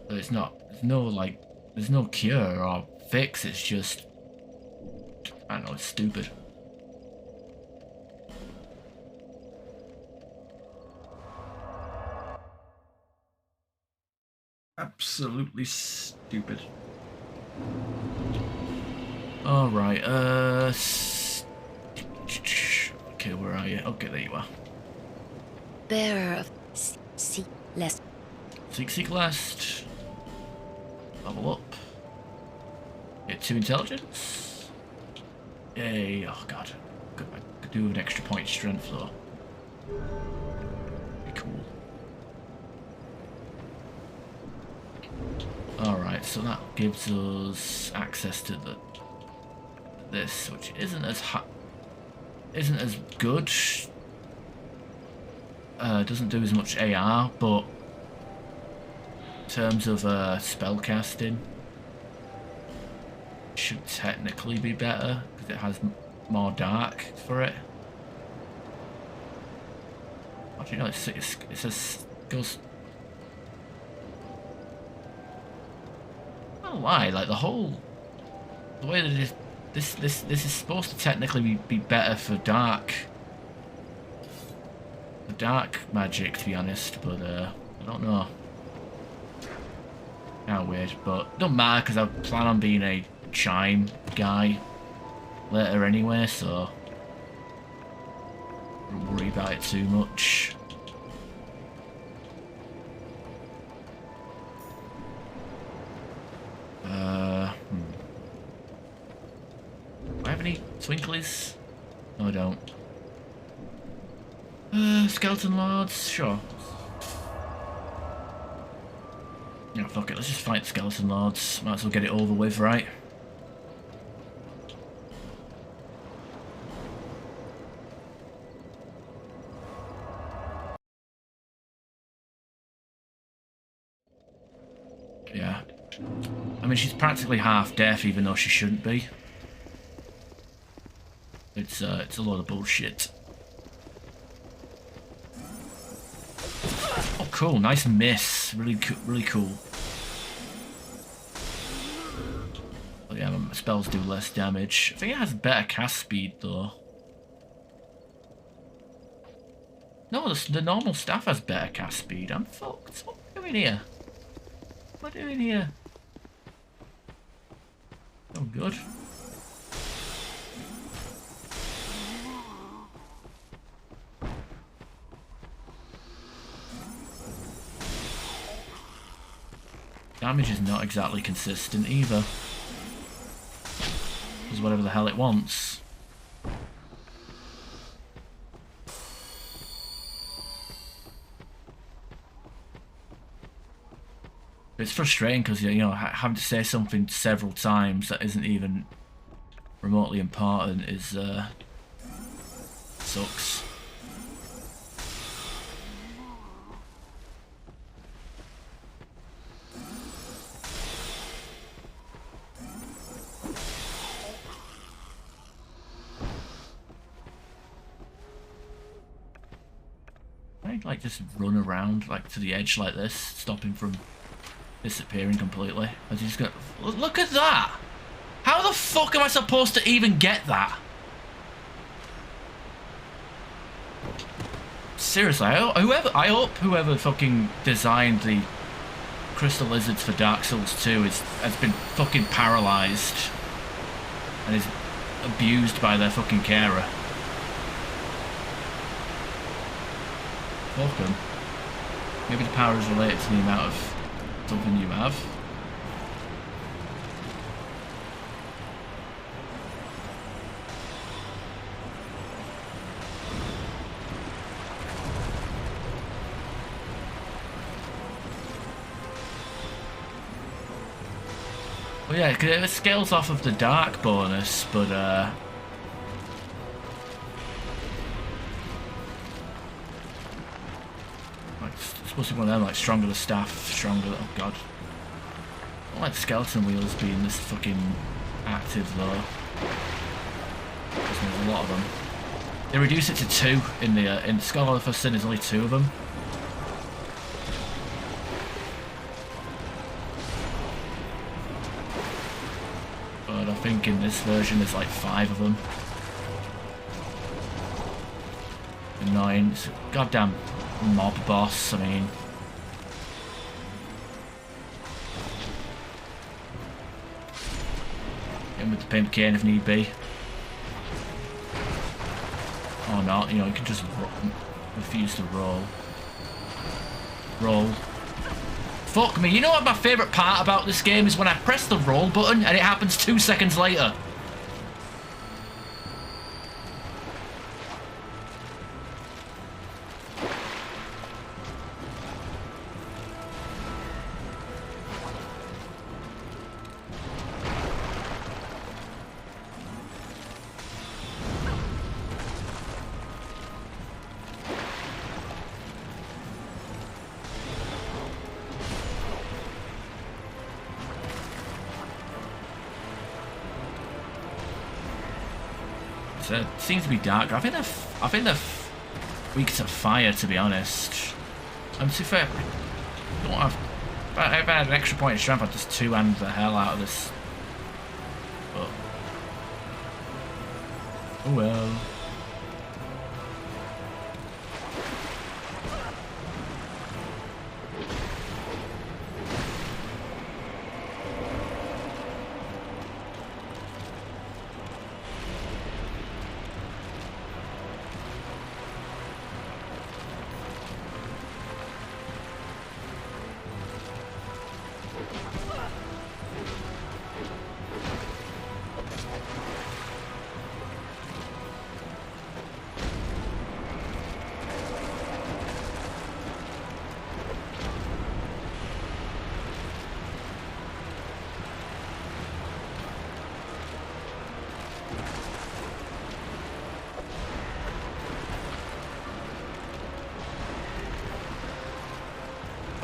But there's no cure or fix, it's just, I don't know, it's stupid. Absolutely stupid. Alright, okay, where are you? Okay, there you are. Bearer of seek lest. Seek lest. Level up. Get 2 intelligence. Yay, oh god. Could do an extra point strength though. Be cool. Alright, so that gives us access to this, which isn't as good. Doesn't do as much AR, but in terms of spell casting, should technically be better because it has more dark for it. Actually, no, it says goes. I don't lie, like the way that it is, this is supposed to technically be better for dark magic, to be honest, but I don't know. Kinda weird, but don't matter because I plan on being a chime guy later anyway, so don't worry about it too much. Do I have any twinklies? No, I don't. Skeleton lords? Sure. Yeah, fuck it, let's just fight skeleton lords. Might as well get it over with, right? Yeah. I mean, she's practically half deaf, even though she shouldn't be. It's a lot of bullshit. Oh, cool. Nice miss. Really cool. But yeah, my spells do less damage. I think it has better cast speed, though. No, the normal staff has better cast speed. I'm fucked. What am I doing here? What am I doing here? Oh, good. Damage is not exactly consistent either. Does whatever the hell it wants. It's frustrating because, you know, having to say something several times that isn't even remotely important is, sucks. I'd like just run around like to the edge like this, stop him from disappearing completely. I just got look at that! How the fuck am I supposed to even get that? Seriously, I hope whoever fucking designed the crystal lizards for Dark Souls 2 has been fucking paralysed and is abused by their fucking carer. Fuck them. Maybe the power is related to the amount of something you have. Well, yeah, cause it scales off of the dark bonus, but supposed to be one of them, like stronger the staff, stronger. Oh god. I don't like skeleton wheels being this fucking active though. There's a lot of them. They reduce it to 2 in the Scholar of the First Sin. There's only 2 of them. But I think in this version there's like 5 of them. Annoying. It's a goddamn mob boss, I mean. Hit him with the pimp cane if need be. Or not, you know, you can just refuse to roll. Roll. Fuck me, you know what my favourite part about this game is when I press the roll button and it happens 2 seconds later. It seems to be darker. I think they're weak to fire, to be honest. And to be fair, I don't have. If I had an extra point of strength, I'd just two-hand the hell out of this. But oh well.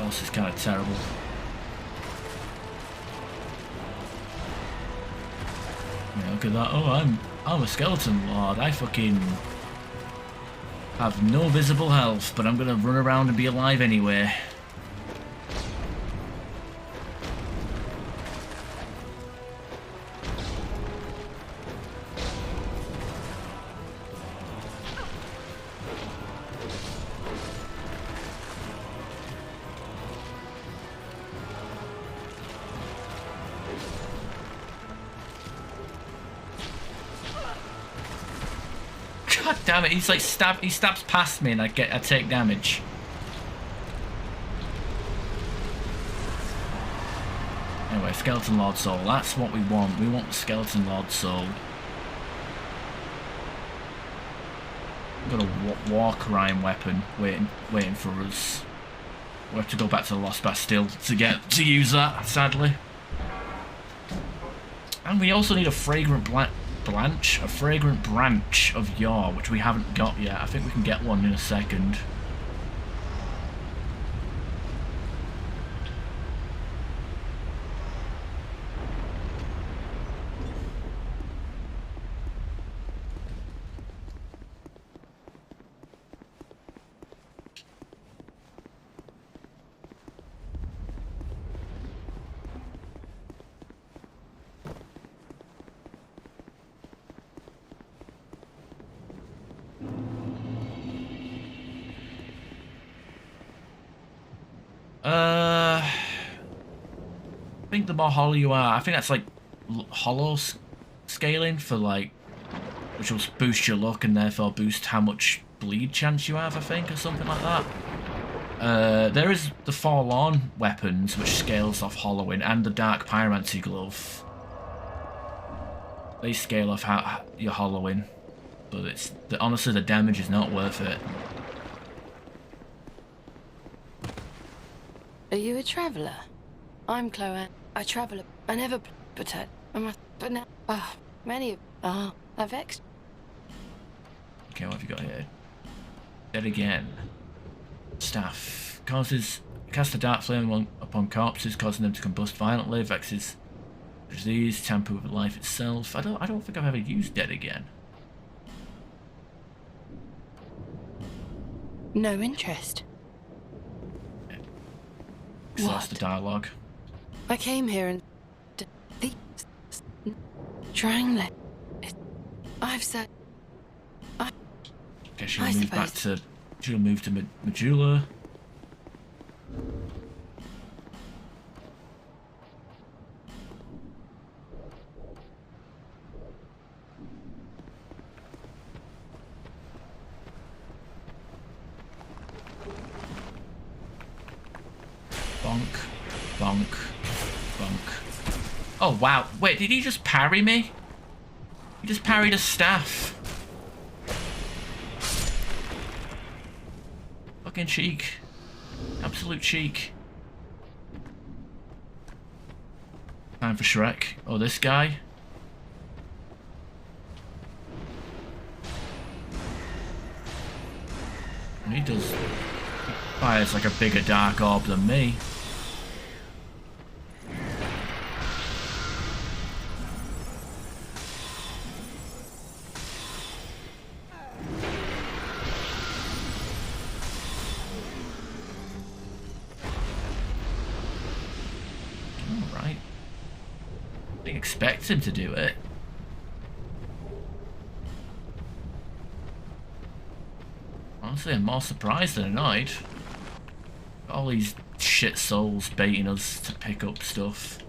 This is kind of terrible. Look at that. Oh, I'm a skeleton lord. I fucking have no visible health, but I'm gonna run around and be alive anyway. God damn it, he's like he stabs past me and I take damage. Anyway, Skeleton Lord Soul, that's what we want. We want the Skeleton Lord Soul. We've got a war crime weapon waiting for us. We have to go back to the Lost Bastille to use that, sadly. And we also need a fragrant branch of Yaw, which we haven't got yet. I think we can get one in a second. I think the more hollow you are, I think that's like hollow scaling for like, which will boost your luck and therefore boost how much bleed chance you have, I think, or something like that. There is the Forlorn weapons, which scales off hollowing, and the Dark Pyromancy glove. They scale off how you're hollowing, but honestly the damage is not worth it. Are you a traveller? I'm Chloe. I travel. I never protect. But now, many of LXIX. Okay, what have you got here? Dead again. Staff cast a dark flame upon corpses, causing them to combust violently. Vexes disease, tamper with life itself. I don't think I've ever used Dead again. No interest. Exhaust the dialogue. I came here and the triangle. I've said. Okay, she'll move back to. She'll move to Majula. Bonk, bonk, bonk. Oh wow! Wait, did he just parry me? He just parried a staff. Fucking cheek. Absolute cheek. Time for Shrek. Oh, this guy. And he does. Fires like a bigger dark orb than me. Alright. Didn't expect him to do it. Honestly, I'm more surprised than annoyed. All these shit souls baiting us to pick up stuff.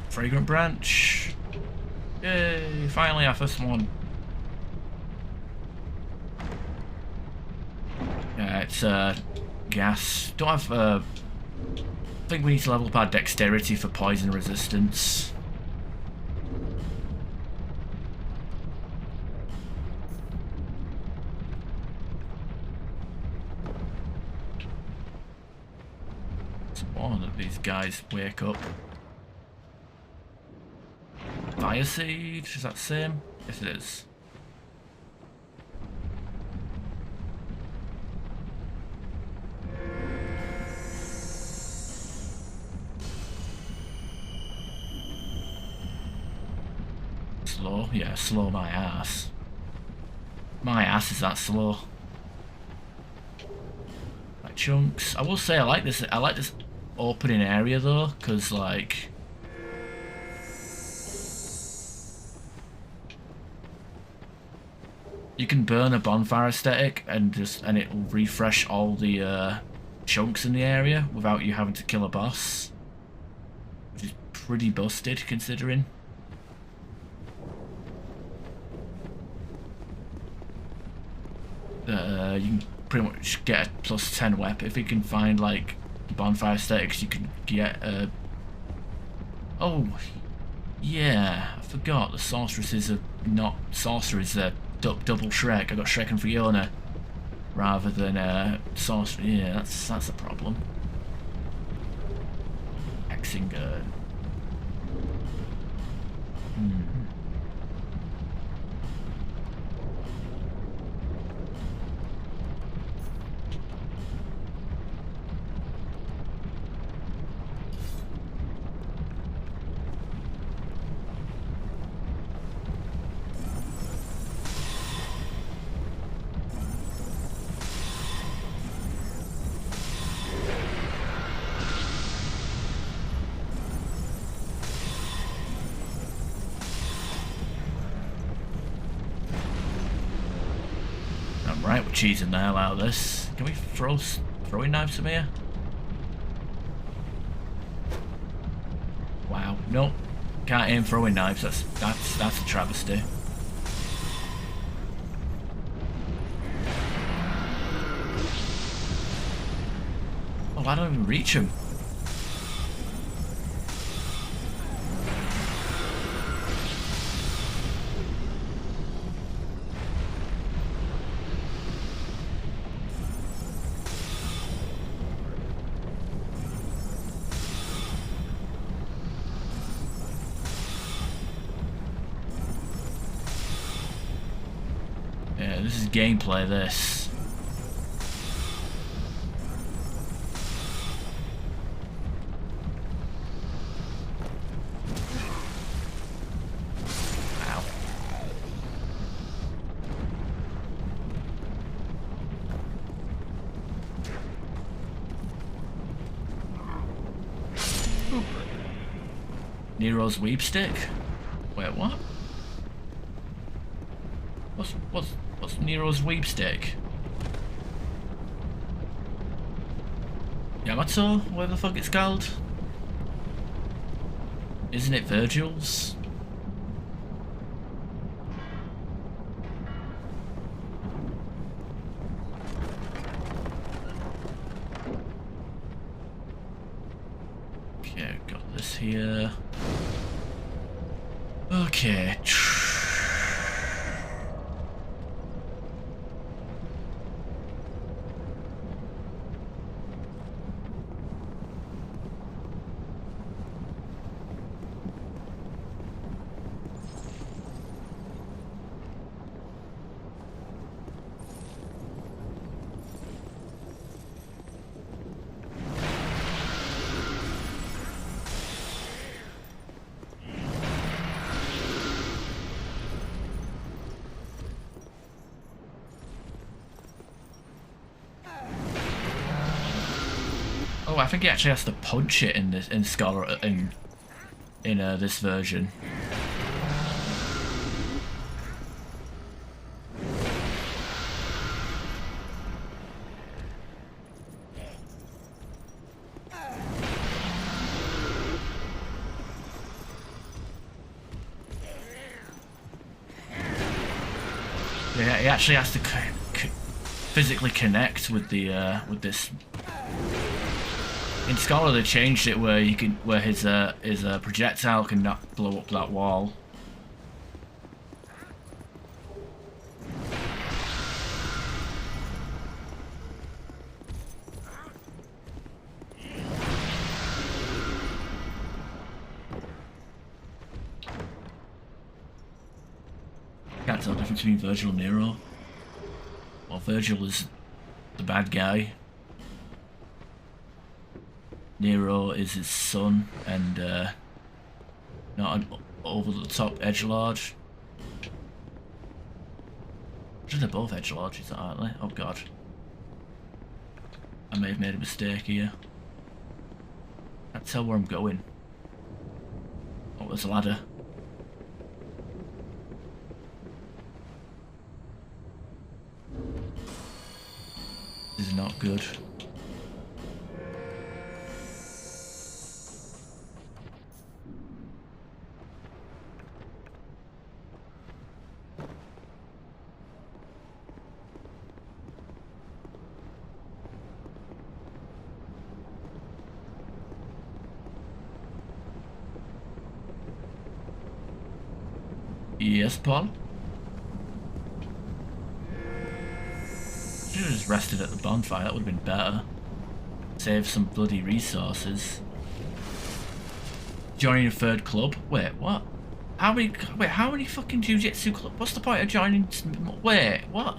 Fragrant branch. Yay, finally our first one. Yeah, it's gas. Don't have I think we need to level up our dexterity for poison resistance. It's more that these guys wake up. Fire Siege, is that the same? Yes it is. Slow? Yeah, slow my ass. My ass is that slow. Like chunks. I will say I like this opening area though, because like you can burn a bonfire aesthetic and it will refresh all the chunks in the area without you having to kill a boss. Which is pretty busted considering. You can pretty much get a +10 weapon. If you can find like bonfire aesthetics, you can get a... Oh, yeah, I forgot the sorceresses are not sorcerers, they're double Shrek. I got Shrek and Fiona rather than sorcerer. Yeah, that's a problem. Hexinger. Right, we're cheesing the hell out of this. Can we throw throwing knives from here? Wow, nope. Can't aim throwing knives. That's a travesty. Oh, I don't even reach him. Yeah, this is gameplay, this. Ow. Nero's weep stick? Wait, what? What's Nero's weep stick? Yamato? Whatever the fuck it's called? Isn't it Virgil's? Okay, got this here. Okay. Oh, I think he actually has to punch it in this Scholar in this version. Yeah, he actually has to physically connect with the with this. In Scholar they changed it where you can his projectile can not blow up that wall. tell the difference between Virgil and Nero. Well, Virgil is the bad guy. Nero is his son, and not an over-the-top edgelord. They're both edgelords, aren't they? Oh god. I may have made a mistake here. Can't tell where I'm going. Oh, there's a ladder. This is not good. Yes, Paul? Should have just rested at the bonfire, that would have been better. Save some bloody resources. Joining a third club? Wait, what? How many fucking jiu-jitsu clubs? What's the point of joining? Wait, what?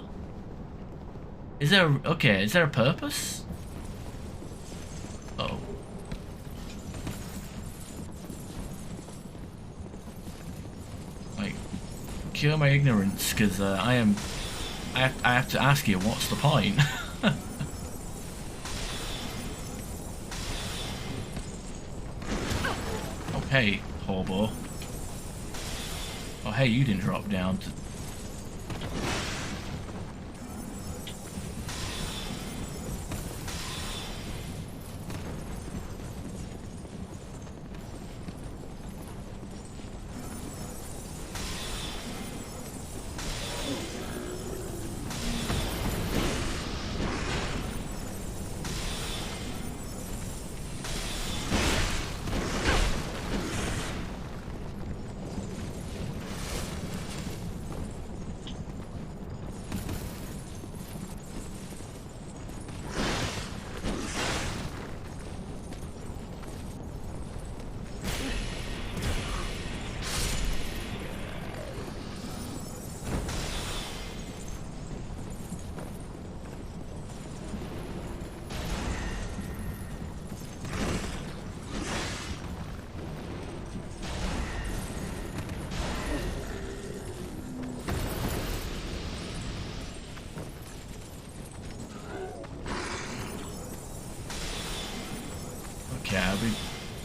Is there a purpose? Uh-oh. Like, cure my ignorance, because I have to ask you, what's the point? Oh, hey, hobo. Oh, hey, you didn't drop down.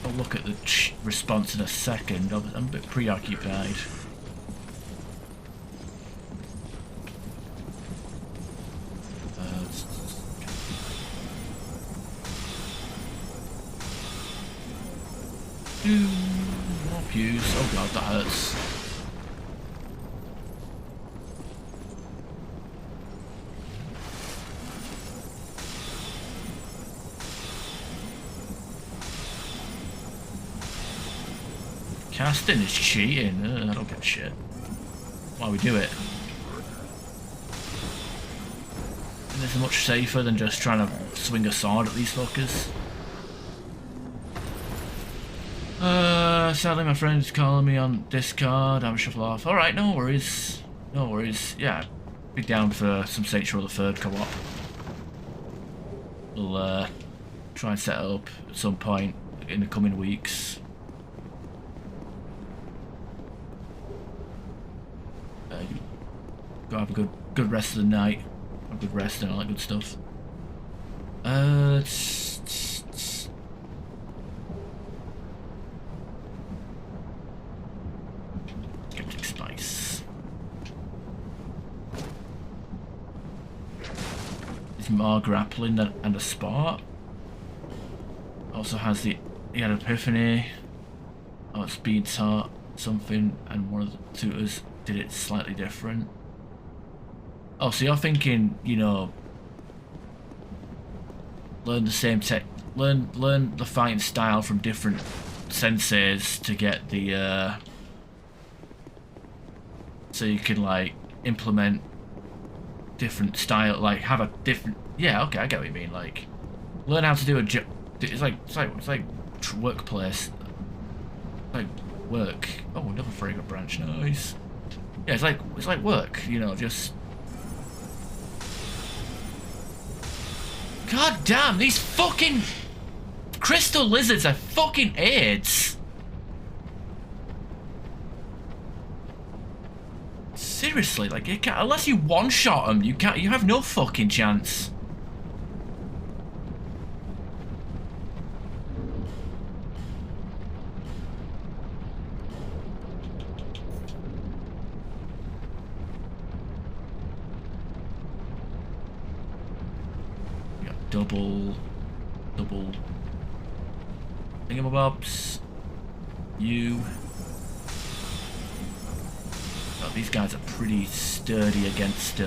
I'll look at the response in a second. I'm a bit preoccupied. More pews. Oh god, that hurts. Casting is cheating. I don't give a shit. Why we do it? And this is much safer than just trying to swing a sword at these fuckers. Sadly my friend's calling me on Discord. I'm shuffle off. Alright, no worries. No worries. Yeah, be down for some Saints Row the Third co-op. We'll try and set it up at some point in the coming weeks. Go have a good rest of the night. A good rest and all that good stuff. Skeptic Spice. It's more grappling and a sport. Also has he had Epiphany. Oh, it's being taught something, and one of the tutors did it slightly different. Oh, so you're thinking, you know, learn the same learn the fighting style from different senseis to get the so you can like implement different style, like have a different. Yeah, okay, I get what you mean. Like learn how to do a job. It's like workplace, like work. Oh, another fragrant branch, nice. Yeah, it's like work, you know, just... God damn, these fucking crystal lizards are fucking AIDS. Seriously, like, you can't, unless you one-shot them, you have no fucking chance. Double thingamabobs. You. Oh, these guys are pretty sturdy against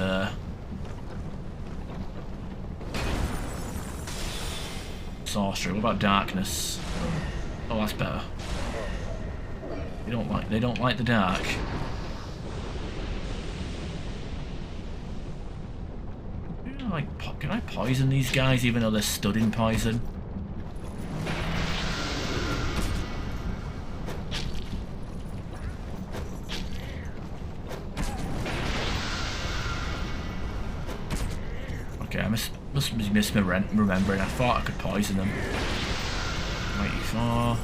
sorcery. What about darkness? Oh, that's better. They don't like the dark. Can I poison these guys even though they're stood in poison? Okay, I must be misremembering. I thought I could poison them. 84.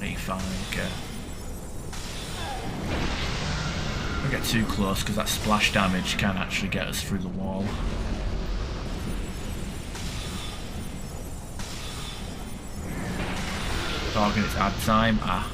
85, okay. Don't get too close because that splash damage can actually get us through the wall. Target its ad time. Ah.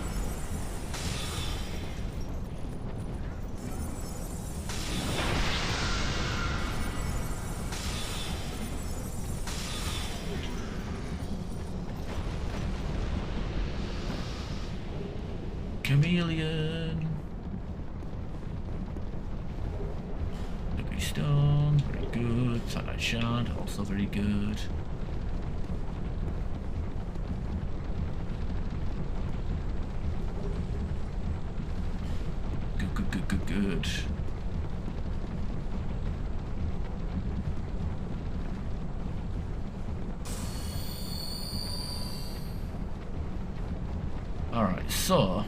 Chameleon. Stone, very good. Satellite shard, also very good. Good. Alright, so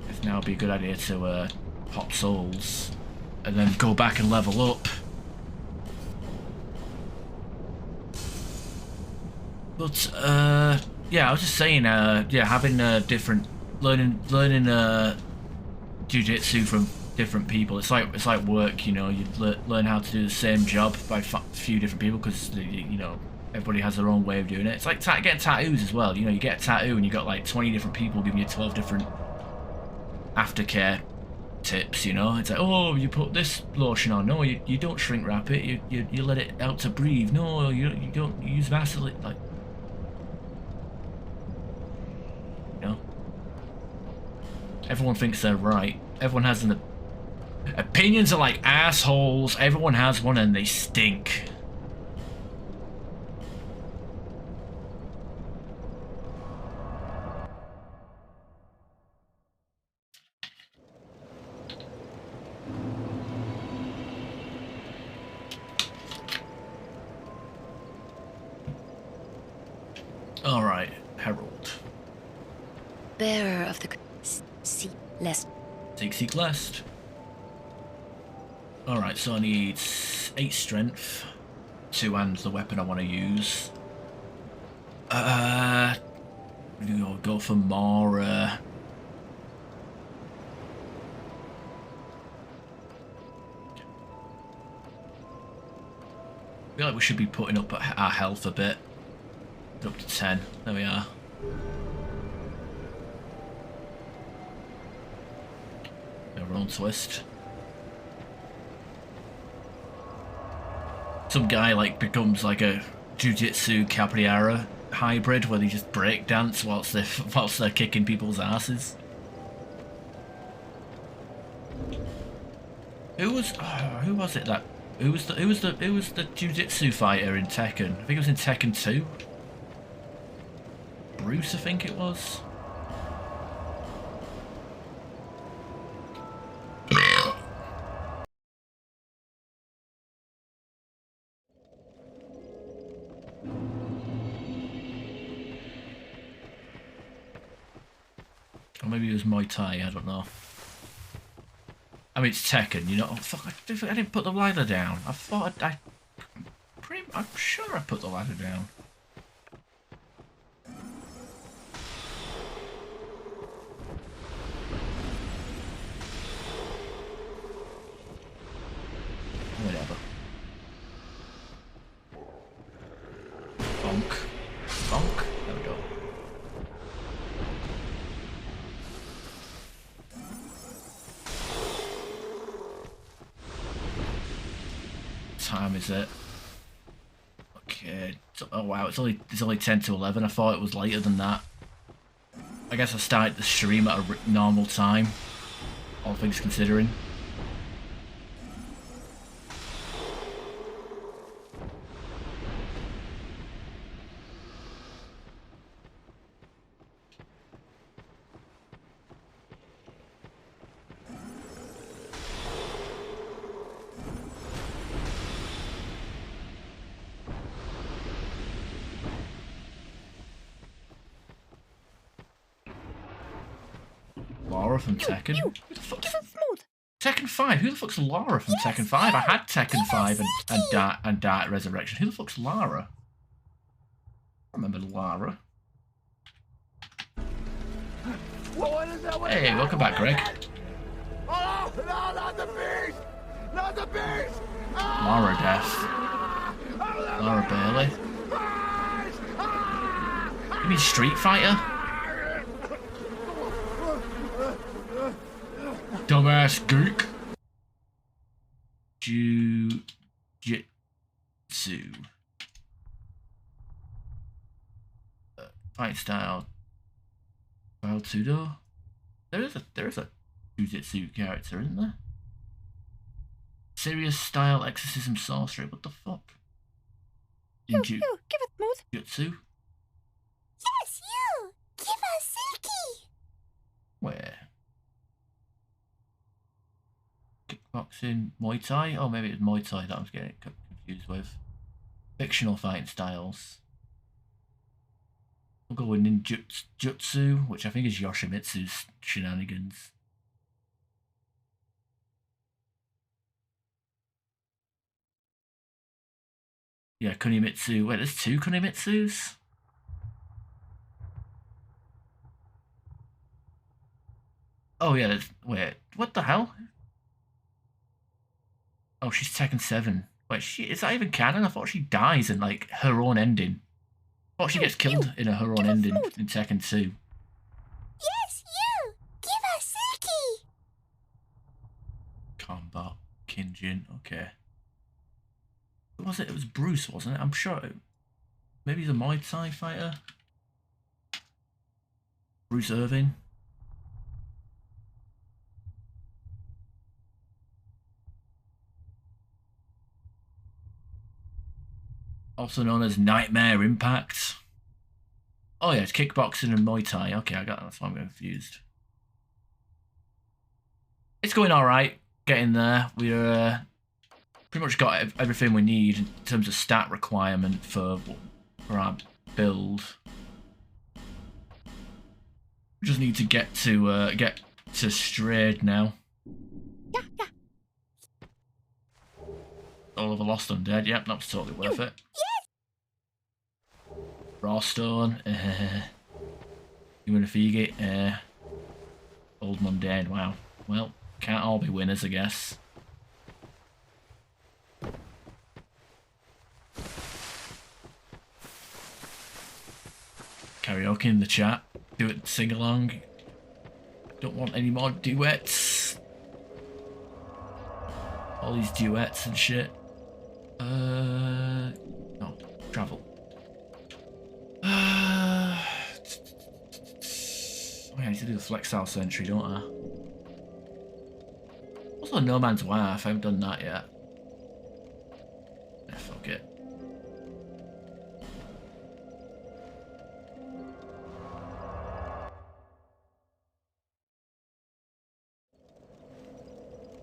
it'd now be a good idea to pop souls and then go back and level up. But yeah, I was just saying, yeah, having different learning jiu-jitsu from different people. It's like work, you know. You learn how to do the same job by a few different people because you know everybody has their own way of doing it. It's like getting tattoos as well. You know, you get a tattoo and you got like 20 different people giving you 12 different aftercare tips. You know, it's like, oh, you put this lotion on. No, you don't shrink wrap it. You let it out to breathe. No, you don't use Vaseline. Like, you know, everyone thinks they're right. Everyone has an opinions are like assholes. Everyone has one and they stink. All right, Herald. Bearer of the seek lest. Seek lest. All right, so I need 8 strength to hand the weapon I want to use. Go for more. I feel like we should be putting up our health a bit. Up to 10. There we are. Roll twist. Some guy like becomes like a Jiu-Jitsu Capoeira hybrid where they just break dance whilst they're kicking people's asses. Who was it that who was the Jiu-Jitsu fighter in Tekken? I think it was in Tekken 2. Bruce, I think it was. Or maybe it was Muay Thai, I don't know. I mean, it's Tekken, you know. Oh, fuck, I didn't put the ladder down. I thought I'm sure I put the ladder down. Whatever. Bonk. Bonk. There we go. Time is it? Okay. Oh wow, it's only 10 to 11. I thought it was later than that. I guess I started the stream at a normal time, all things considering. Laura from Tekken? Who the fuck's Tekken 5? Who the fuck's Laura from Tekken 5? I had Tekken 5 and Dark Resurrection. Who the fuck's Lara? I remember Lara. Hey, welcome back, Greg. Oh, no, not the beast! Not the beast! Lara Death. Lara Bailey. You mean Street Fighter? Dumbass gook. Jiu-jitsu. Fight style. Well, Tudo. There is a jiu-jitsu character, isn't there? Serious style exorcism sorcery. What the fuck? In give it mood. Jutsu? Yes, you! Give us Silky! Where? Kickboxing, Muay Thai? Oh, maybe it's Muay Thai that I was getting confused with. Fictional fighting styles. We'll go with ninjutsu, which I think is Yoshimitsu's shenanigans. Yeah, Kunimitsu. Wait, there's 2 Kunimitsus? Oh yeah, wait, what the hell? Oh, she's Tekken 7. Wait, is that even canon? I thought she dies in, like, her own ending. I thought she gets killed in her own ending in Tekken 2. Yes, you! Give us Silky! Combat. Kinjin, okay. Who was it? It was Bruce, wasn't it? I'm sure. Maybe he's a Muay Thai fighter? Bruce Irving? Also known as Nightmare Impact. Oh yeah, it's kickboxing and Muay Thai. Okay, I got that. That's why I'm confused. It's going alright. Getting there. We're pretty much got everything we need in terms of stat requirement for our build. We just need to get to Strayed now. Yeah. All of the Lost Undead. Yep, that was totally worth it. Yes! Rawstone. Unifigi. Old Mundane. Wow. Well, can't all be winners, I guess. Karaoke in the chat. Do it, sing along. Don't want any more duets. All these duets and shit. No, travel. I need to do the Flexile Sentry, don't I? Also, No Man's Wife. I haven't done that yet. Yeah, fuck it.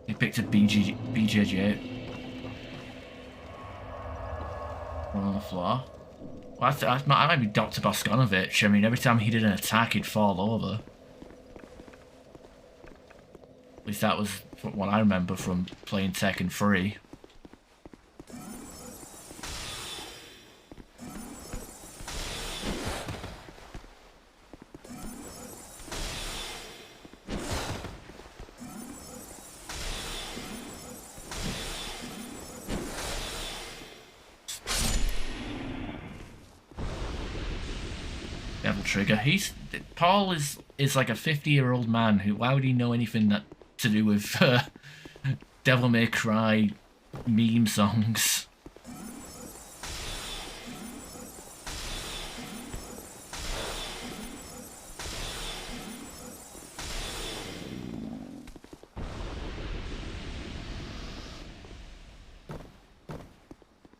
He picked a BJJ. One on the floor. Well, I might be Dr. Bosconovich. I mean, every time he did an attack, he'd fall over. At least that was what I remember from playing Tekken 3. Devil Trigger. Paul is like a 50-year-old man who, why would he know anything that to do with Devil May Cry meme songs?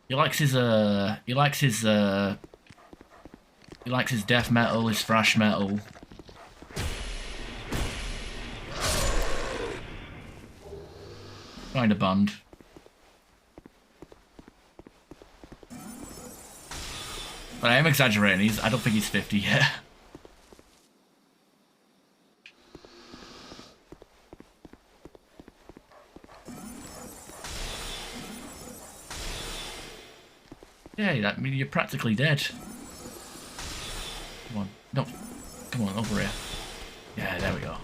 He likes his death metal, his thrash metal. Find a band. But I am exaggerating, I don't think he's 50 yet. Yeah, that means you're practically dead. Come on, no, come on, over here. Yeah, there we go.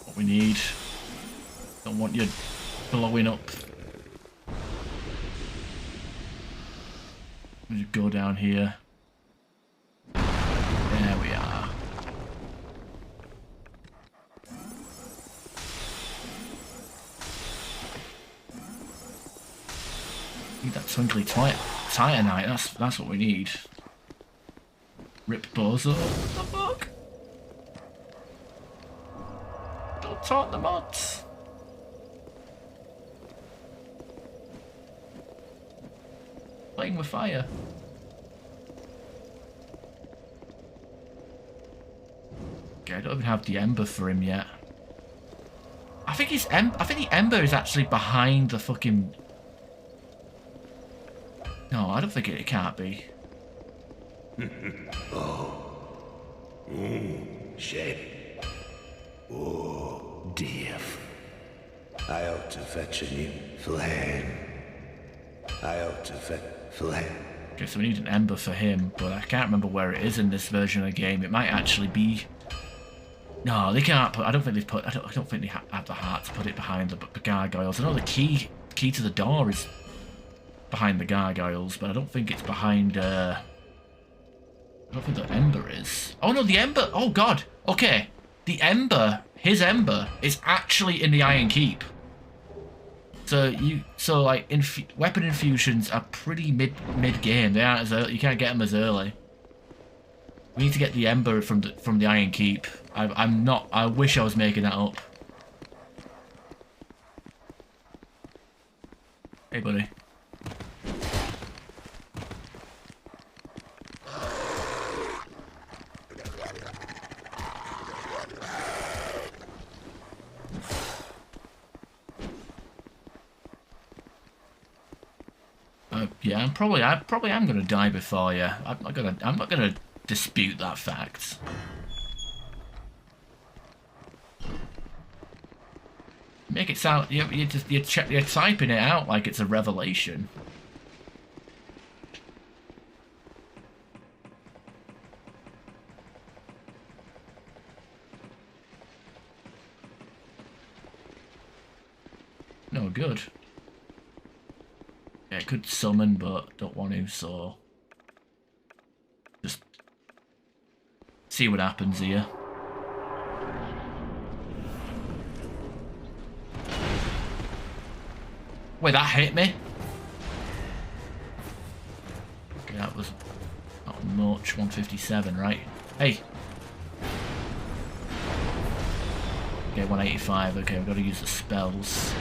What we need. Don't want you blowing up. We'll just go down here. There we are. Need that twinkly titanite. That's what we need. Rip Bozo. What the fuck? Don't taunt the mods. Playing with fire. Okay, I don't even have the ember for him yet. I think the ember is actually behind the fucking. No, I don't think it can't be. Shape. Oh, dear. I ought to fetch a new flame. I ought to fetch flame. Okay, so we need an ember for him, but I can't remember where it is in this version of the game. It might actually be. No, they can't put. I don't think they've put. I don't think they have the heart to put it behind the gargoyles. I know the key to the door is behind the gargoyles, but I don't think it's behind. I don't think the ember is. Oh no, the ember. Oh god. Okay, the ember. His ember is actually in the Iron Keep. So like weapon infusions are pretty mid game. They aren't as early, you can't get them as early. We need to get the ember from the Iron Keep. I'm not. I wish I was making that up. Hey, buddy. Yeah, I probably am gonna die before you. I'm not gonna dispute that fact. Make it sound you're typing it out like it's a revelation. No good. Yeah, it could summon, but don't want to, so just see what happens here. Wait, that hit me? Okay, that was not much. 157, right? Hey! Okay, 185. Okay, we've got to use the spells.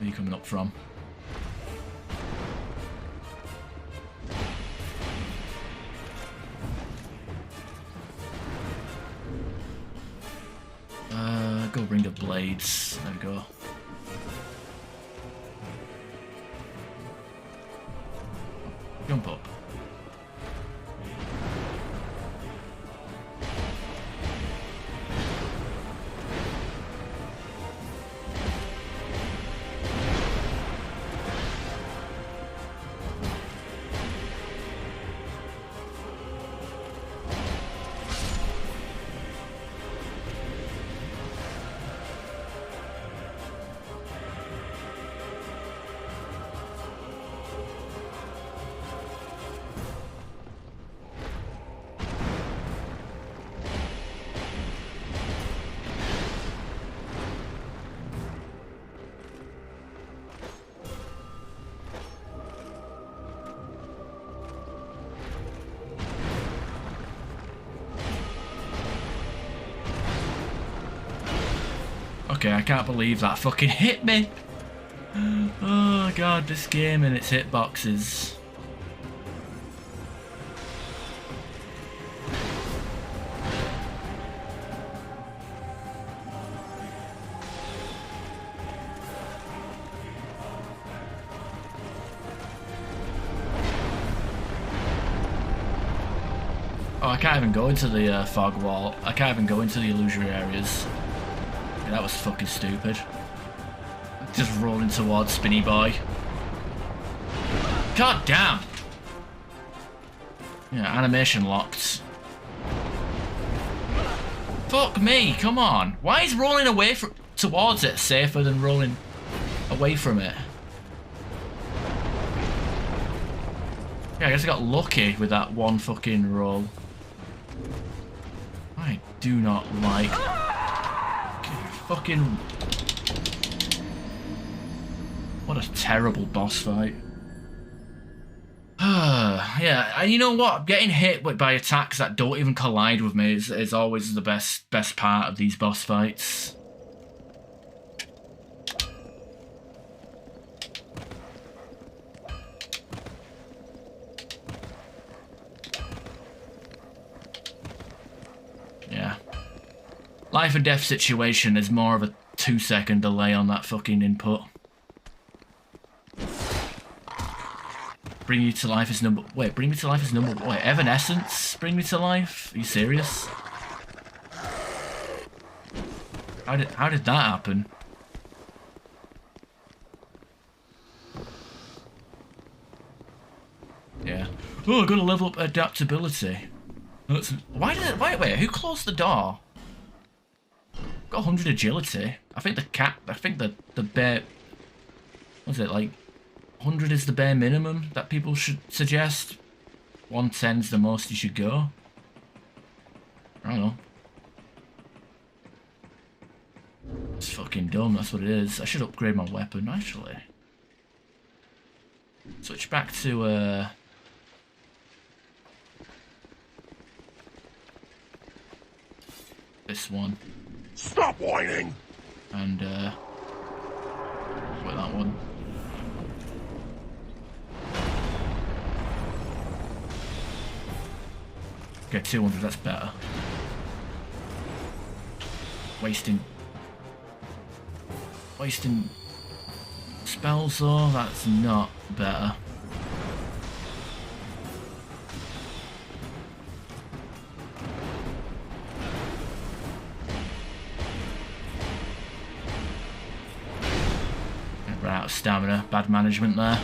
Where are you coming up from? Go bring the blades. There we go. Jump up. Okay, I can't believe that fucking hit me. Oh god, this game and its hitboxes. Oh, I can't even go into the fog wall. I can't even go into the illusory areas. Yeah, that was fucking stupid. Just rolling towards Spinny Boy. God damn! Yeah, animation locked. Fuck me, come on. Why is rolling away towards it safer than rolling away from it? Yeah, I guess I got lucky with that one fucking roll. I do not like fucking... What a terrible boss fight. Yeah, and you know what? Getting hit by attacks that don't even collide with me is always the best part of these boss fights. Yeah. Life and death situation is more of a 2-second delay on that fucking input. Bring you to life is number... Wait, bring me to life is number... Wait, Evanescence? Bring me to life? Are you serious? How did that happen? Yeah. Oh, I gotta level up adaptability. That's... Why did it... Wait, who closed the door? Got 100 agility. I think the bear... What's it, like... 100 is the bare minimum that people should suggest. 110 is the most you should go. I don't know. It's fucking dumb, that's what it is. I should upgrade my weapon, actually. Switch back to, this one. Stop whining! And, wait, that one. Okay, 200, that's better. Wasting spells though, that's not better. We're out of stamina, bad management there.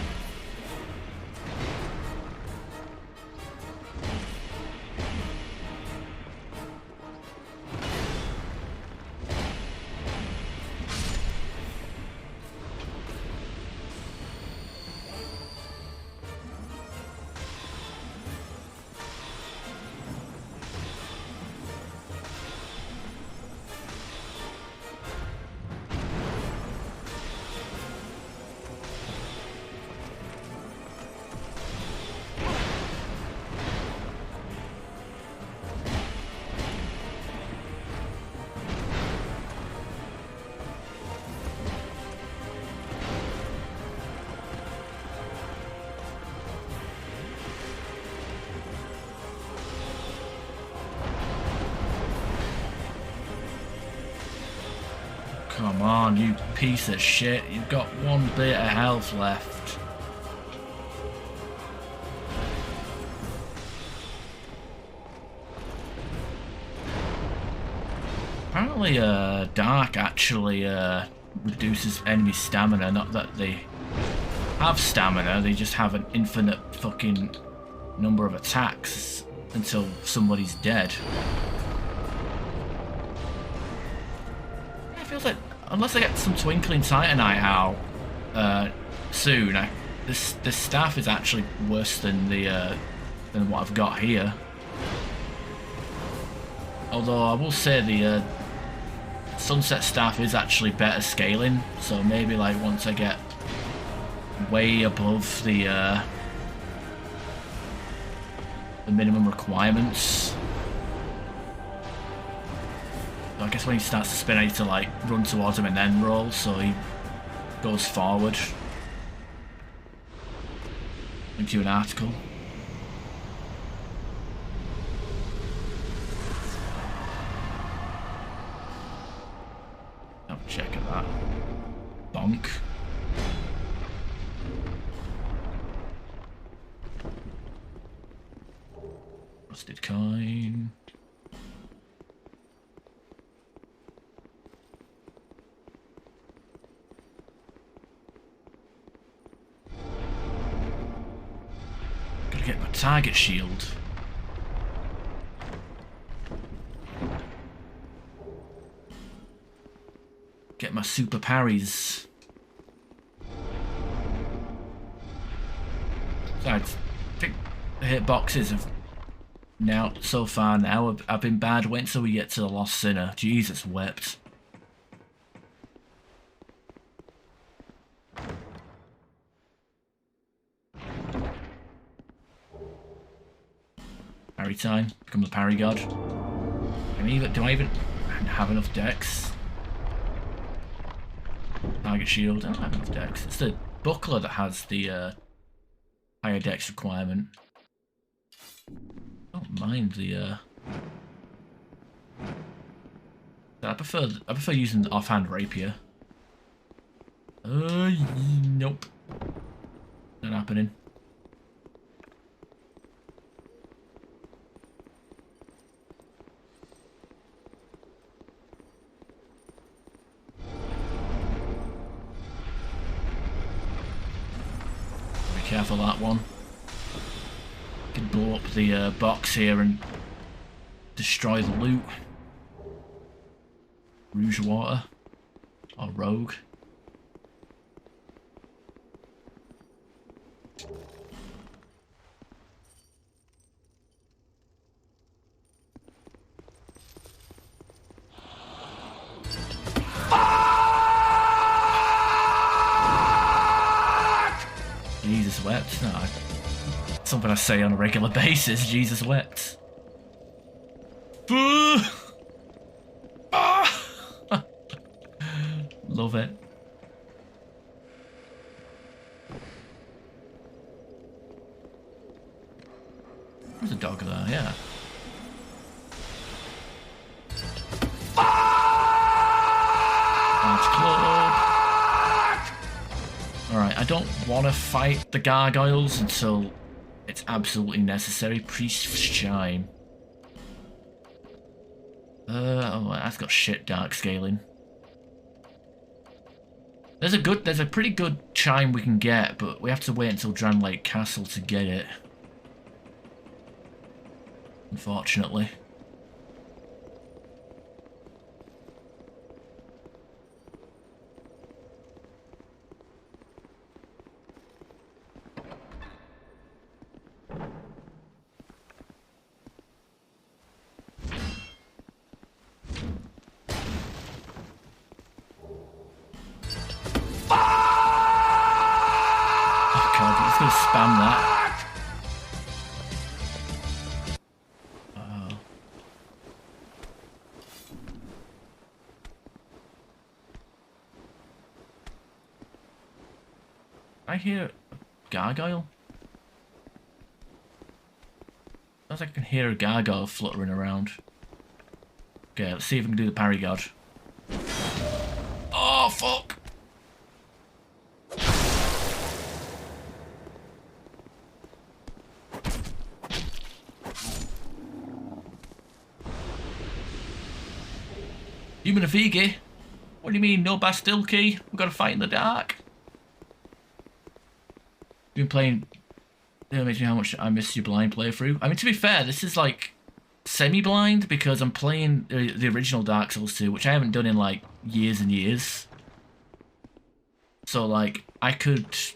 Come on, you piece of shit. You've got one bit of health left. Apparently, Dark actually reduces enemy stamina. Not that they have stamina, they just have an infinite fucking number of attacks until somebody's dead. It feels like, unless I get some Twinkling Titanite out soon, this staff is actually worse than than what I've got here. Although I will say the Sunset staff is actually better scaling, so maybe like once I get way above the minimum requirements. So I guess when he starts to spin, I need to like run towards him and then roll, so he goes forward. Into an article. Have a check at that. Bonk. Rusted coin. Gotta get my target shield. Get my super parries. Besides, I think the hitboxes have now, so far now, I've been bad. Wait until we get to the Lost Sinner. Jesus wept. Parry time. Become the parry god. Do I even have enough dex? Target shield. I don't have enough dex. It's the buckler that has the higher dex requirement. I don't mind the I prefer using the offhand rapier. Nope. Not happening. Be careful that one. Can blow up the box here and destroy the loot. Rouge water or rogue. Jesus wept. No, something I say on a regular basis. Jesus wept. Love it. There's a dog there, yeah. Large club. Alright, I don't want to fight the gargoyles until it's absolutely necessary. Priest's chime. Oh, that's got shit dark scaling. There's a pretty good chime we can get, but we have to wait until Dran Lake Castle to get it. Unfortunately. Spam that. I hear a gargoyle. Sounds like I can hear a gargoyle fluttering around. Okay, let's see if we can do the parry god. fuck? Human Avigi? What do you mean, no Bastille key? We've got to fight in the dark. Been playing... It makes me how much I miss your blind playthrough. I mean, to be fair, this is like semi-blind because I'm playing the original Dark Souls 2, which I haven't done in like years and years. So like, I can't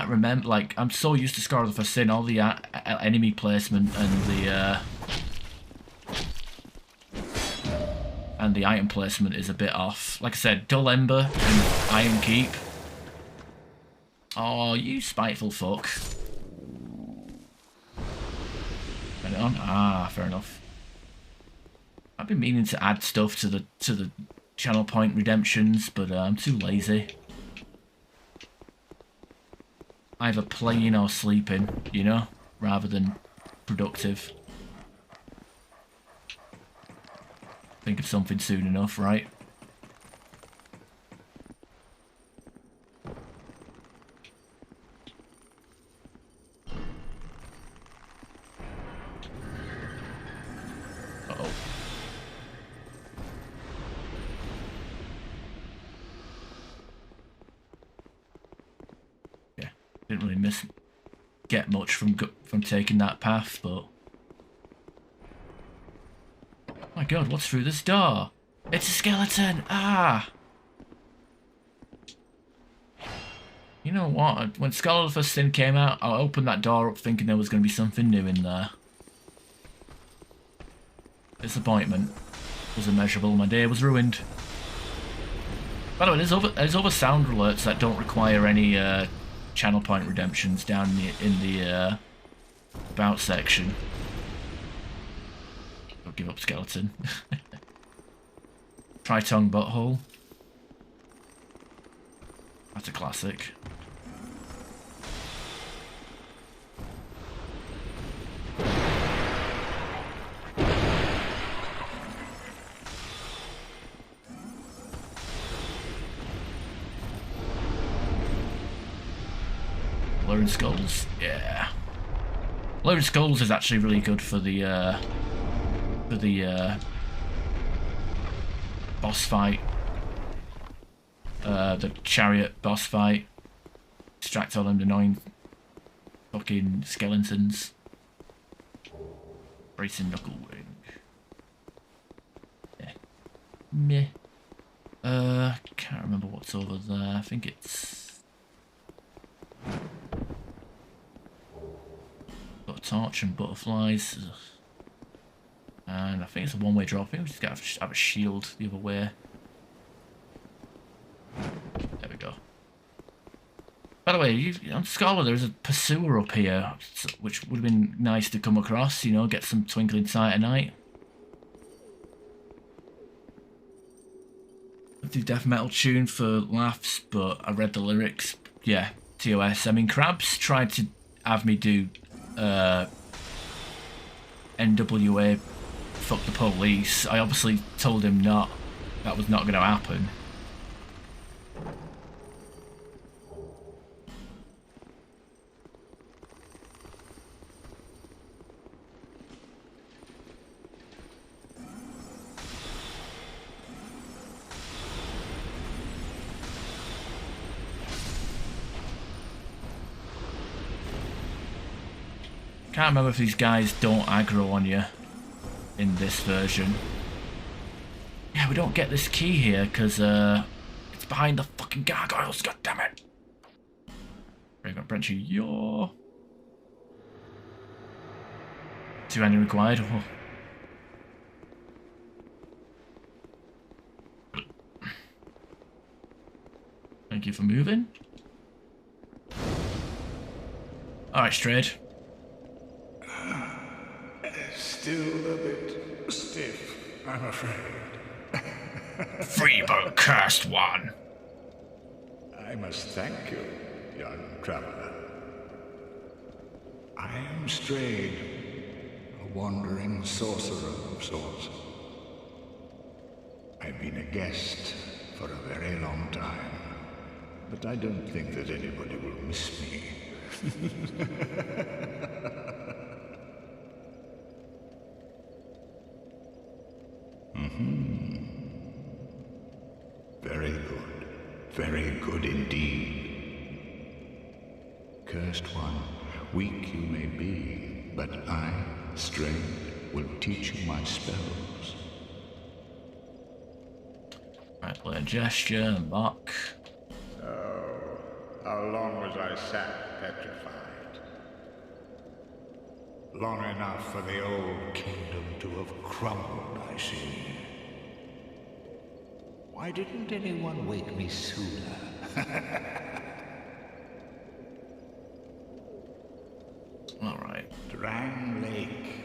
remember, like, I'm so used to Scar of the First Sin, all the enemy placement and the item placement is a bit off. Like I said, Dull Ember and Iron Keep. Oh, you spiteful fuck. Turn it on? Ah, fair enough. I've been meaning to add stuff to the channel point redemptions, but I'm too lazy. Either playing or sleeping, you know, rather than productive. Think of something soon enough, right? Uh-oh. Yeah, didn't really get much from taking that path, but... My god, what's through this door? It's a skeleton! Ah! You know what? When Scholar of the First Sin came out, I opened that door up thinking there was going to be something new in there. Disappointment was immeasurable. My day was ruined. By the way, there's other sound alerts that don't require any channel point redemptions down in the about section. Don't give up, skeleton. Tri-tongue butthole. That's a classic. Lone Skulls, yeah. Lone Skulls is actually really good for the boss fight. The chariot boss fight. Distract all them annoying fucking skeletons. Bracing knuckle ring. Yeah. Meh. Can't remember what's over there. I think it's got a torch and butterflies. Ugh. And I think it's a one-way draw. I think we just gotta have a shield the other way. There we go. By the way, on Scholar, there's a pursuer up here, which would have been nice to come across, you know, get some twinkling sight at night. I do death metal tune for laughs, but I read the lyrics. Yeah, TOS. I mean, Krabs tried to have me do NWA fuck the police. I obviously told him not. That was not going to happen. Can't remember if these guys don't aggro on you in this version. Yeah, we don't get this key here because it's behind the fucking gargoyles, god damn it. Very good, Brenchy, yo. Two-handed required. Oh. Thank you for moving. Alright, straight. Still a bit stiff, I'm afraid. Freeburg cursed one. I must thank you, young traveler. I am Strayed, a wandering sorcerer of sorts. I've been a guest for a very long time. But I don't think that anybody will miss me. Very good. Very good indeed. Cursed one, weak you may be, but I, Strayed, will teach you my spells. Right, play a gesture and mock. So, how long was I sat petrified? Long enough for the old kingdom to have crumbled, I see. Why didn't anyone wake me sooner? All right. Drang Lake.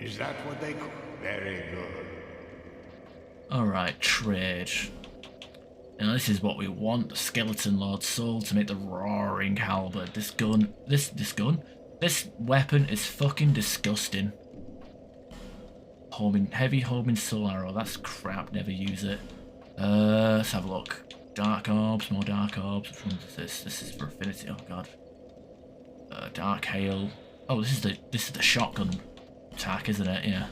Is that what they call? Very good. All right, trade. Now this is what we want: the skeleton lord's soul to make the roaring halberd. This weapon is fucking disgusting. Heavy homing soul arrow. That's crap. Never use it. Let's have a look. Dark orbs, more dark orbs. Which one is this? This is for affinity. Oh god. Dark hail. Oh, this is the shotgun attack, isn't it? Yeah.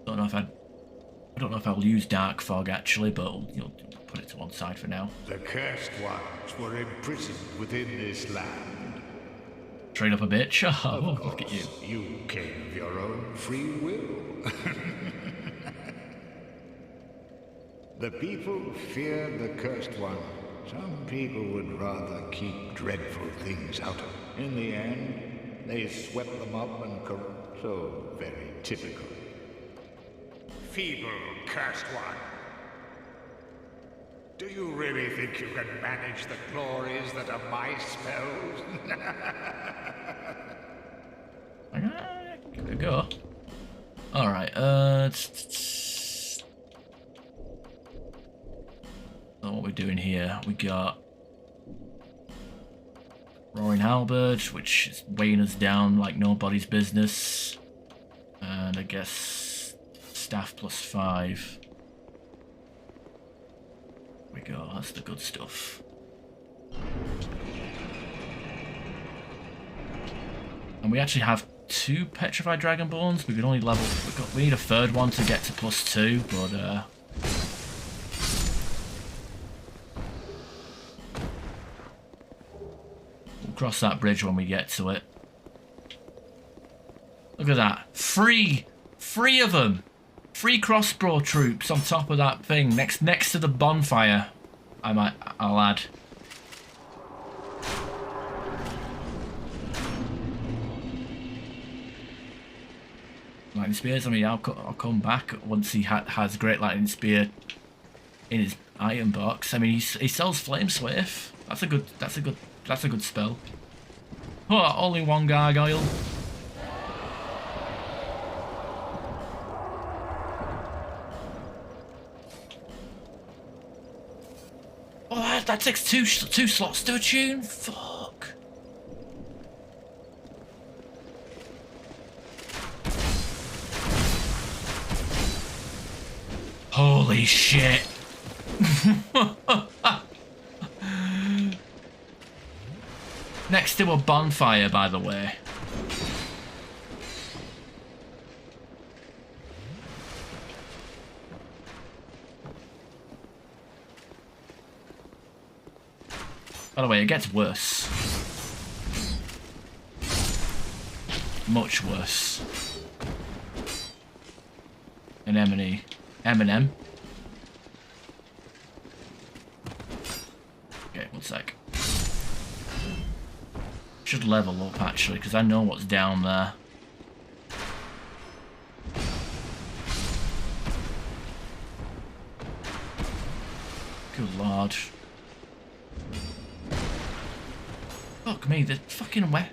I don't know if I'll use dark fog actually, but you'll put it to one side for now. The cursed ones were imprisoned within this land. Trade up a bitch. Oh, look at you. You came of your own free will. The people fear the cursed one. Some people would rather keep dreadful things out of them. In the end, they swept them up and so very typical. Feeble cursed one. Do you really think you can manage the glories that are my spells? Give it a go. Alright, what we're doing here, we got Roaring Halberd, which is weighing us down like nobody's business. And I guess staff +5. There we go, that's the good stuff. And we actually have 2 petrified dragon bones. We can only level. We need a third one to get to +2, but we'll cross that bridge when we get to it. Look at that, 3 of them. 3 crossbow troops on top of that thing next to the bonfire. I'll add. Lightning spears. I mean, I'll come back once he has great lightning spear in his item box. I mean, he sells flame swath. That's a good spell. Oh, only 1 gargoyle. Oh, that takes two slots to attune. Fuck. Holy shit. Next to a bonfire, by the way. By the way, it gets worse. Much worse. An M&M. Okay, one sec. Should level up actually, because I know what's down there. Good lord. Fuck me, the fucking wet.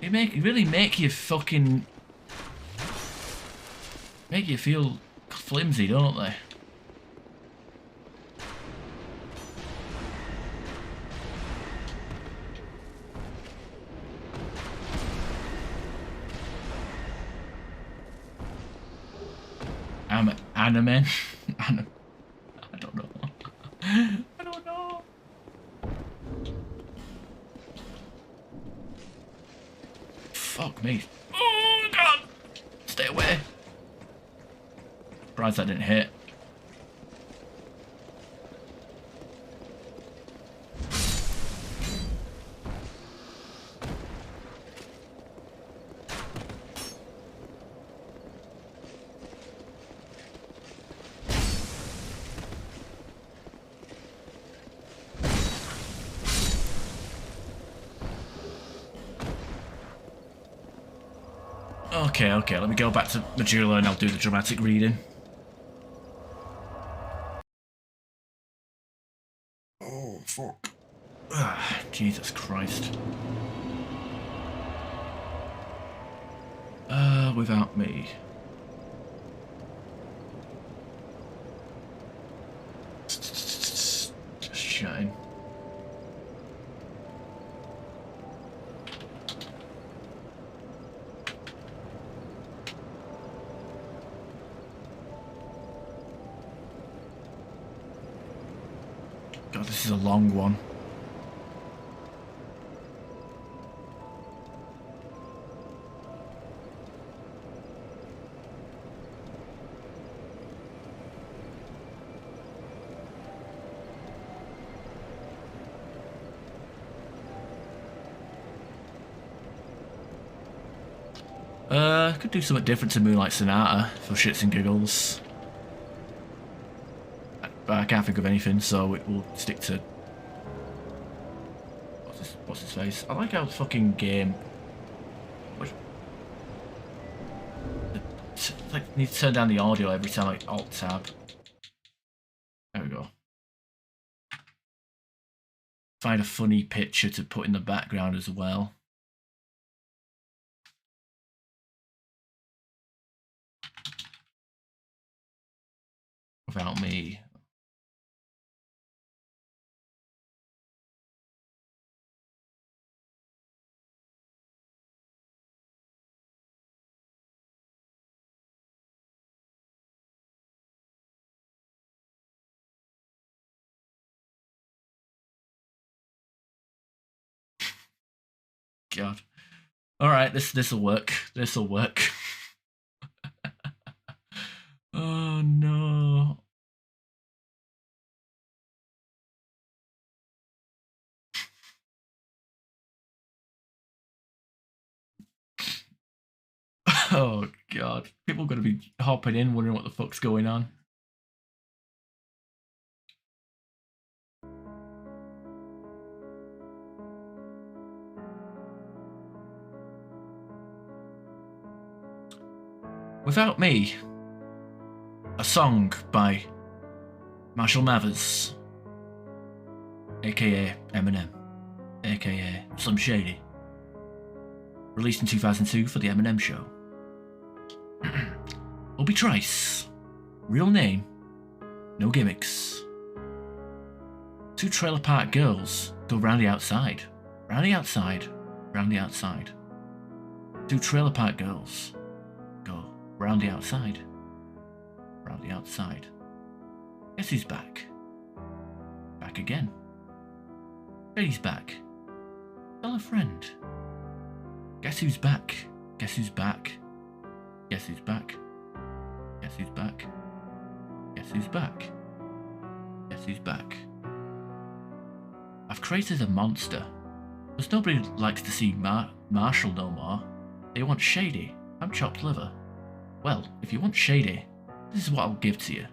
They really make you fucking. Make you feel flimsy, don't they? Animen? I don't know. I don't know. Fuck me. Oh god! Stay away. Surprised that didn't hit. Okay, let me go back to Majula and I'll do the dramatic reading. Oh, fuck. Ah, Jesus Christ. Without me. Just shine. God, this is a long one. Could do something different to Moonlight Sonata for shits and giggles. But I can't think of anything, so we'll stick to... What's his face? I like how the fucking game... Like, need to turn down the audio every time I Alt-Tab. There we go. Find a funny picture to put in the background as well. Without me. God. Alright, this'll work. This'll work. Oh no. Oh god. People are gonna be hopping in wondering what the fuck's going on. Without Me, a song by Marshall Mathers, aka Eminem, aka Slim Shady, released in 2002 for The Eminem Show. Obie Trice, real name, no gimmicks. Two trailer park girls go round the outside, round the outside, round the outside. Two trailer park girls go round the outside, round the outside. Guess who's back? Back again. Shady's back. Tell a friend. Guess who's back? Guess who's back? Guess who's back? Guess who's back? Guess who's back? Guess who's back? I've created a monster, because nobody likes to see Marshall no more. They want Shady. I'm chopped liver. Well, if you want Shady, this is what I'll give to you.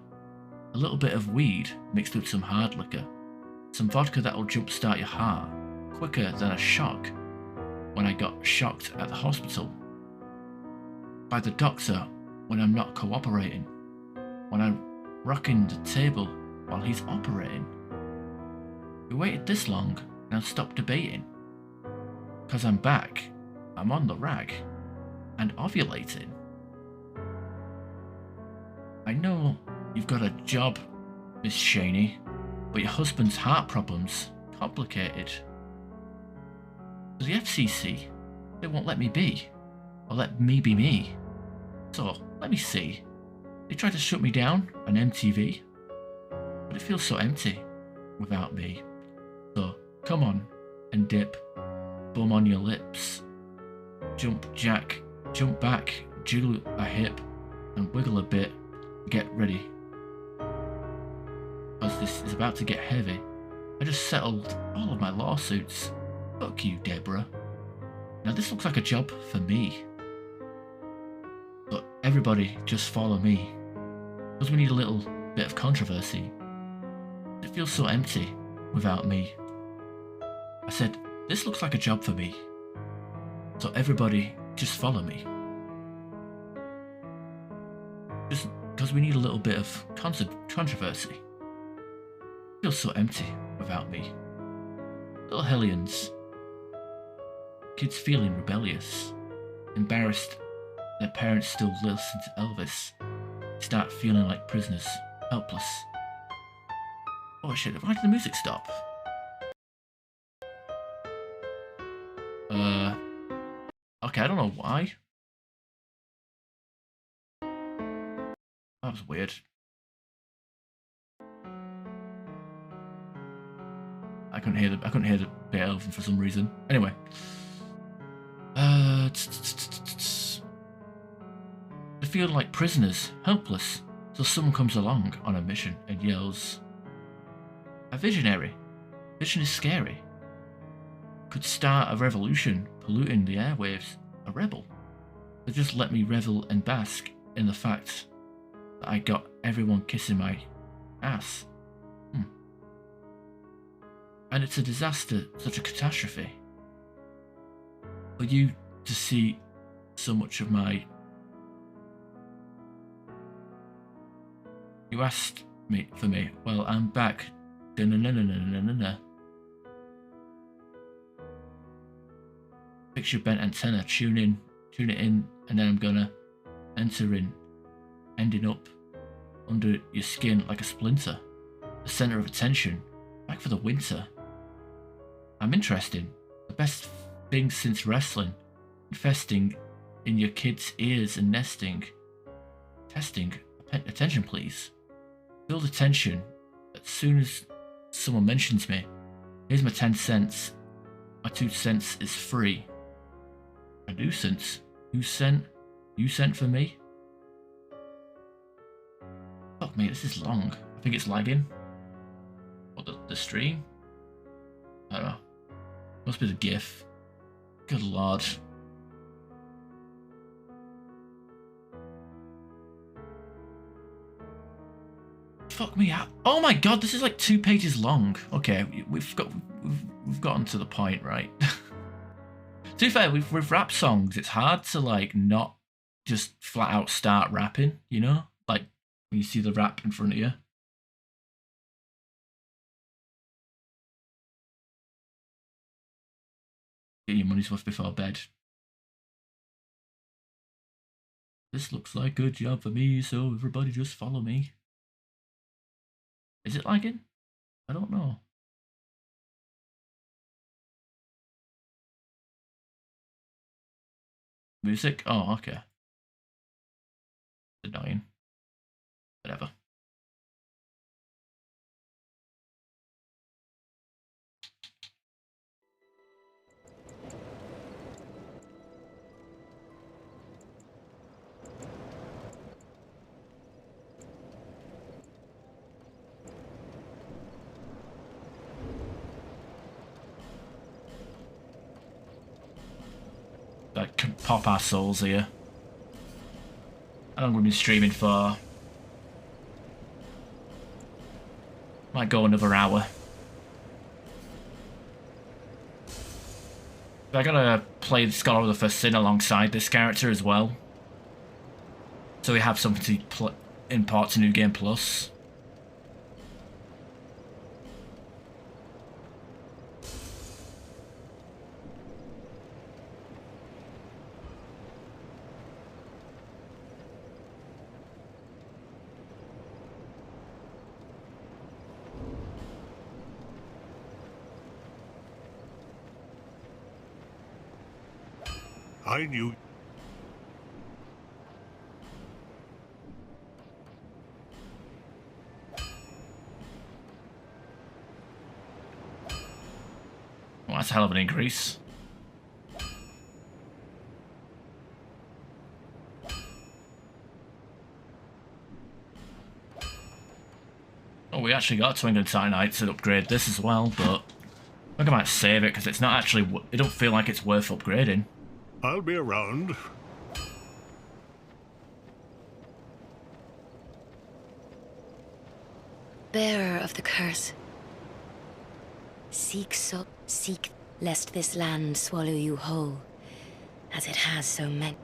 A little bit of weed mixed with some hard liquor. Some vodka that'll jumpstart your heart quicker than a shock when I got shocked at the hospital. By the doctor when I'm not cooperating. When I'm rocking the table while he's operating. We waited this long, now stop debating. 'Cause I'm back, I'm on the rag, and ovulating. I know you've got a job, Miss Shaney, but your husband's heart problem's complicated. The FCC, they won't let me be, or let me be me. So, let me see. They tried to shut me down on MTV, but it feels so empty without me. So come on and dip, bum on your lips, jump jack, jump back, jiggle a hip, and wiggle a bit. Get ready, because this is about to get heavy. I just settled all of my lawsuits. Fuck you, Deborah. Now this looks like a job for me. But everybody just follow me, because we need a little bit of controversy. It feels so empty without me. I said, this looks like a job for me. So everybody just follow me. Just because we need a little bit of controversy. It feels so empty without me. Little hellions. Kids feeling rebellious. Embarrassed their parents still listen to Elvis. Start feeling like prisoners. Helpless. Oh shit, why did the music stop? Okay, I don't know why. That was weird. I couldn't hear the Beethoven for some reason. Anyway. They feel like prisoners, helpless, so someone comes along on a mission and yells, "A visionary. Vision is scary. Could start a revolution, polluting the airwaves. A rebel. So just let me revel and bask in the fact that I got everyone kissing my ass. And it's a disaster, such a catastrophe. For you to see so much of my... You asked me for me. Well, I'm back. Da-na-na-na-na-na-na. Fix your bent antenna, tune it in, and then I'm gonna enter in, ending up under your skin like a splinter, the center of attention, back for the winter. I'm interesting, the best thing since wrestling, infesting in your kids' ears and nesting, testing, attention please, build attention. As soon as someone mentions me, here's my 10 cents, my 2 cents is free. A nuisance. You sent for me? Fuck me, this is long. I think it's lagging. Or the stream? I don't know. Must be the GIF. Good lord. Fuck me out. Oh my god, this is like 2 pages long. Okay, we've gotten to the point, right? To be fair, with rap songs, it's hard to like not just flat out start rapping, you know? Like when you see the rap in front of you. Get your money's worth before bed. This looks like a job for me, so everybody just follow me. Is it lagging? I don't know. Music? Oh, okay. Annoying. Whatever. Like, can pop our souls here. How long have we been streaming for? Might go another hour. I gotta play the Scholar of the First Sin alongside this character as well. So we have something to impart to New Game Plus. I knew. hell of an increase. Oh, we actually got Twin Titanite to upgrade this as well, but I think I might save it because it's not actually. It don't feel like it's worth upgrading. I'll be around. Bearer of the curse. Seek, lest this land swallow you whole, as it has so many.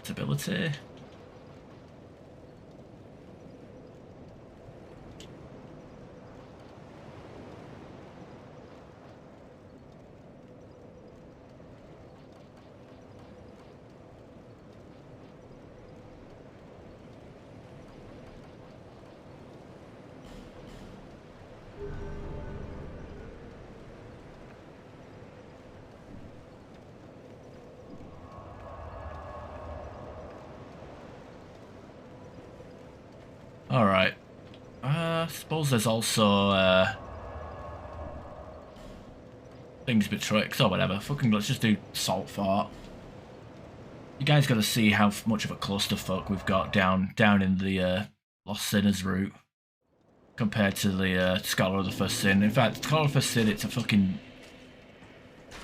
Ability. Alright. I suppose there's also things betrayed or whatever. Fucking let's just do Salt Fort. You guys gotta see how much of a clusterfuck we've got down in the Lost Sinners route compared to the Scholar of the First Sin. In fact, Scholar of the First Sin, it's a fucking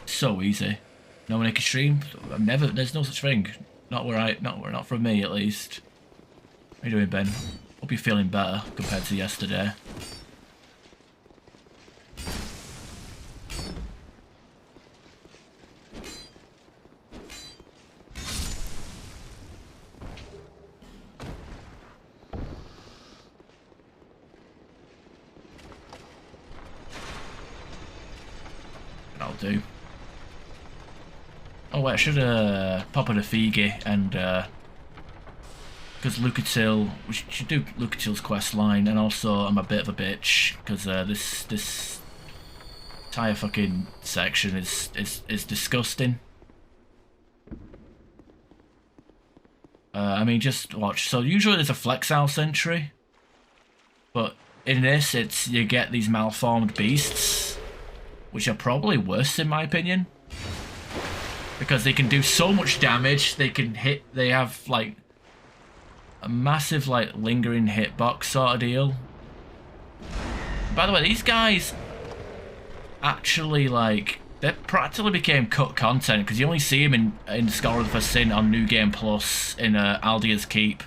so easy. No one can stream. There's no such thing. Not from me at least. How you doing, Ben? Hope you're feeling better compared to yesterday. That'll do. Oh wait, I should pop a Figi and because Lucatil, we should do Lucatil's quest line, and also I'm a bit of a bitch because this entire fucking section is disgusting. I mean, just watch. So usually there's a flex house entry, but in this, you get these malformed beasts, which are probably worse in my opinion, because they can do so much damage. They can hit. They have like a massive like lingering hitbox sort of deal. By the way, these guys actually like they practically became cut content because you only see them in Scholar of the First Sin on New Game Plus in Aldia's Keep.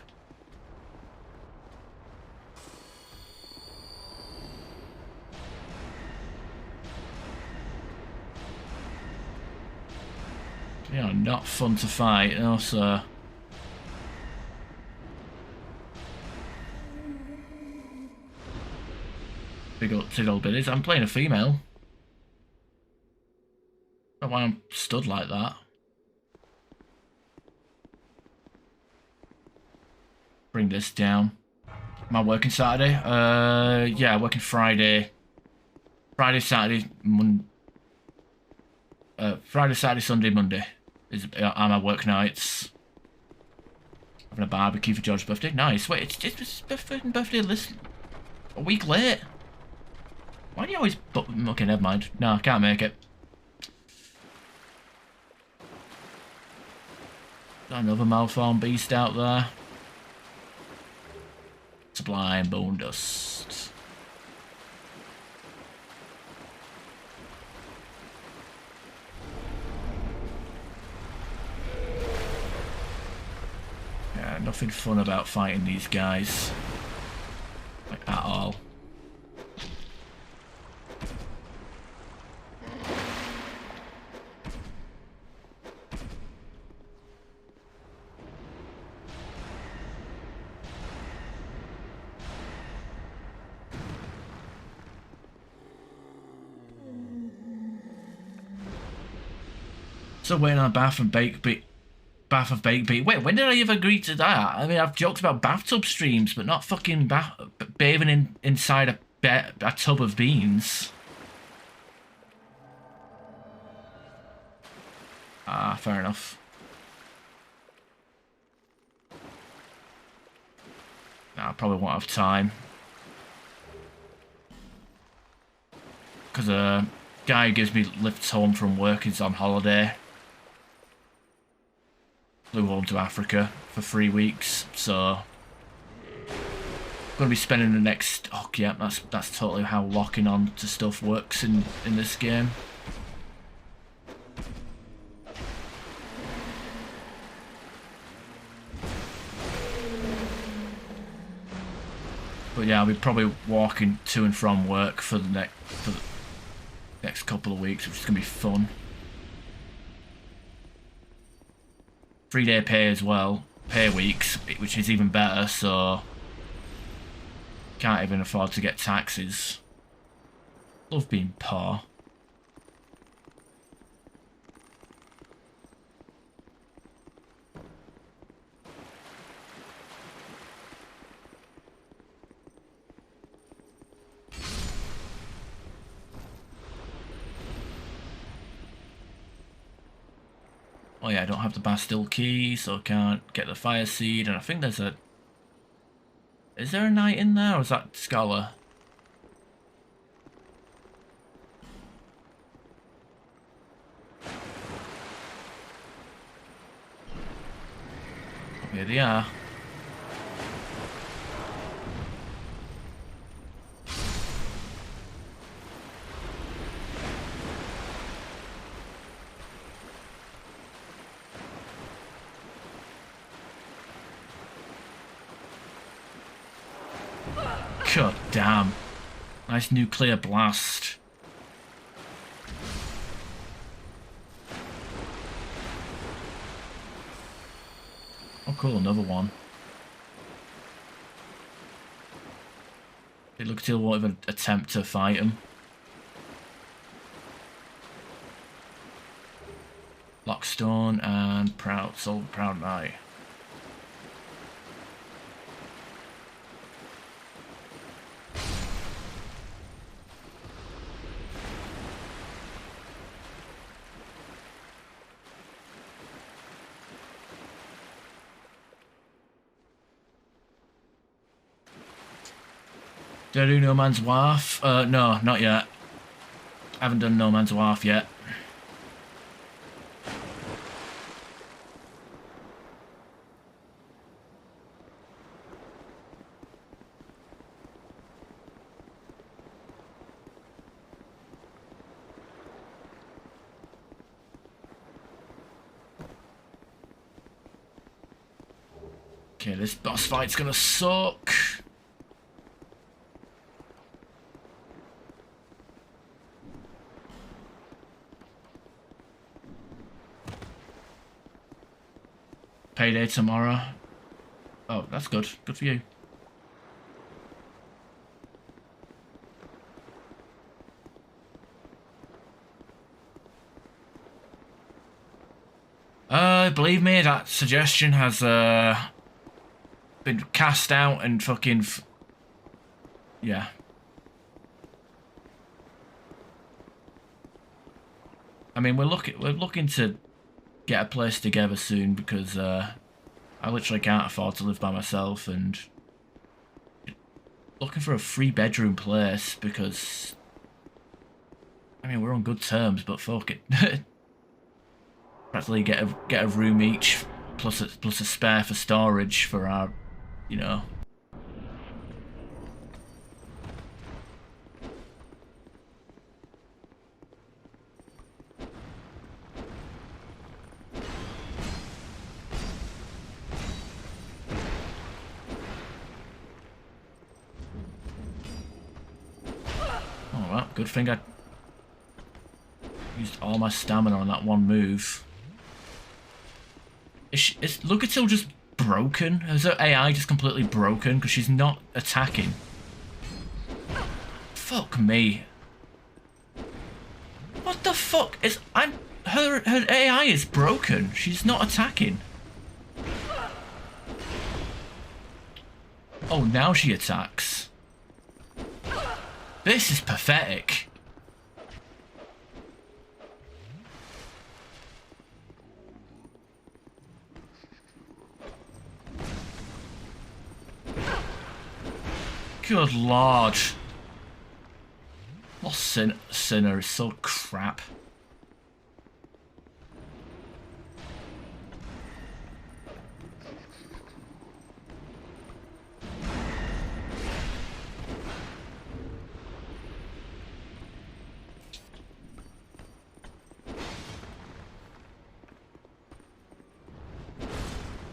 They are not fun to fight, and also big old biddies. I'm playing a female. I don't know why I'm stood like that. Bring this down. Am I working Saturday? Yeah, working Friday. Friday, Saturday, Friday, Saturday, Sunday, Monday are my work nights. Having a barbecue for George's birthday. Nice. Wait, it's his birthday list a week late. Why do you always... Okay, never mind. No, I can't make it. Got another malformed beast out there. Sublime bone dust. Yeah, nothing fun about fighting these guys. Like, at all. So waiting on Bath of Baked Beat. Wait, when did I ever agree to that? I mean, I've joked about bathtub streams, but not fucking bathing inside a tub of beans. Ah, fair enough. I probably won't have time. Because a guy who gives me lifts home from work is on holiday. Flew home to Africa for 3 weeks, so I'm gonna be spending the next. Oh yeah, that's totally how locking on to stuff works in this game. But yeah, I'll be probably walking to and from work for the next couple of weeks, which is gonna be fun. 3-day pay as well, pay weeks, which is even better, so can't even afford to get taxes. Love being poor. Oh yeah, I don't have the Bastille key, so I can't get the fire seed, and I think there's a... Is there a knight in there, or is that Scholar? Oh, here they are. God damn. Nice nuclear blast. Oh cool, another one. It looks like won't even attempt to fight him. Lockstone and Proud Knight. Did I do No Man's Wharf? No, not yet. I haven't done No Man's Wharf yet. Okay, this boss fight's gonna suck. Payday tomorrow. Oh, that's good. Good for you. Believe me, that suggestion has been cast out and fucking yeah. I mean, we're looking to get a place together soon because I literally can't afford to live by myself, and looking for a 3-bedroom place because I mean we're on good terms, but fuck it. Practically get a room each plus a spare for storage for our, you know. Alright, good thing I used all my stamina on that one move. Is Lucatil just broken? Is her AI just completely broken because she's not attacking? Fuck me. What the fuck is her AI is broken. She's not attacking. Oh, now she attacks. This is pathetic. Good lord. Lost Sinner is so crap.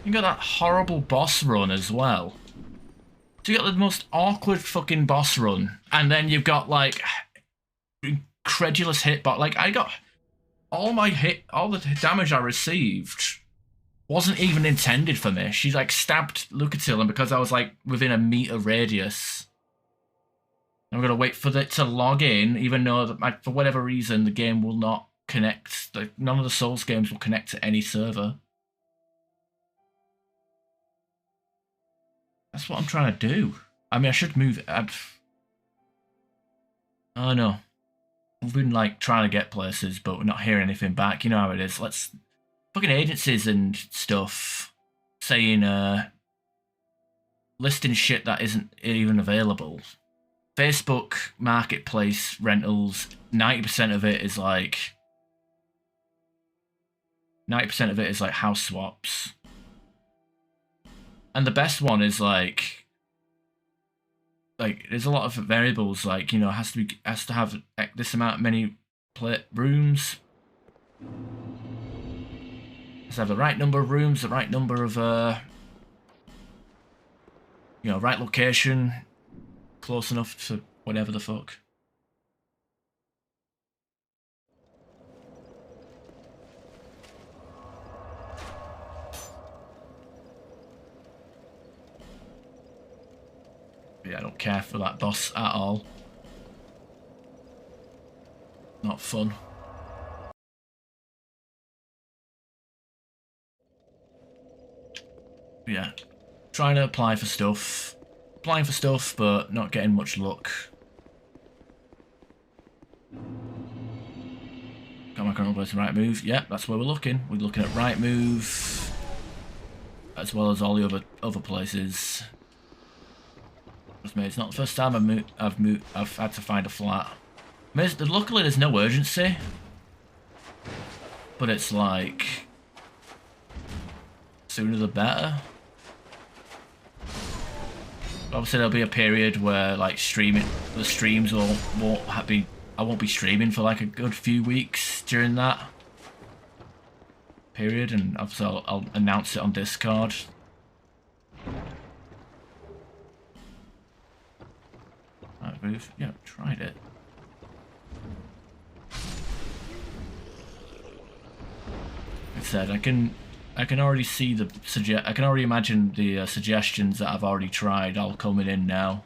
You got that horrible boss run as well. So you got the most awkward fucking boss run, and then you've got like incredulous hitbox. Like I got all the damage I received wasn't even intended for me. She like stabbed Lucatil, and because I was like within a meter radius, I'm gonna wait for it to log in, even though that, like, for whatever reason the game will not connect. Like, none of the Souls games will connect to any server. That's what I'm trying to do. I mean, I should move. Oh no. We've been like trying to get places, but we're not hearing anything back. You know how it is. Let's fucking agencies and stuff saying listing shit that isn't even available. Facebook marketplace rentals, 90% of it is like 90% of it is like house swaps. And the best one is like there's a lot of variables, like, you know, has to have this amount many rooms. Has to have the right number of rooms, the right number of you know, right location, close enough to whatever the fuck. Yeah, I don't care for that boss at all. Not fun. Yeah, trying to apply for stuff. Applying for stuff, but not getting much luck. Got my current place in right move. Yeah, that's where we're looking. We're looking at right move, as well as all the other places. It's not the first time I've had to find a flat. I mean, luckily there's no urgency, but it's like sooner the better. Obviously there'll be a period where like the streams won't be. I won't be streaming for like a good few weeks during that period, and obviously I'll announce it on Discord. Yeah, tried it. Like I said, I can already see I can already imagine the suggestions that I've already tried all coming in now.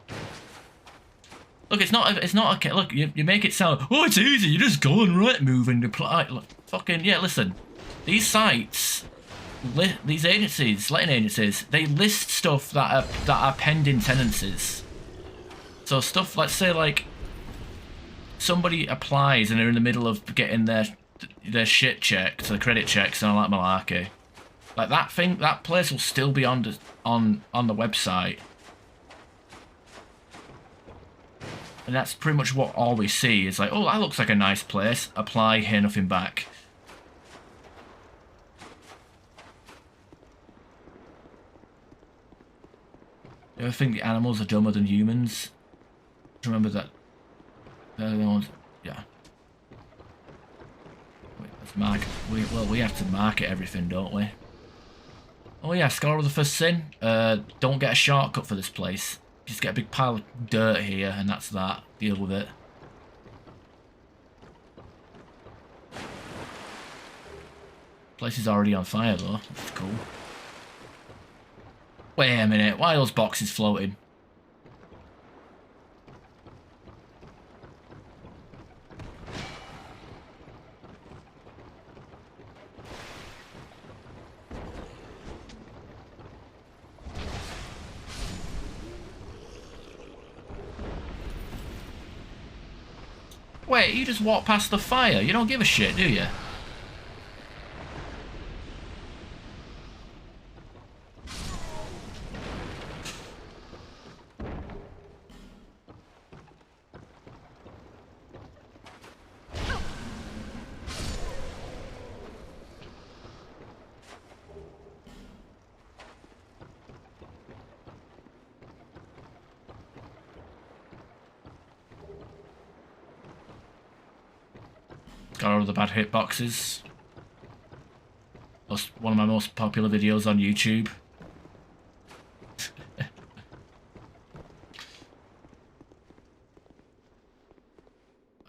Look, it's not okay. Look, you make it sound, oh, it's easy. You just go on right move and apply. Look, fucking yeah. Listen, these sites, these agencies, letting agencies, they list stuff that are pending tenancies. So stuff, let's say like somebody applies and they're in the middle of getting their shit checked, their credit checks and all that malarkey. Like that place will still be on the website. And that's pretty much what all we see is like, oh, that looks like a nice place. Apply, hear nothing back. Do you ever think the animals are dumber than humans? Remember that they're the ones. Yeah. Wait, let's mark. We have to market everything, don't we? Oh yeah, score of the first sin. Don't get a shortcut for this place. Just get a big pile of dirt here, and that's that. Deal with it. Place is already on fire though. That's cool. Wait a minute. Why are those boxes floating? Wait, you just walk past the fire. You don't give a shit, do you? Scholar of the Bad Hitboxes. That's one of my most popular videos on YouTube.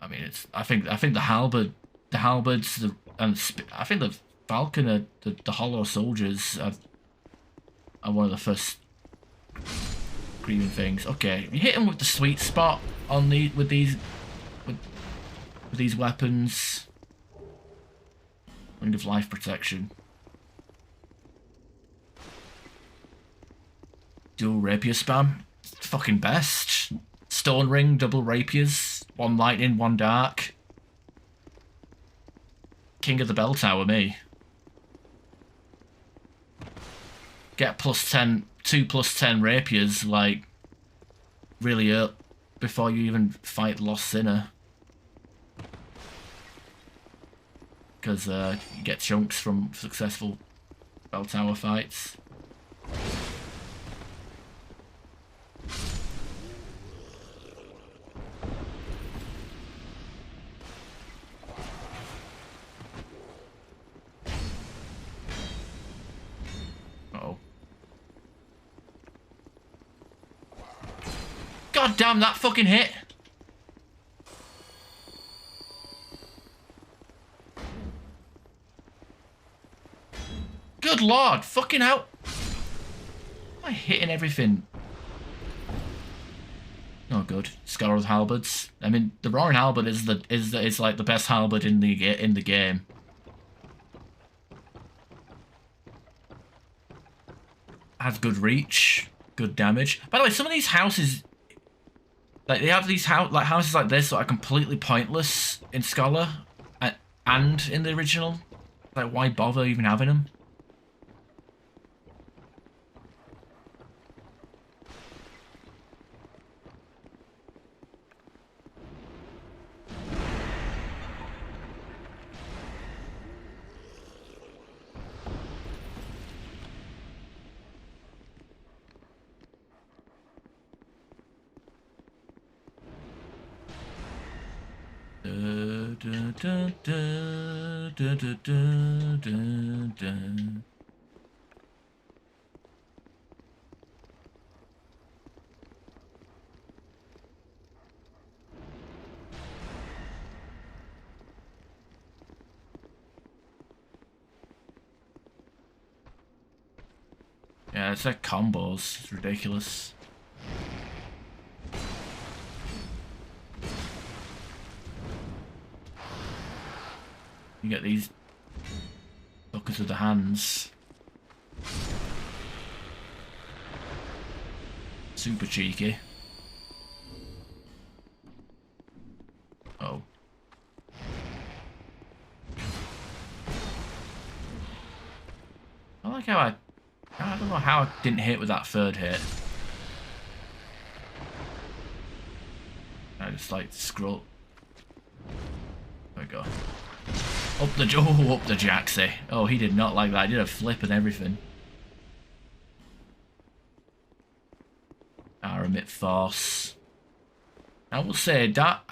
I mean, I think the halberds, I think the falcon, the hollow soldiers are one of the first screaming things. Okay, you hit them with the sweet spot on with these weapons. Ring of life protection. Dual rapier spam. Fucking best. Stone ring, double rapiers. One lightning, one dark. King of the bell tower, me. Get +10, 2 +10 rapiers, like, really up before you even fight Lost Sinner. Because you get chunks from successful bell tower fights. Uh-oh. God damn, that fucking hit! Good lord, fucking hell! Am I hitting everything? Oh, good. Scholar of halberds. I mean, the roaring halberd is like the best halberd in the game. Has good reach, good damage. By the way, some of these houses, like they have these houses like this that are completely pointless in Scholar and in the original. Like, why bother even having them? Yeah, it's like combos. It's ridiculous. You get these fuckers with the hands. Super cheeky. Oh. I like how I don't know how I didn't hit with that third hit. I just like scroll. There we go. Up the Jaxie. Oh, he did not like that. He did a flip and everything. Aramid Force. I will say Dark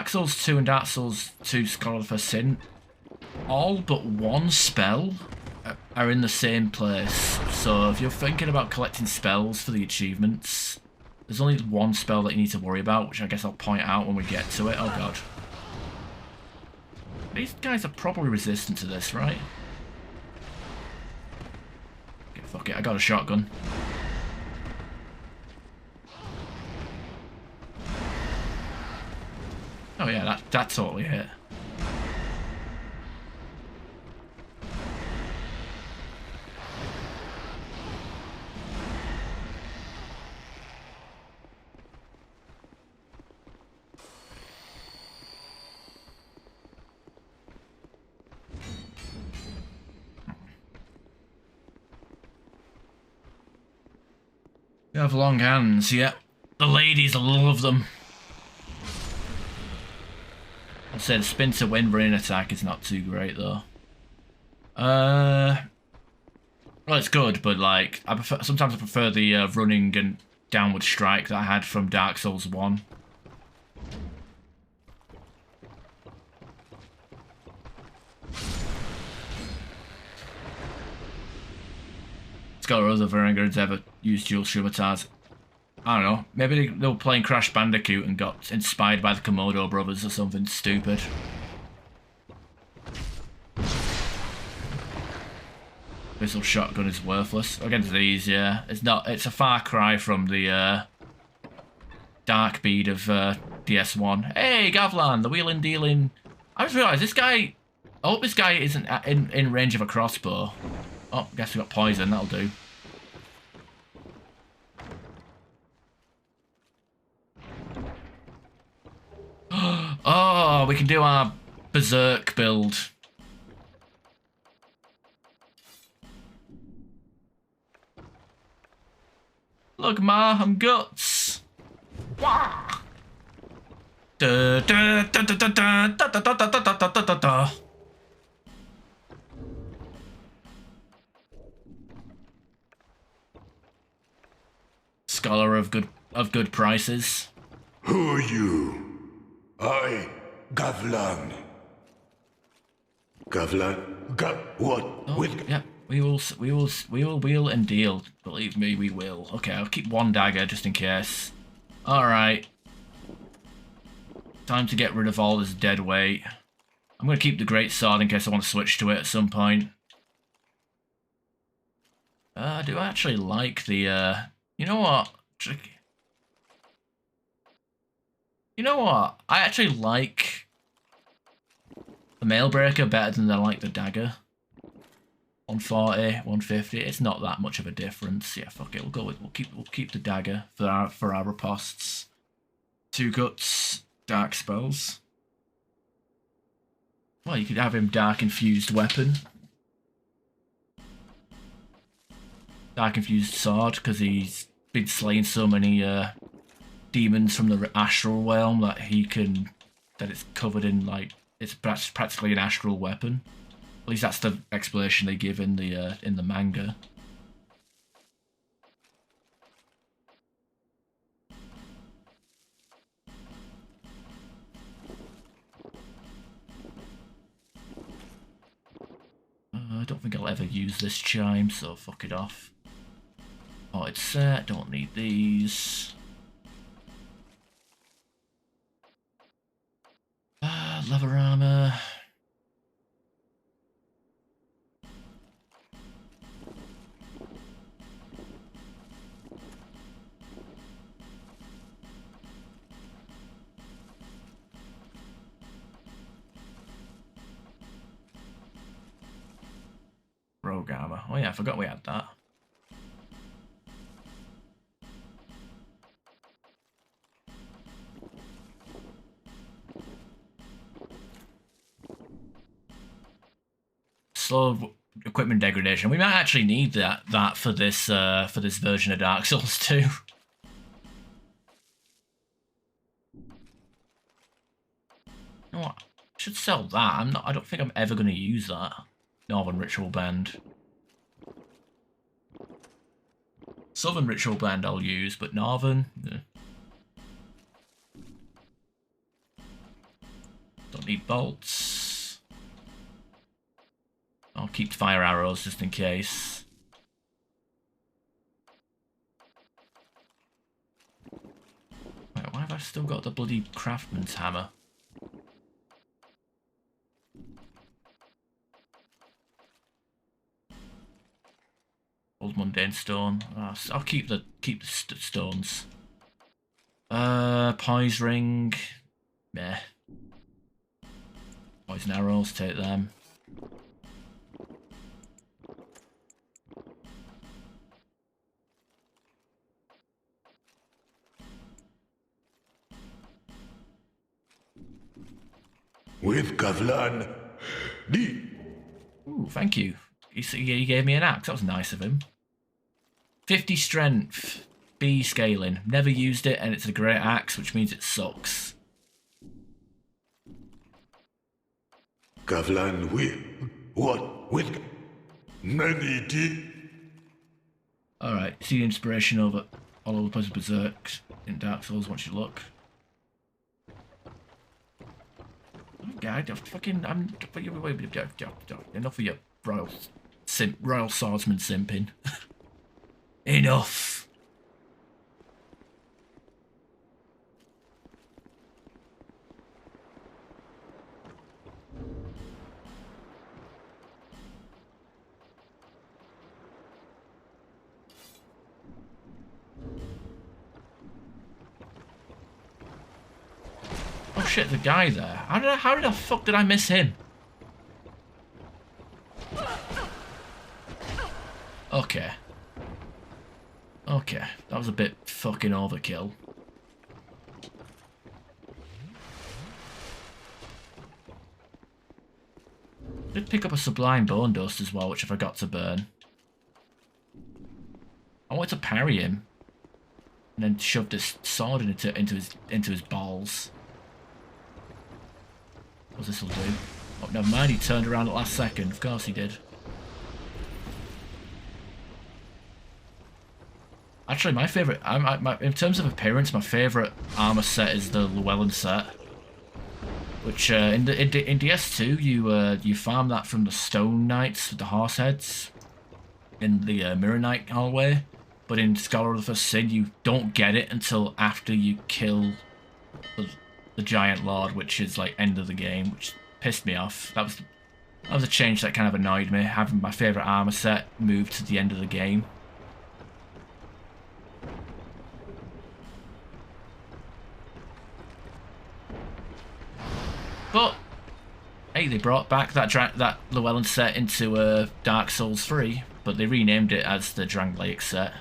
Souls 2 and Dark Souls 2 Scholar of Sin, all but one spell are in the same place. So if you're thinking about collecting spells for the achievements, there's only one spell that you need to worry about, which I guess I'll point out when we get to it. Oh god. These guys are probably resistant to this, right? Okay, fuck it, I got a shotgun. Oh yeah, that totally hit. You have long hands, yeah. The ladies love them. I said spin to win running attack is not too great though. Well, it's good, but like sometimes I prefer the running and downward strike that I had from Dark Souls 1. Scott or other Varangians ever used dual scimitars. I don't know. Maybe they were playing Crash Bandicoot and got inspired by the Komodo brothers or something stupid. Missile shotgun is worthless. Against these, yeah. It's not. It's a far cry from the dark bead of DS1. Hey, Gavlan, the wheeling dealing. I just realised this guy. I hope this guy isn't in range of a crossbow. Oh, guess we got poison. That'll do. Oh, we can do our berserk build. Look, Ma, I'm guts. Da, da, da, da, da, da, da, da, da, da, da, da, da. Scholar of good prices. Who are you? I, Gavlan. Gavlan? What? Oh, yeah, we will wheel and deal. Believe me, we will. Okay, I'll keep one dagger just in case. Alright. Time to get rid of all this dead weight. I'm gonna keep the great sword in case I want to switch to it at some point. I do actually like the, you know what? You know what? I actually like the Mailbreaker better than I like the dagger. 140, 150. It's not that much of a difference. Yeah, fuck it. We'll keep the dagger for our riposts. 2 guts, dark spells. Well, you could have him dark infused weapon. Dark infused sword because he's been slaying so many demons from the astral realm that it's covered in, like, it's practically an astral weapon. At least that's the explanation they give in the manga. I don't think I'll ever use this chime, so fuck it off. Oh, it's set. Don't need these. Leather armor. Rogue armor. Oh yeah, I forgot we had that. Slow equipment degradation. We might actually need that for this version of Dark Souls 2. You know what? I should sell that. I don't think I'm ever going to use that. Northern Ritual Band. Southern Ritual Band I'll use, but Northern. Don't need bolts. I'll keep fire arrows just in case. Wait, why have I still got the bloody craftsman's hammer? Old mundane stone. I'll keep the stones. Poise ring. Meh. Poison arrows, take them. With Gavlan. Ooh, thank you. He gave me an axe. That was nice of him. 50 strength. B scaling. Never used it, and it's a great axe, which means it sucks. Gavlan with what? With many did. Alright, see the inspiration over all over the place of Berserk in Dark Souls once you look. God, enough of your royal swordsman simping. Enough. Oh shit, the guy there. How did the fuck did I miss him? Okay. Okay, that was a bit fucking overkill. Did pick up a sublime bone dust as well, which I forgot to burn. I wanted to parry him, and then shoved his sword into his balls. What's this will do? Oh, never mind. He turned around at last second. Of course he did. Actually, my favourite, in terms of appearance, my favourite armour set is the Llewellyn set. Which, in DS2, you farm that from the Stone Knights with the horse heads in the Mirror Knight hallway. But in Scholar of the First Sin, you don't get it until after you kill the Giant Lord, which is like end of the game, which pissed me off. That was a change that kind of annoyed me, having my favourite armour set moved to the end of the game. But hey, they brought back that Llewellyn set into Dark Souls 3, but they renamed it as the LXIX set,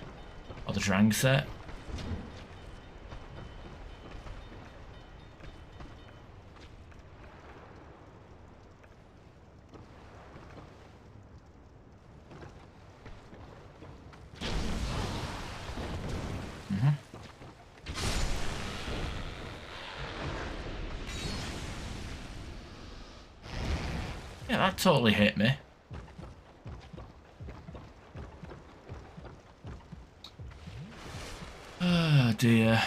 or the Drang set. Yeah, that totally hit me. Oh dear.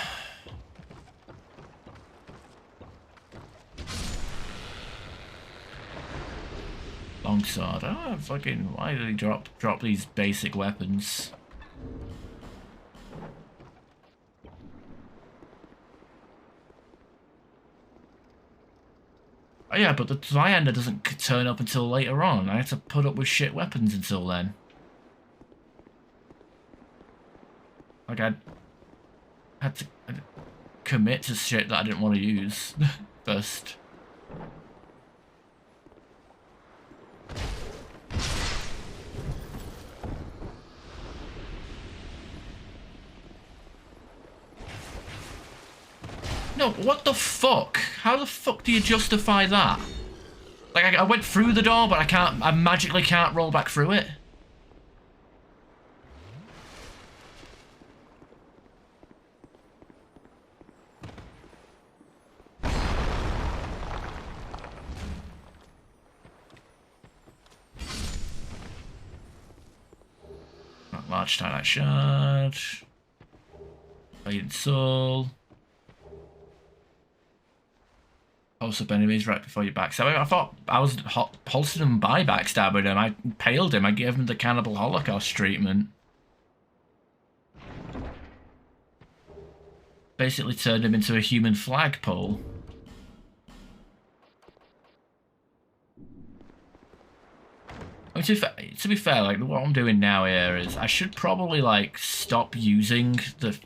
Longsword. Oh, fucking, why did he drop these basic weapons? Oh yeah, but the Triander doesn't turn up until later on. I had to put up with shit weapons until then. Like, I had to commit to shit that I didn't want to use first. No, what the fuck? How the fuck do you justify that? Like, I went through the door, but I magically can't roll back through it. Large Twilight Shard. Radiant Soul. Pulse up enemies right before you backstab him. I thought I was pulsing him by backstabbing him. I paled him. I gave him the Cannibal Holocaust treatment. Basically turned him into a human flagpole. I mean, to be fair, like, what I'm doing now here is I should probably, like, stop using the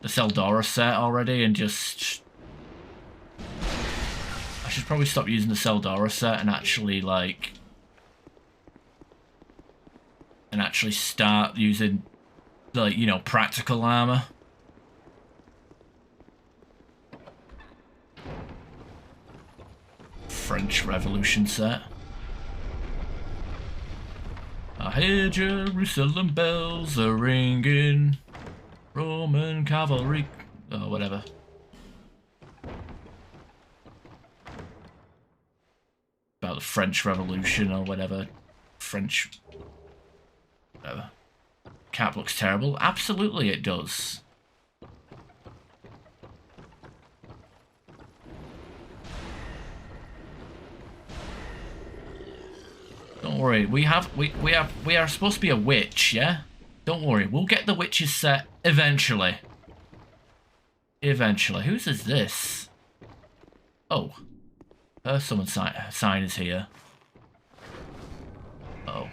Seldora set already and just... I should probably stop using the Seldora set and actually, like... and actually start using, like, you know, practical armor. French Revolution set. I hear Jerusalem bells are ringing, Roman cavalry, oh, whatever. About the French Revolution or whatever. French... whatever. Cap looks terrible. Absolutely it does. Don't worry, we are supposed to be a witch, yeah? Don't worry, we'll get the witches set eventually. Eventually. Whose is this? Oh. Her summon sign is here. Oh.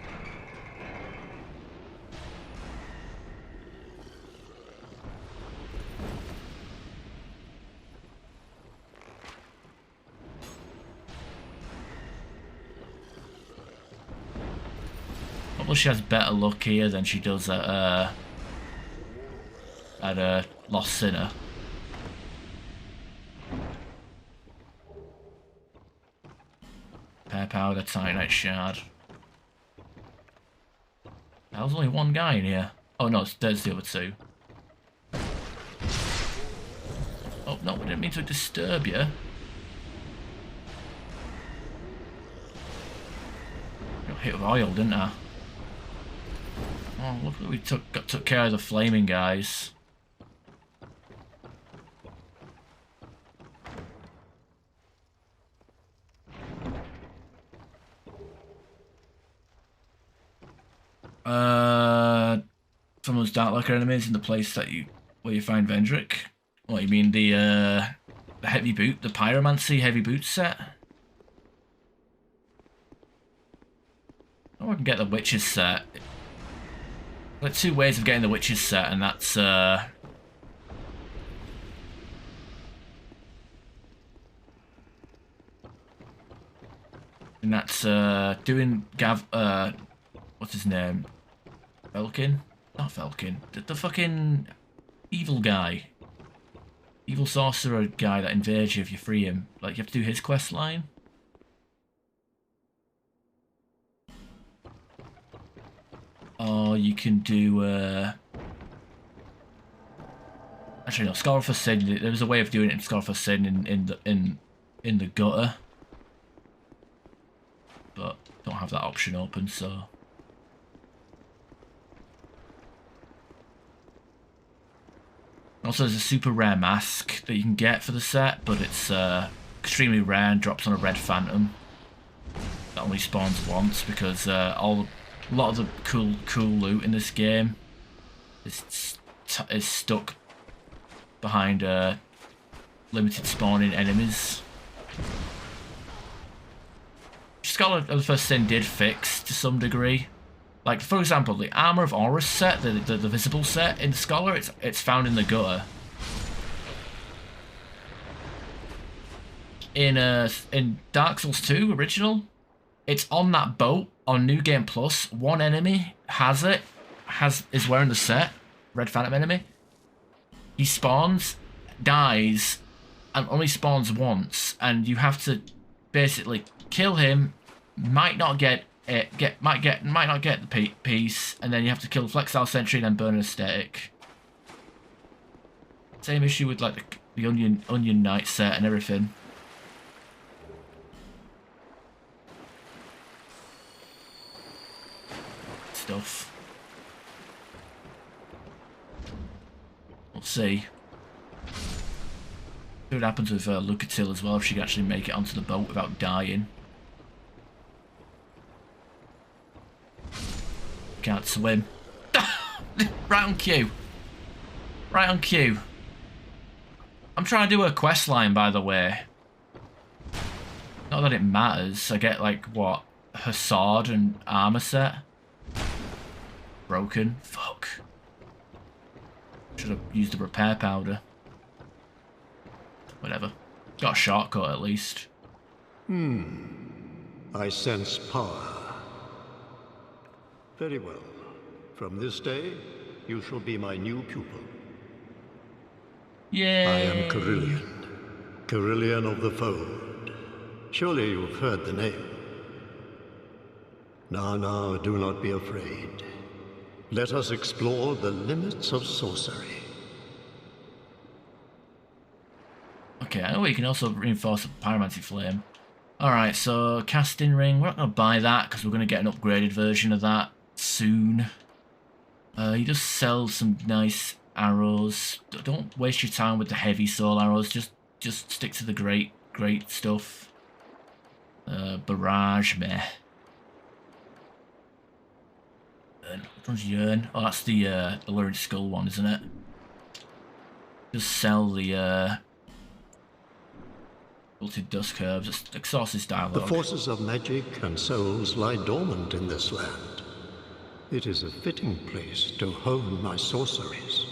Probably she has better luck here than she does at Lost Sinner. Pear powder, titanite shard. There's only one guy in here. Oh no, there's the other two. Oh no, we didn't mean to disturb you. Got hit with oil, didn't I? Oh, look that we took care of the flaming guys. Some of those Dark enemies in the place that where you find Vendrick. What, you mean the heavy boot, the pyromancy heavy boot set? Oh, I can get the witches set. There's two ways of getting the witches set, and that's doing what's his name? Felkin? Not Felkin. The fucking evil guy. Evil sorcerer guy that invades you if you free him. Like, you have to do his quest line. Or you can do actually no, Scar for Sin. There was a way of doing it in Scar for Sin in the gutter. But don't have that option open, so also there's a super rare mask that you can get for the set, but it's extremely rare and drops on a red phantom that only spawns once because a lot of the cool loot in this game is stuck behind limited spawning enemies. Scholar of the First Sin did fix to some degree. Like, for example, the Armor of Horus set, the visible set in Scholar, it's found in the gutter. In Dark Souls 2 original, it's on that boat on New Game Plus. One enemy is wearing the set, Red Phantom enemy. He spawns, dies, and only spawns once, and you have to basically kill him. Might not get the piece, and then you have to kill Flexile Sentry and then burn an aesthetic. Same issue with like the Onion Knight set and everything. Stuff. We'll see. See what happens with Lucia as well, if she can actually make it onto the boat without dying. Can't swim. Right on cue. Right on cue. I'm trying to do a quest line, by the way. Not that it matters. I get, like, what? Her sword and armor set. Broken. Fuck. Should have used a repair powder. Whatever. Got a shortcut, at least. I sense power. Very well. From this day, you shall be my new pupil. Yay! I am Carillion of the Fold. Surely you've heard the name. Now, do not be afraid. Let us explore the limits of sorcery. Okay, I know you can also reinforce the Pyromancy Flame. Alright, so Casting Ring. We're not going to buy that because we're going to get an upgraded version of that soon. He does sell some nice arrows. Don't waste your time with the heavy soul arrows. Just stick to the great stuff. Barrage, meh. Yearn. Which one's Yearn? Oh, that's the Lyric Skull one, isn't it? Just sell the Wilted Dusk Herbs. It's Exorcist dialogue. The forces of magic and souls lie dormant in this land. It is a fitting place to hone my sorceries.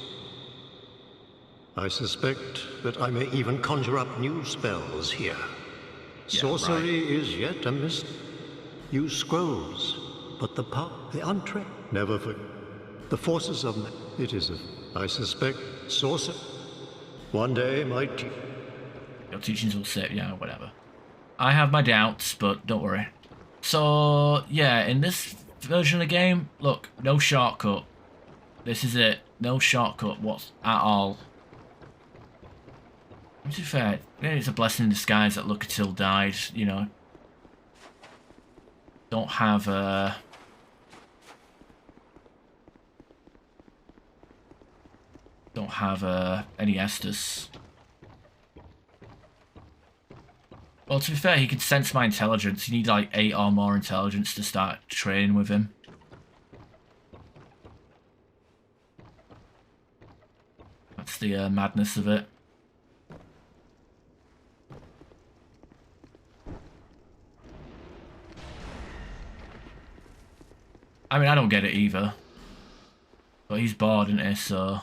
I suspect that I may even conjure up new spells here. Yeah, Sorcery right. is yet a mist. Use scrolls, but the untracked. Never forget. The forces of it is a. I suspect sorcery. One day might. Your teachings will save. Yeah, whatever. I have my doubts, but don't worry. So yeah, in this version of the game, look, no shortcut. This is it. No shortcut. At all. To be fair, maybe it's a blessing in disguise that Lucatil died, you know. Don't have any Estus. Well, to be fair, he could sense my intelligence. You need like 8 or more intelligence to start training with him. That's the madness of it. I mean, I don't get it either. But he's bored, isn't he, so...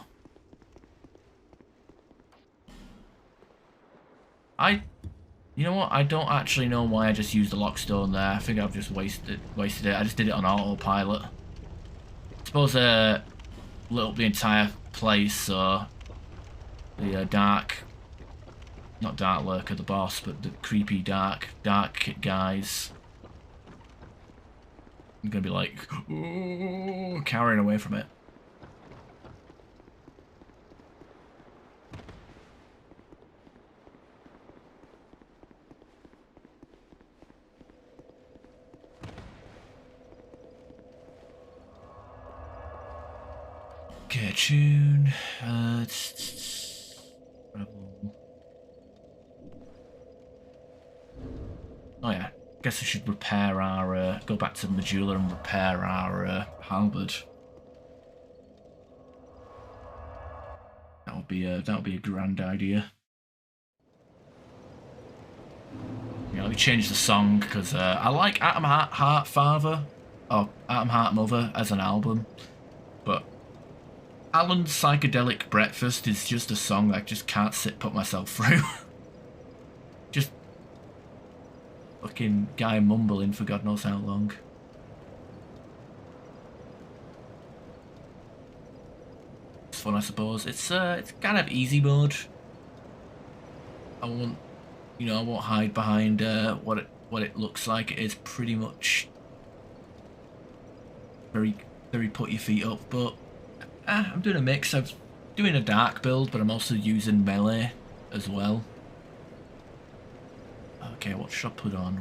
You know what? I don't actually know why I just used the Lockstone there. I think I've just wasted it. I just did it on autopilot. I suppose lit up the entire place, so... The not Dark Lurker, the boss, but the creepy dark guys... I'm gonna be like, ooh, cowering away from it. Okay, tune. Oh yeah. Guess I should repair our, go back to the Medulla and repair our halberd. That would be a grand idea. Yeah, let me change the song because I like Atom Heart Father or Atom Heart Mother as an album, but Alan's Psychedelic Breakfast is just a song I just can't put myself through. Just fucking guy mumbling for God knows how long. It's fun, I suppose. It's kind of easy mode. I won't hide behind what it looks like. It is pretty much very put your feet up, but I'm doing a mix. I'm doing a dark build, but I'm also using melee as well. Okay, what should I put on?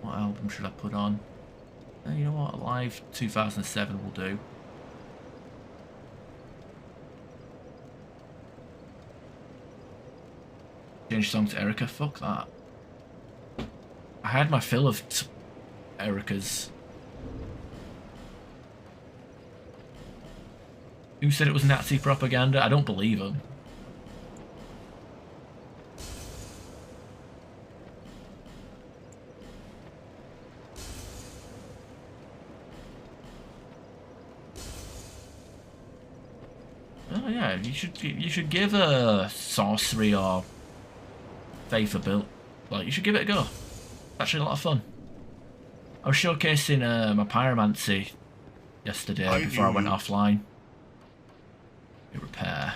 What album should I put on? You know what? Live 2007 will do. Change song to Erica? Fuck that. I had my fill of Ericas. Who said it was Nazi propaganda? I don't believe him. Oh yeah, you should give a sorcery or faith a build. Like, you should give it a go. It's actually a lot of fun. I was showcasing my pyromancy yesterday before I went offline. Repair.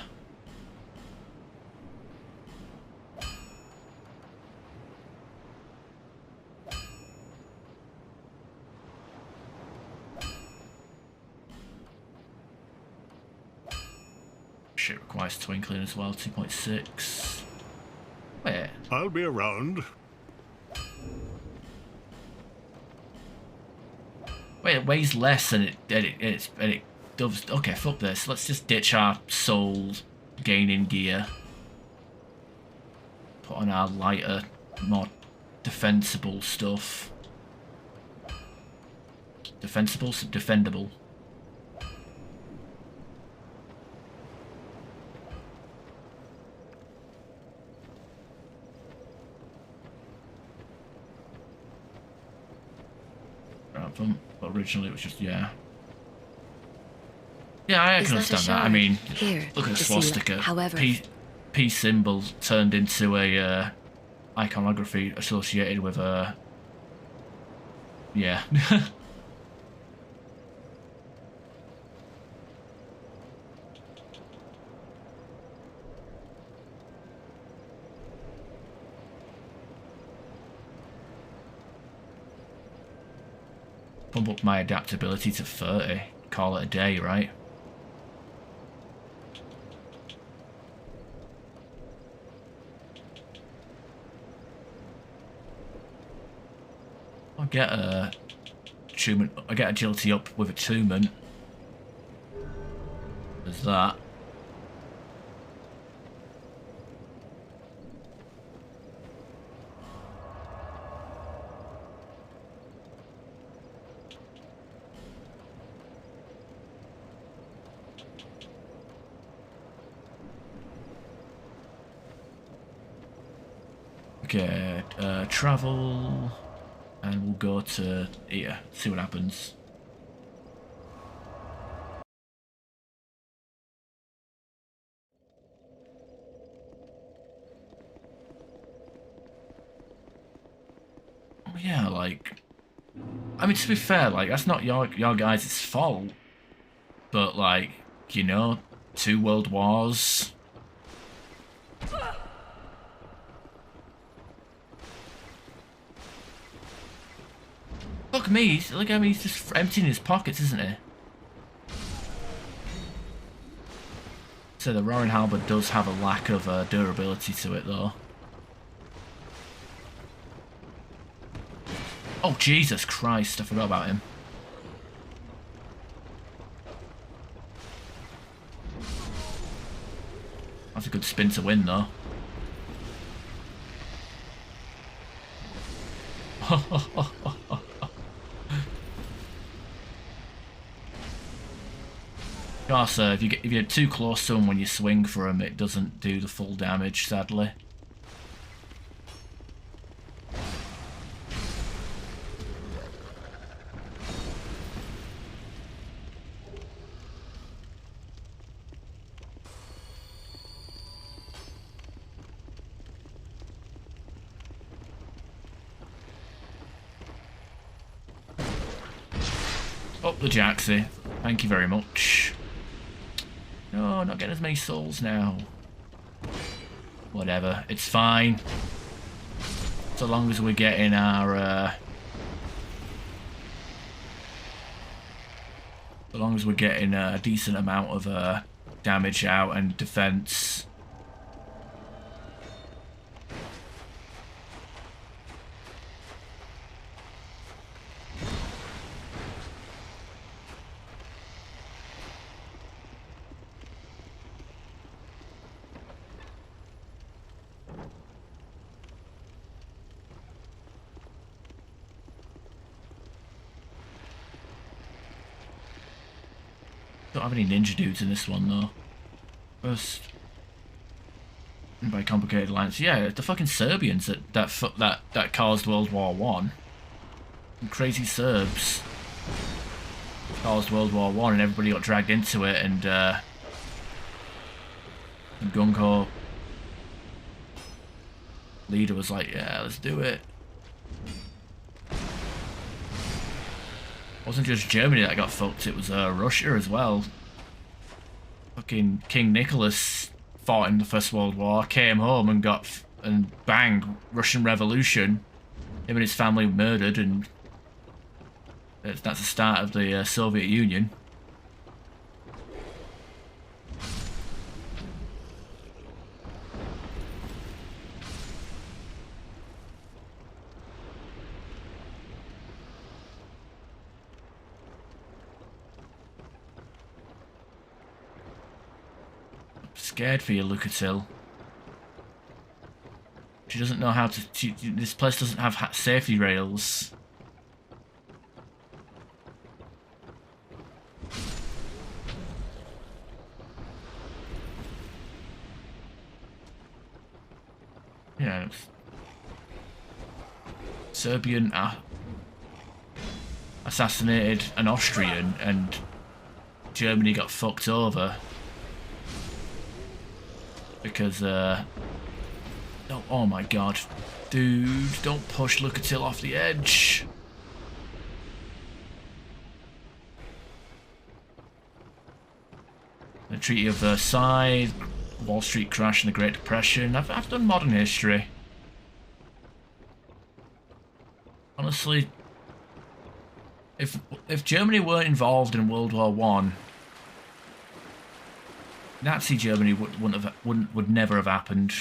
Shit requires twinkling as well, 2.6. Wait. I'll be around. Wait, it weighs less and it does. Okay, fuck this. Let's just ditch our soul gaining gear. Put on our lighter, more defensible stuff. Defensible? Defendable. platform, but originally it was just, yeah. Yeah, I can understand that. I shard? mean, Here, look at the to see, swastika. however- Peace symbol turned into a iconography associated with a... Yeah. Pump up my adaptability to 30. Call it a day, right? I'll get a attunement. I get agility up with attunement. There's that. Okay, travel, and we'll go to here, see what happens. Oh yeah, like, I mean, to be fair, like, that's not your guys' fault, but like, you know, 2 world wars. Look at me, look at me, he's just emptying his pockets, isn't he? So the Roaring Halberd does have a lack of durability to it, though. Oh, Jesus Christ, I forgot about him. That's a good spin to win, though. Gosh, if you're too close to him when you swing for him, it doesn't do the full damage, sadly. Up the Jaxie. Thank you very much. No, not getting as many souls now. Whatever, it's fine. So long as we're getting our... so long as we're getting a decent amount of damage out and defense. Don't have any ninja dudes in this one though. First, by complicated alliance, yeah, the fucking Serbians that caused World War I. Crazy Serbs caused World War I, and everybody got dragged into it, and Gunko leader was like, yeah, let's do it. It wasn't just Germany that got fucked, it was Russia as well. Fucking King Nicholas fought in the First World War, came home and and bang, Russian Revolution. Him and his family were murdered, and that's the start of the Soviet Union. Scared for you, Lucatil. She doesn't know how to... this place doesn't have safety rails. Yeah. Serbian... I assassinated an Austrian and Germany got fucked over because oh my god, dude, don't push Lucatil off the edge. The Treaty of Versailles, Wall Street crash and the Great Depression. I've done modern history. Honestly, if Germany weren't involved in World War One, Nazi Germany would never have happened.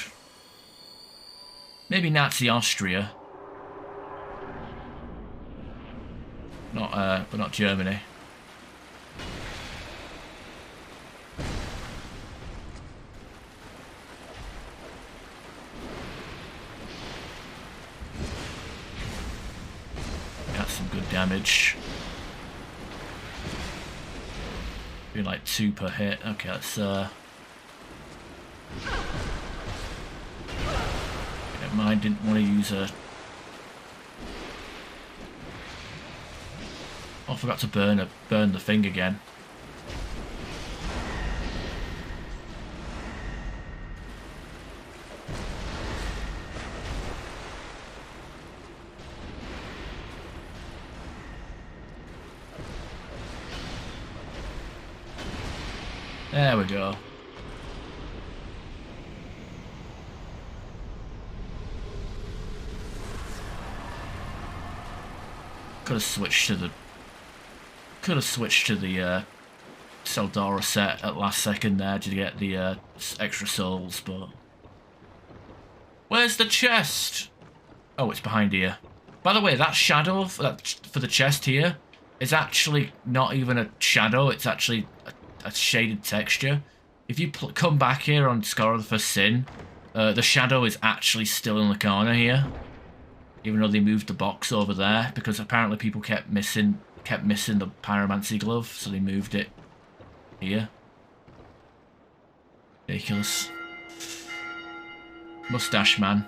Maybe Nazi Austria, but not Germany. Got some good damage. Doing like 2 per hit. Okay, let's I didn't want to use a... Oh, I forgot to burn the thing again. There we go. Could have switched to the Seldora set at last second there to get the extra souls, but where's the chest? Oh, it's behind here. By the way, that shadow for the chest here is actually not even a shadow. It's actually a shaded texture. If you come back here on Scholar of the First Sin, the shadow is actually still in the corner here. Even though they moved the box over there, because apparently people kept missing the pyromancy glove, so they moved it here. Ridiculous. Mustache man.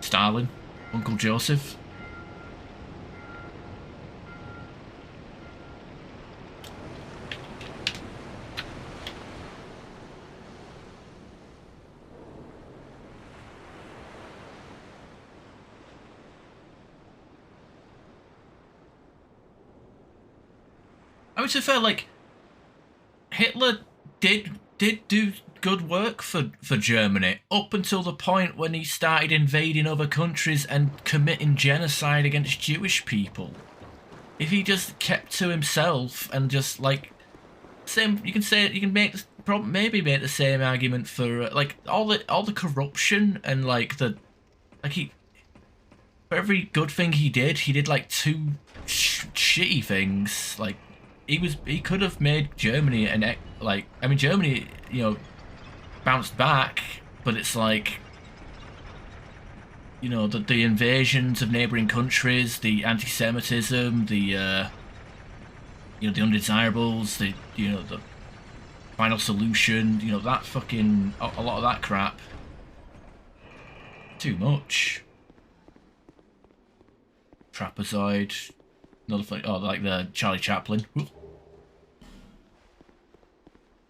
Stalin. Uncle Joseph. I would say fair, like, Hitler did do good work for Germany up until the point when he started invading other countries and committing genocide against Jewish people. If he just kept to himself and just like maybe make the same argument for like all the corruption and like for every good thing he did like 2 shitty things. Like he could have made Germany Germany, you know, bounced back, but it's like, you know, the invasions of neighboring countries, the anti-Semitism, the you know, the undesirables, the final solution, you know, that fucking a lot of that crap. Too much. Trapezoid. Another thing. Oh, like the Charlie Chaplin.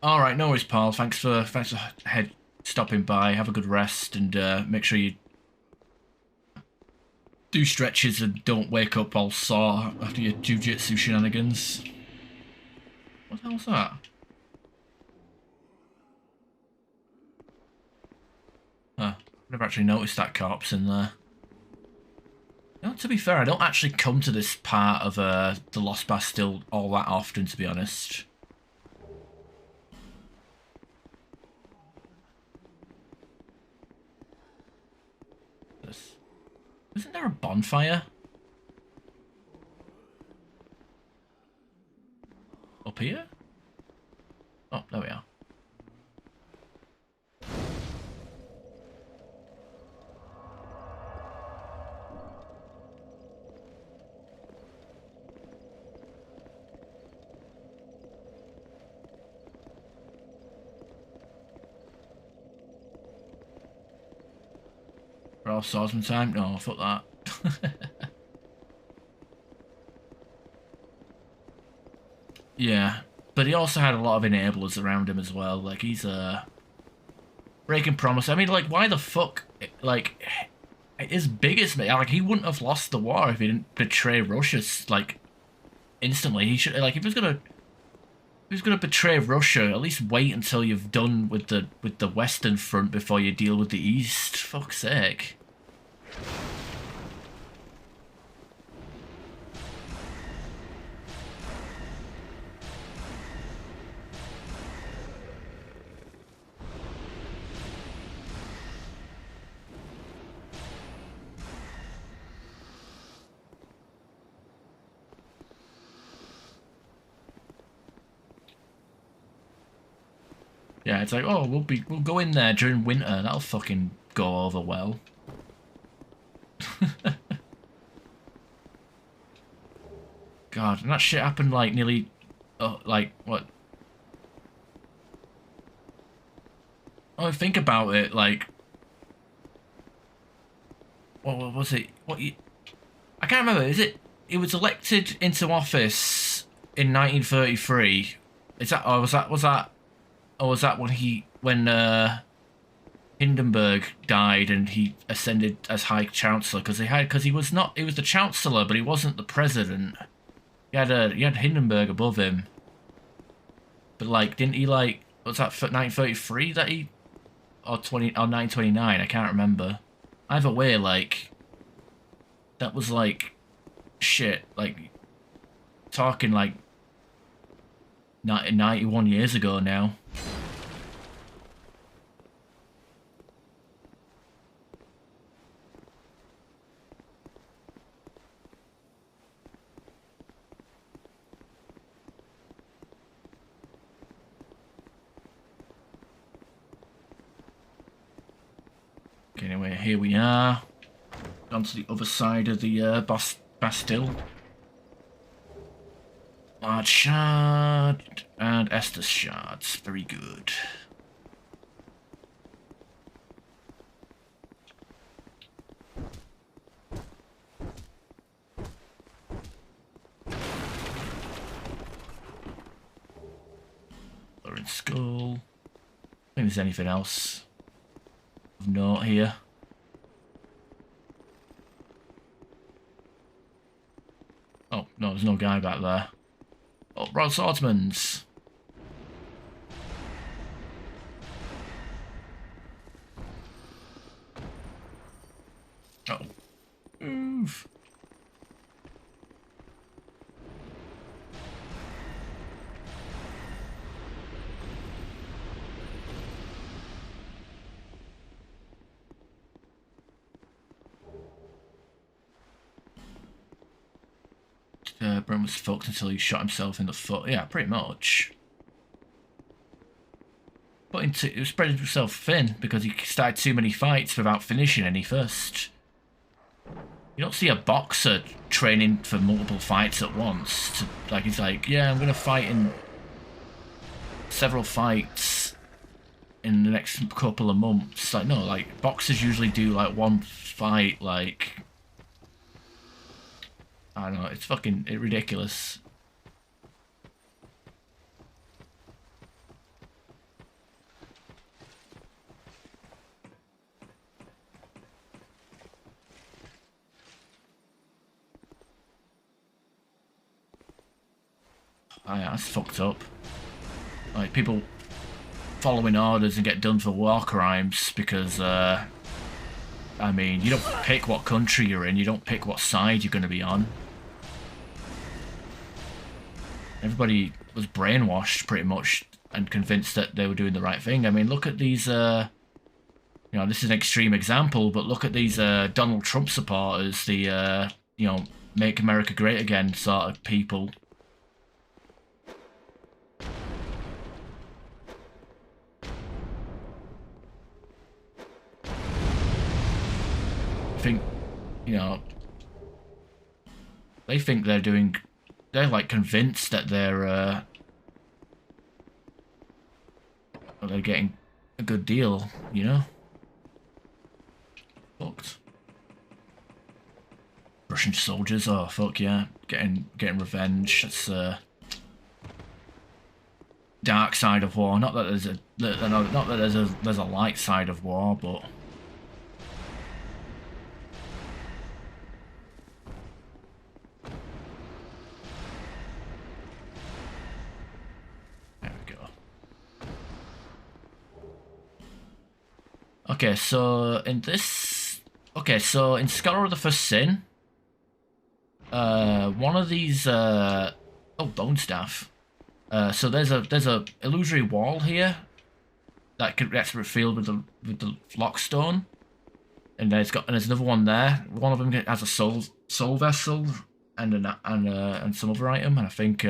All right, no worries, pal. Thanks for stopping by. Have a good rest, and make sure you do stretches and don't wake up all sore after your jujitsu shenanigans. What the hell's that? Huh. Never actually noticed that corpse in there. You know, to be fair, I don't actually come to this part of the Lost Bastille all that often, to be honest. Isn't there a bonfire? Up here? Oh, there we are. For all swordsman time? No, fuck that. Yeah, but he also had a lot of enablers around him as well. Like, he's breaking promise. I mean, like, why the fuck? Like, his biggest mate. Like, he wouldn't have lost the war if he didn't betray Russia. Like, instantly. He should. Like, if he was gonna betray Russia, at least wait until you've done with the Western Front before you deal with the East. Fuck's sake. Yeah, it's like, oh, we'll go in there during winter. That'll fucking go over well. God, and that shit happened like nearly, like what? Oh, think about it. Like, what was it? I can't remember. Is it? It was elected into office in 1933. Is that? Or was that? Or was that when Hindenburg died and he ascended as High Chancellor? Because he was the Chancellor, but he wasn't the President. He had Hindenburg above him. But like, didn't he like? Was that for 1933 that he, or 1929? I can't remember. Either way, like, that was like, shit. Like, talking like 91 years ago now. Okay, anyway, here we are. On to the other side of the Bastille. Large shard and Estus shards. Very good. Lawrence Skull. I think there's anything else of note here. Oh, no, there's no guy back there. Oh, Royal Swordsman's. Oh. Move. Bren was fucked until he shot himself in the foot. Yeah, pretty much. But he was spreading himself thin because he started too many fights without finishing any first. You don't see a boxer training for multiple fights at once. Like, he's like, yeah, I'm going to fight in several fights in the next couple of months. Like, no, like, boxers usually do, like, one fight, like... I don't know, it's fucking ridiculous. Oh, yeah, that's fucked up. Like, people following orders and get done for war crimes because, I mean, you don't pick what country you're in, you don't pick what side you're going to be on. Everybody was brainwashed, pretty much, and convinced that they were doing the right thing. I mean, look at these, you know, this is an extreme example, but look at these Donald Trump supporters, the, you know, Make America Great Again sort of people. I think, you know, they think they're doing... They're, like, convinced that they're getting a good deal, you know? Fucked. Russian soldiers, oh, fuck yeah. Getting revenge, that's, dark side of war. Not that there's a light side of war, but there we go. Okay, so in this, in Scholar of the First Sin, one of these, bone staff. So there's a illusory wall here that gets filled with the lockstone, and there's another one there. One of them has a soul vessel and some other item, and I think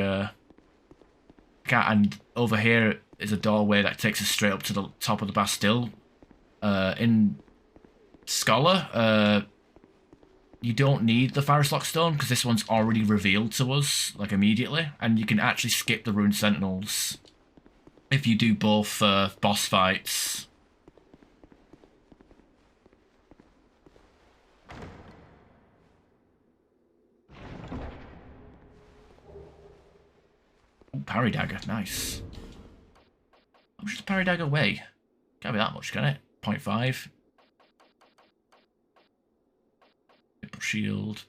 and over here is a doorway that takes us straight up to the top of the Bastille. In Scholar, you don't need the Pharos Lockstone because this one's already revealed to us, like, immediately, and you can actually skip the Rune Sentinels if you do both boss fights. Oh, parry dagger, nice. How much does parry dagger weigh? Can't be that much, can it? 0.5. Shield.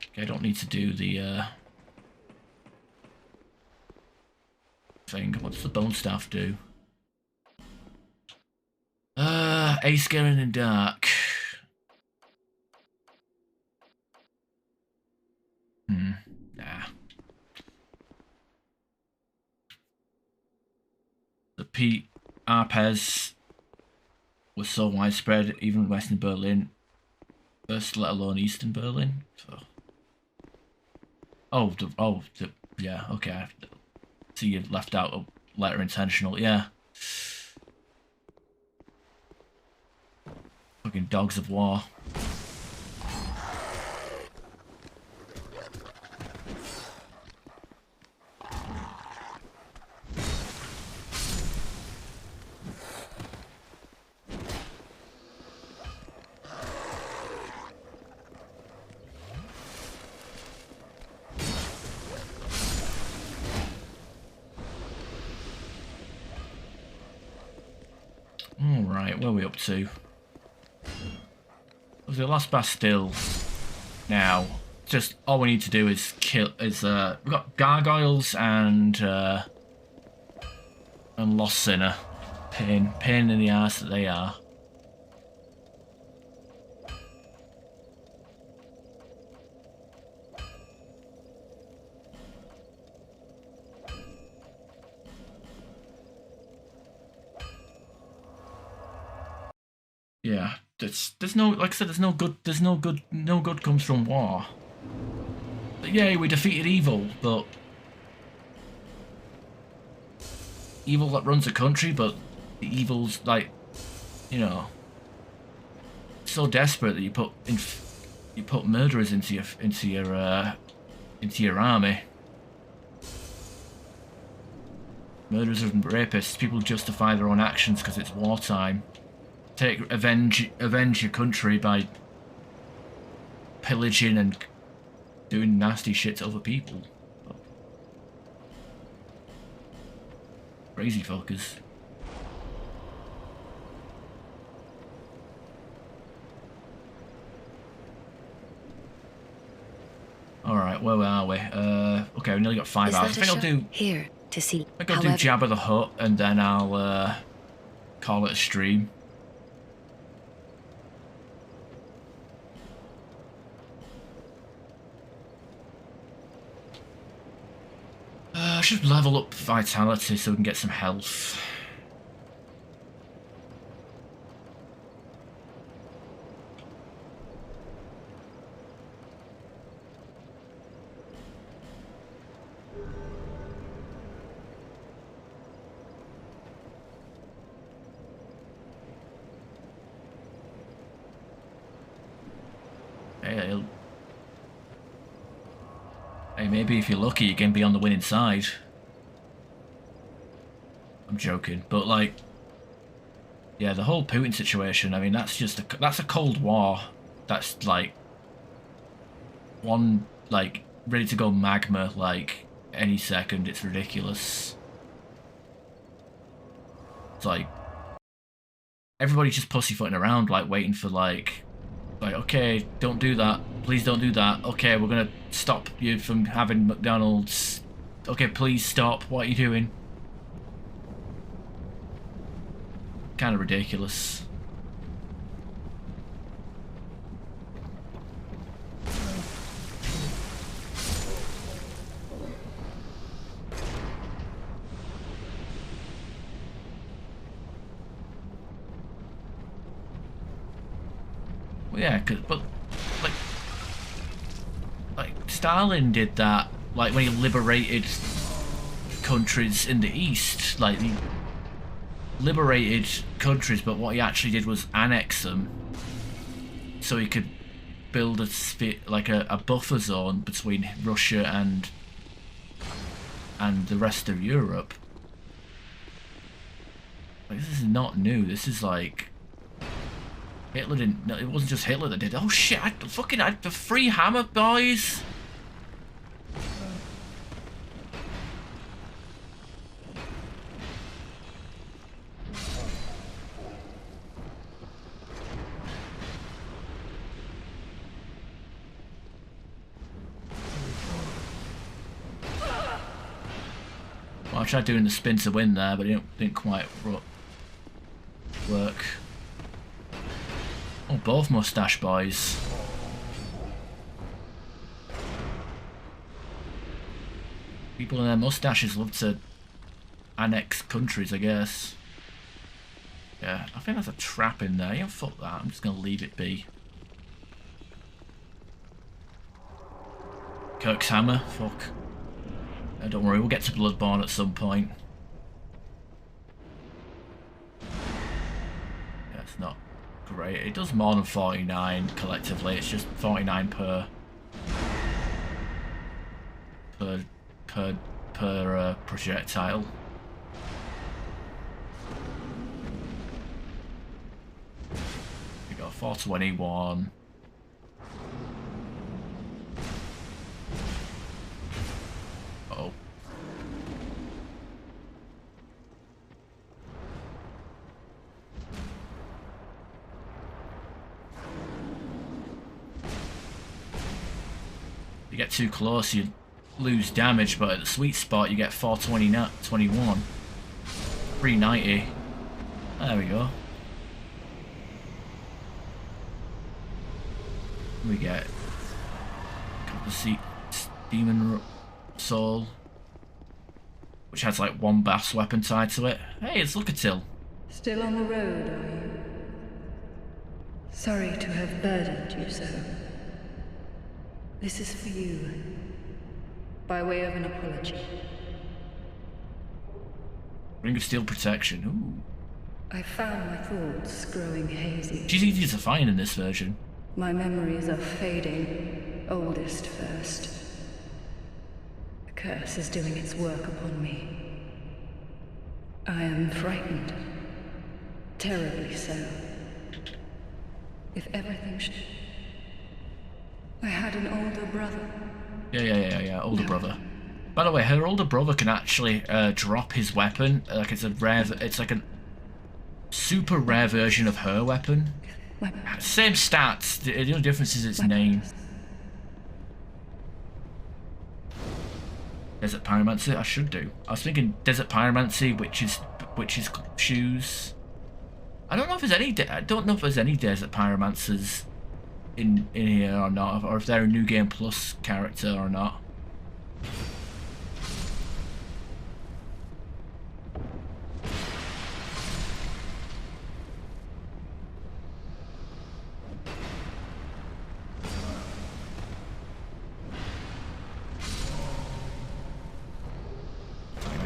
Okay, I don't need to do the thing. What does the bone staff do? Ace scaling in dark. Nah. The Pete Arpez was so widespread, even Western Berlin, first let alone Eastern Berlin. So. Yeah, okay. See, you left out a letter intentional, yeah. Fucking dogs of war. Alright, where are we up to? Was the last Bastille now? Just all we need to do is kill we've got gargoyles and Lost Sinner. Pain in the ass that they are. Yeah, there's no, like I said, no good comes from war. But yeah, we defeated evil, but evil that runs a country, but the evil's like, you know, so desperate that you put murderers into your army. Murderers and rapists. People justify their own actions because it's wartime. Avenge your country by pillaging and doing nasty shit to other people. Crazy fuckers. Alright, where are we? Okay, we nearly got 5 hours. I think I'll do here to see. I think I'll do Jabba the Hutt and then I'll call it a stream. I should level up vitality so we can get some health. Hey, maybe if you're lucky, you can be on the winning side. I'm joking, but like, Yeah, the whole Putin situation, I mean, that's just that's a Cold War. That's like one, like, ready to go magma, like, any second. It's ridiculous. It's like everybody's just pussyfooting around, like, waiting for, like, okay, don't do that. Please don't do that. Okay, we're gonna stop you from having McDonald's. Okay, please stop. What are you doing? Kind of ridiculous. Well, yeah, but like Stalin did that, like when he liberated countries in the East, like he liberated countries, but what he actually did was annex them, so he could build a buffer zone between Russia and the rest of Europe. Like, this is not new. This is like Hitler didn't. No, it wasn't just Hitler that did. Oh shit! I the free hammer, boys. Well, I tried doing the spin to win there, but it didn't quite work. Oh, both mustache boys. People in their mustaches love to annex countries, I guess. Yeah, I think there's a trap in there. Yeah, fuck that. I'm just gonna leave it be. Kirk's hammer. Fuck. Don't worry, we'll get to Bloodborne at some point. Yeah, it's not great. It does more than 49 collectively. It's just 49 per projectile. We got 421. Oh. You get too close, you lose damage, but at the sweet spot you get 421. 390. There we go. We get a couple of Demon Soul, which has like one bass weapon tied to it. Hey, it's Lucatil. Still on the road, are you? Sorry to have burdened you so. This is for you, by way of an apology. Ring of Steel protection. Ooh. I found my thoughts growing hazy. She's easy to find in this version. My memories are fading, oldest first. The curse is doing its work upon me. I am frightened. Terribly so. If everything should... I had an older brother. Yeah, older brother. By the way, her older brother can actually drop his weapon. Like it's like a super rare version of her weapon. Same stats. The only difference is its name. Desert Pyromancy. I should do. I was thinking Desert Pyromancy, which is shoes. I don't know if there's any. I don't know if there's any Desert Pyromancers in here or not, or if they're a New Game Plus character or not.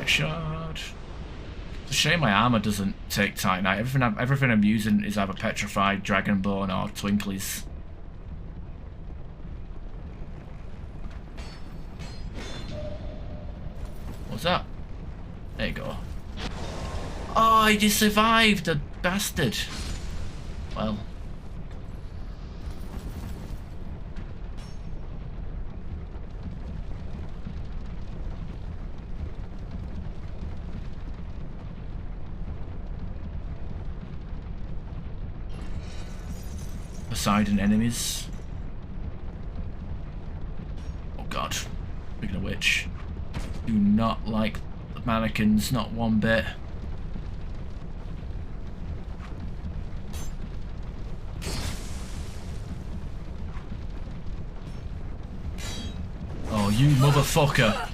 Shot. It's a shame my armor doesn't take Titanite. Everything I'm using is either Petrified, Dragonbone, or Twinklies. What's that? There you go. Oh, he just survived the bastard. Well. Poseidon enemies. Oh god. Speaking of which, do not like the mannequins, not one bit. Oh, you motherfucker.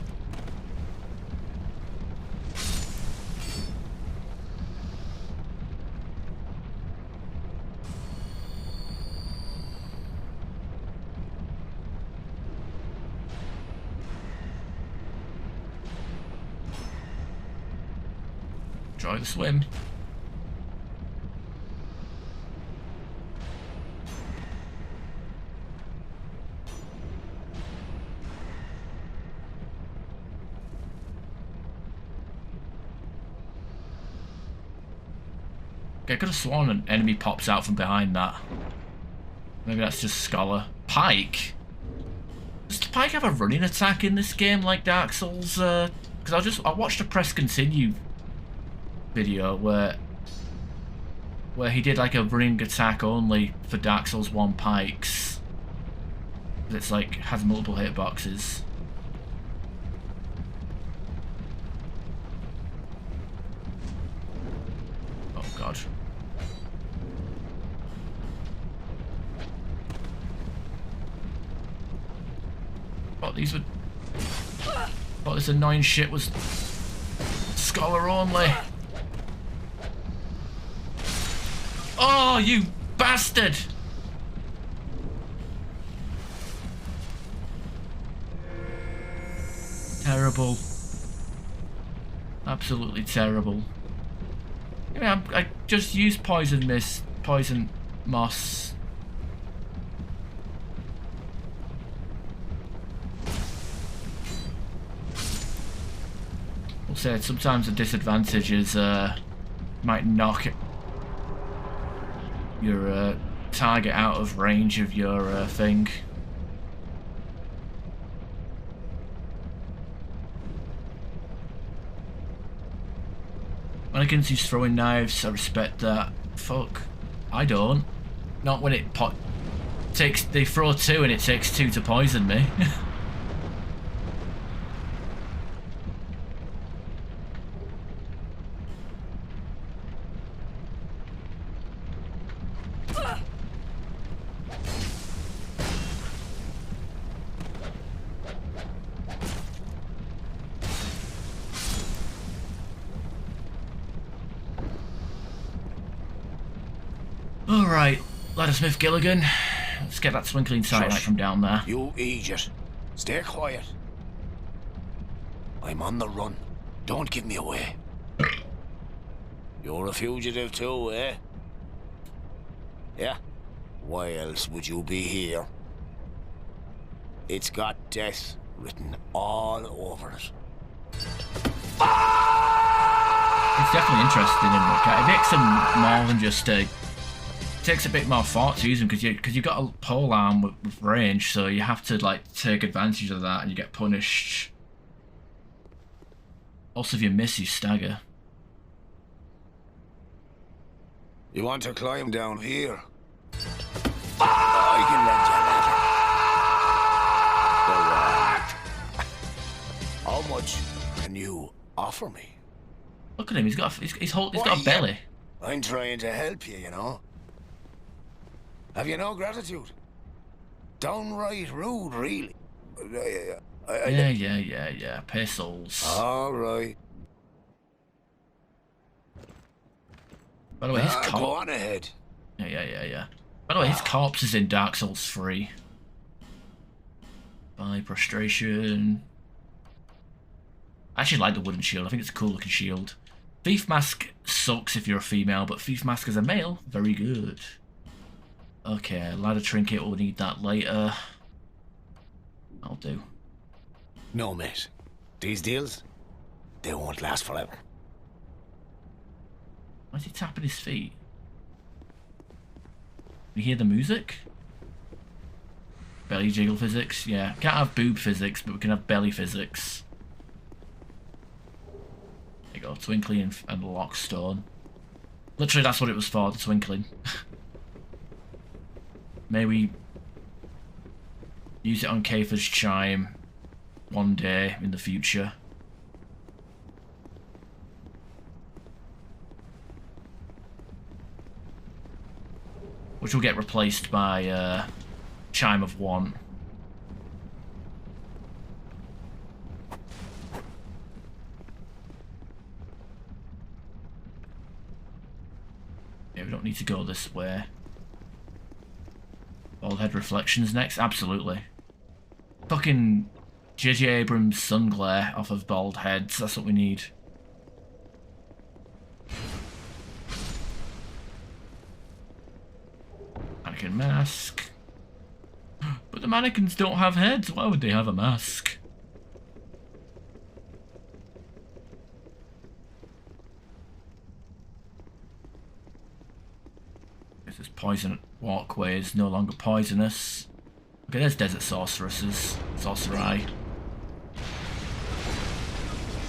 Try to swim. Okay, I could have sworn an enemy pops out from behind that. Maybe that's just Scholar. Pike? Does Pike have a running attack in this game like Dark Souls? Because I watched a press continue video where he did like a running attack only for Dark Souls 1 Pikes. It's like has multiple hitboxes. Oh god. Thought this annoying shit was Scholar only. Oh, you bastard! Terrible. Absolutely terrible. I mean, I just used poison mist, poison moss. I'll say sometimes the disadvantage is might knock your target out of range of your thing. Mannequins use throwing knives, I respect that. Fuck. I don't. Not when it takes. They throw 2 and it takes 2 to poison me. Alright, Laddersmith Gilligan. Let's get that twinkling sight from down there. You idiot. Stay quiet. I'm on the run. Don't give me away. You're a fugitive too, eh? Yeah? Why else would you be here? It's got death written all over it. It's definitely interesting in it makes them more than just a... It takes a bit more thought to use them because you've got a pole arm with range, so you have to like take advantage of that and you get punished. Also, if you miss, you stagger. You want to climb down here? I can lend you a ladder. How much can you offer me? Look at him. He's got a belly. I'm trying to help you, you know. Have you no gratitude? Downright rude, really. Yeah. Pay souls. All right. By the way, his corpse. Go on ahead. Yeah. By the way, his corpse is in Dark Souls 3. By prostration. I actually like the wooden shield. I think it's a cool looking shield. Thief Mask sucks if you're a female, but Thief Mask as a male, very good. Okay, ladder trinket, we'll need that later. I'll do. No, mate. These deals, they won't last forever. Why is he tapping his feet? You hear the music? Belly jiggle physics? Yeah. Can't have boob physics, but we can have belly physics. There you go. Twinkling and Lockstone. Literally, that's what it was for, the twinkling. May we use it on Kiefer's chime one day in the future. Which will get replaced by Chime of One. Yeah, we don't need to go this way. Bald head reflections next? Absolutely. Fucking J.J. Abrams sun glare off of bald heads, that's what we need. Mannequin mask. But the mannequins don't have heads, why would they have a mask? This poison walkway is no longer poisonous. Okay, there's desert sorceresses. Sorcerai.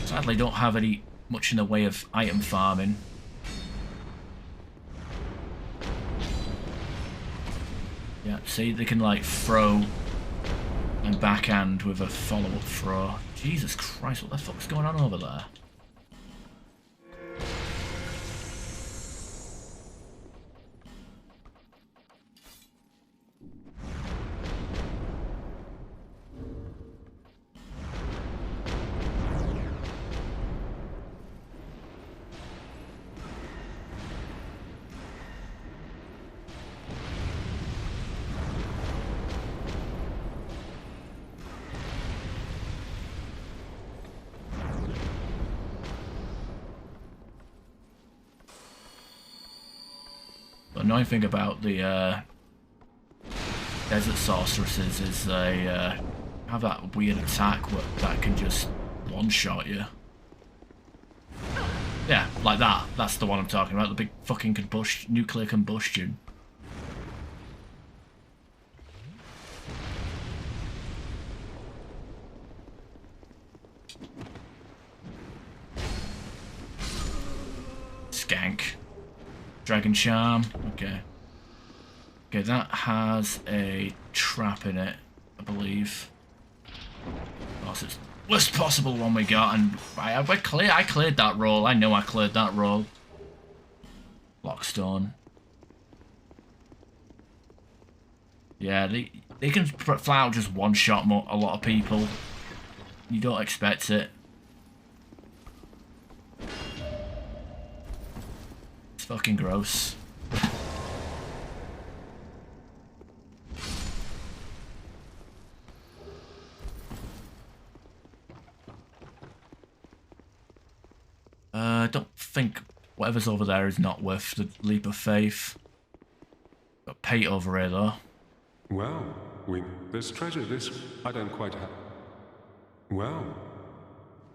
Sadly, don't have any much in the way of item farming. Yeah, see, they can like throw and backhand with a follow-up throw. Jesus Christ, what the fuck's going on over there? The annoying thing about the desert sorceresses is they have that weird attack that can just one-shot you. Yeah, like that. That's the one I'm talking about. The big fucking nuclear combustion. Skank. Dragon Charm. Okay. Okay, that has a trap in it, I believe. Oh, it's the worst possible one we got, and I cleared that roll. I know I cleared that roll. Lockstone. Yeah, they can flat out just one-shot a lot of people. You don't expect it. It's fucking gross. I don't think whatever's over there is not worth the leap of faith. Got Pate over here though. Well, there's treasure this I don't quite have. Well.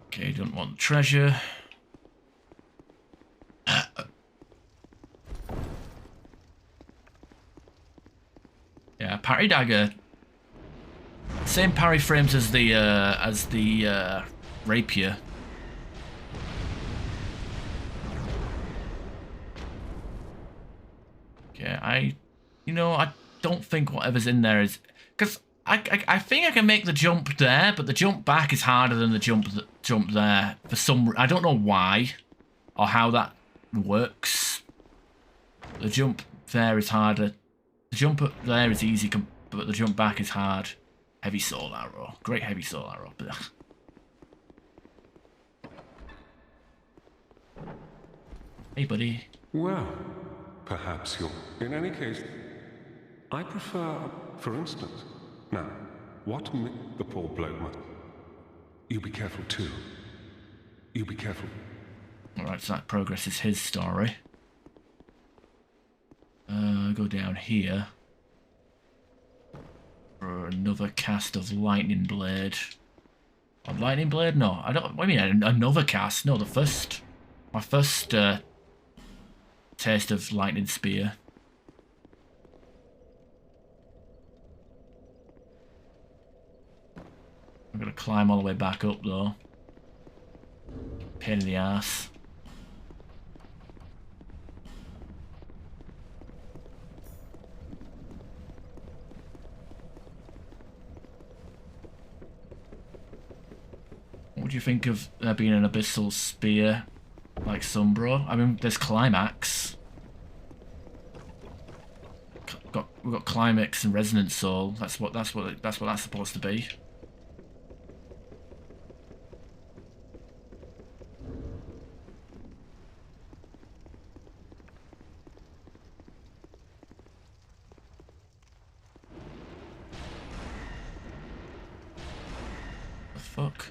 Okay, don't want the treasure. Yeah, parry dagger. Same parry frames as the rapier. Okay, I don't think whatever's in there is, because I think I can make the jump there, but the jump back is harder than the jump there for some. I don't know why or how that works. The jump there is harder. The jump up there is easy, but the jump back is hard. Heavy soul arrow, great heavy soul arrow. Hey, buddy. Well, perhaps you're... In any case, I prefer, for instance... Now, what the poor bloke must... You be careful too. You be careful. Alright, so that progresses his story. Go down here. For another cast of Lightning Blade. Oh, Lightning Blade? No, I don't... What do you mean, another cast? No, my first taste of Lightning Spear. I'm gonna climb all the way back up though. Pain in the ass. What would you think of there being an abyssal spear like Sombro? I mean, there's Climax. We've got Climax and Resonant Soul. That's what that's supposed to be. The fuck?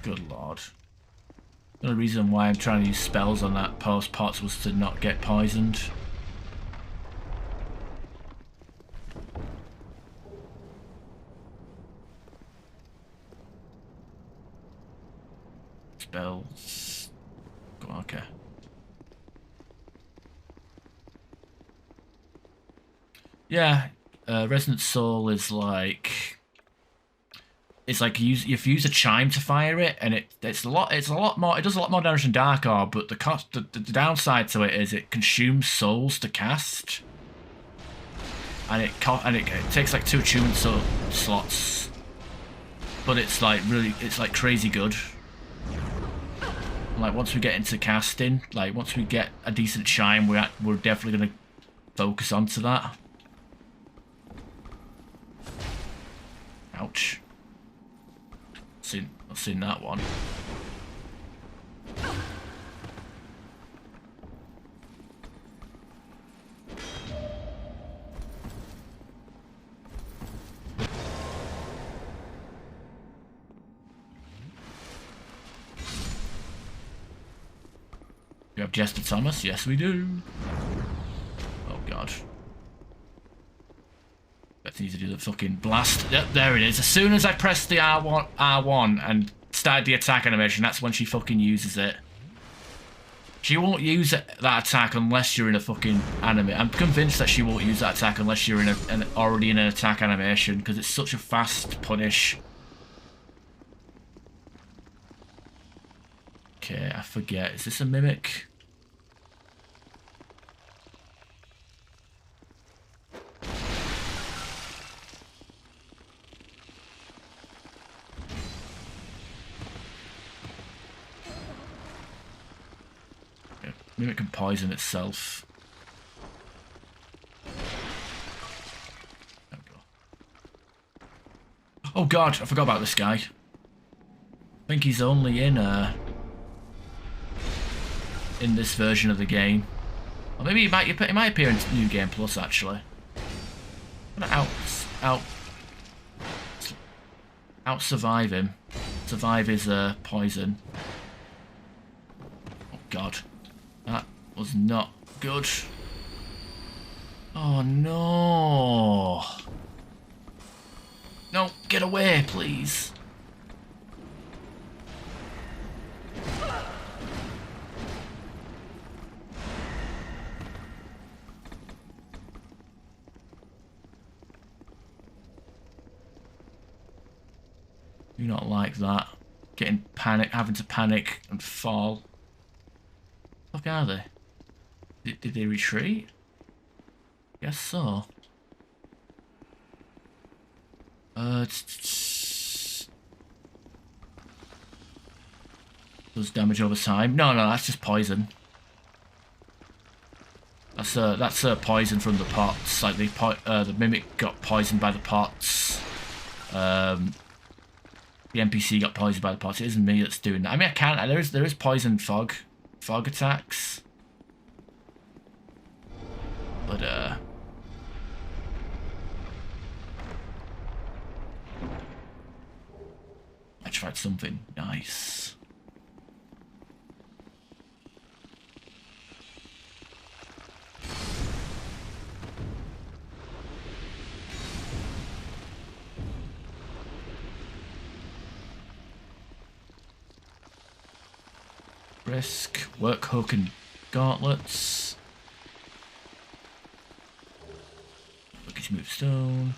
Good lord. The only reason why I'm trying to use spells on that post pots was to not get poisoned. Spells. Okay. Yeah, Resonant Soul is like... It's like you use a chime to fire it, and it's a lot more. It does a lot more damage than Dark Orb, but the downside to it is it consumes souls to cast, and it takes like 2 attunement slots. But it's like crazy good. Like once we get into casting, like once we get a decent chime, we're definitely gonna focus onto that. Ouch. I've seen that one. We have Jester Thomas, yes we do. Oh god. Bet I need to do the fucking blast. Yep, there it is. As soon as I press the R1 and start the attack animation, that's when she fucking uses it. She won't use that attack unless you're in a fucking anime. I'm convinced that she won't use that attack unless you're in already in an attack animation, because it's such a fast punish. Okay, I forget. Is this a mimic? Mimic can poison itself. There we go. Oh god, I forgot about this guy. I think he's only in this version of the game. Or maybe he might appear in New Game Plus actually. I'm gonna out survive him. Survive his poison. Oh god. That was not good. Oh no. No, get away, please. Do not like that. Getting panic, having to panic and fall. What the fuck are they? Did they retreat? Guess so. Does damage over time? No, that's just poison. That's poison from the pots. Like the mimic got poisoned by the pots. The NPC got poisoned by the pots. It isn't me that's doing that. I mean, I can't. There is poison fog attacks. But I tried something nice. Risk, work hook and gauntlets. Smooth stone.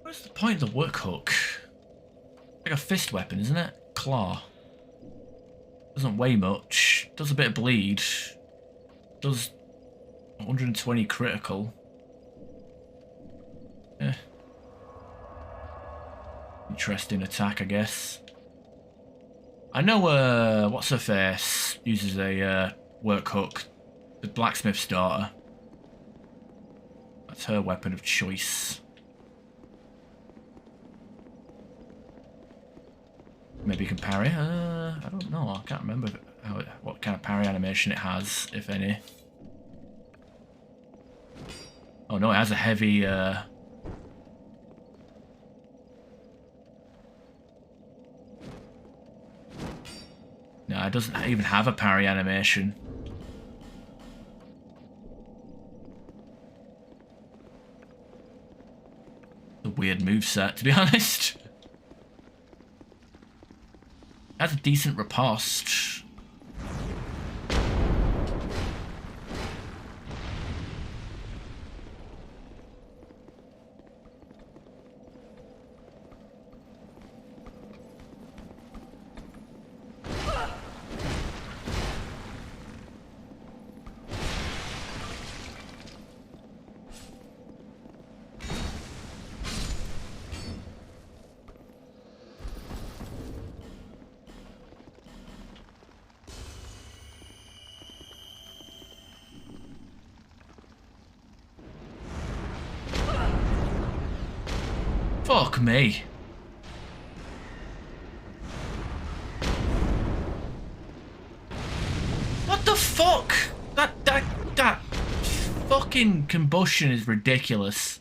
What's the point of the work hook? Like a fist weapon, isn't it? Claw. Doesn't weigh much. Does a bit of bleed. Does 120 critical. Eh. Interesting attack, I guess. I know, what's her face uses a work hook. The blacksmith's daughter. That's her weapon of choice. Maybe you can parry. I don't know. I can't remember what kind of parry animation it has, if any. Oh no, it has a heavy. No, it doesn't even have a parry animation. A weird moveset, to be honest. Has a decent riposte. Fuck me. What the fuck? That fucking combustion is ridiculous.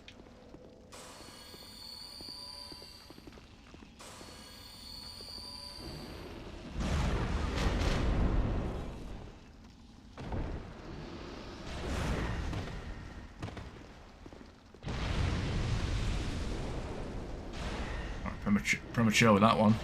Premature with that one.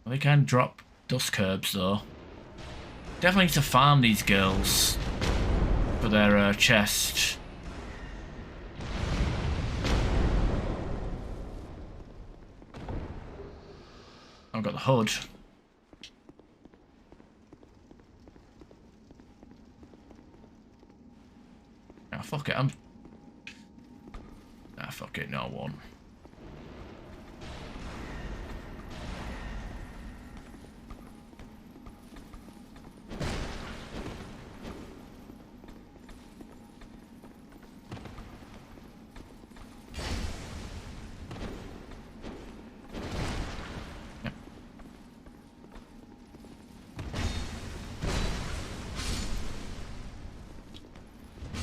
Well, they can drop dust curbs though. Definitely need to farm these girls for their chest. I've got the hood. Fuck it, fuck it, no one.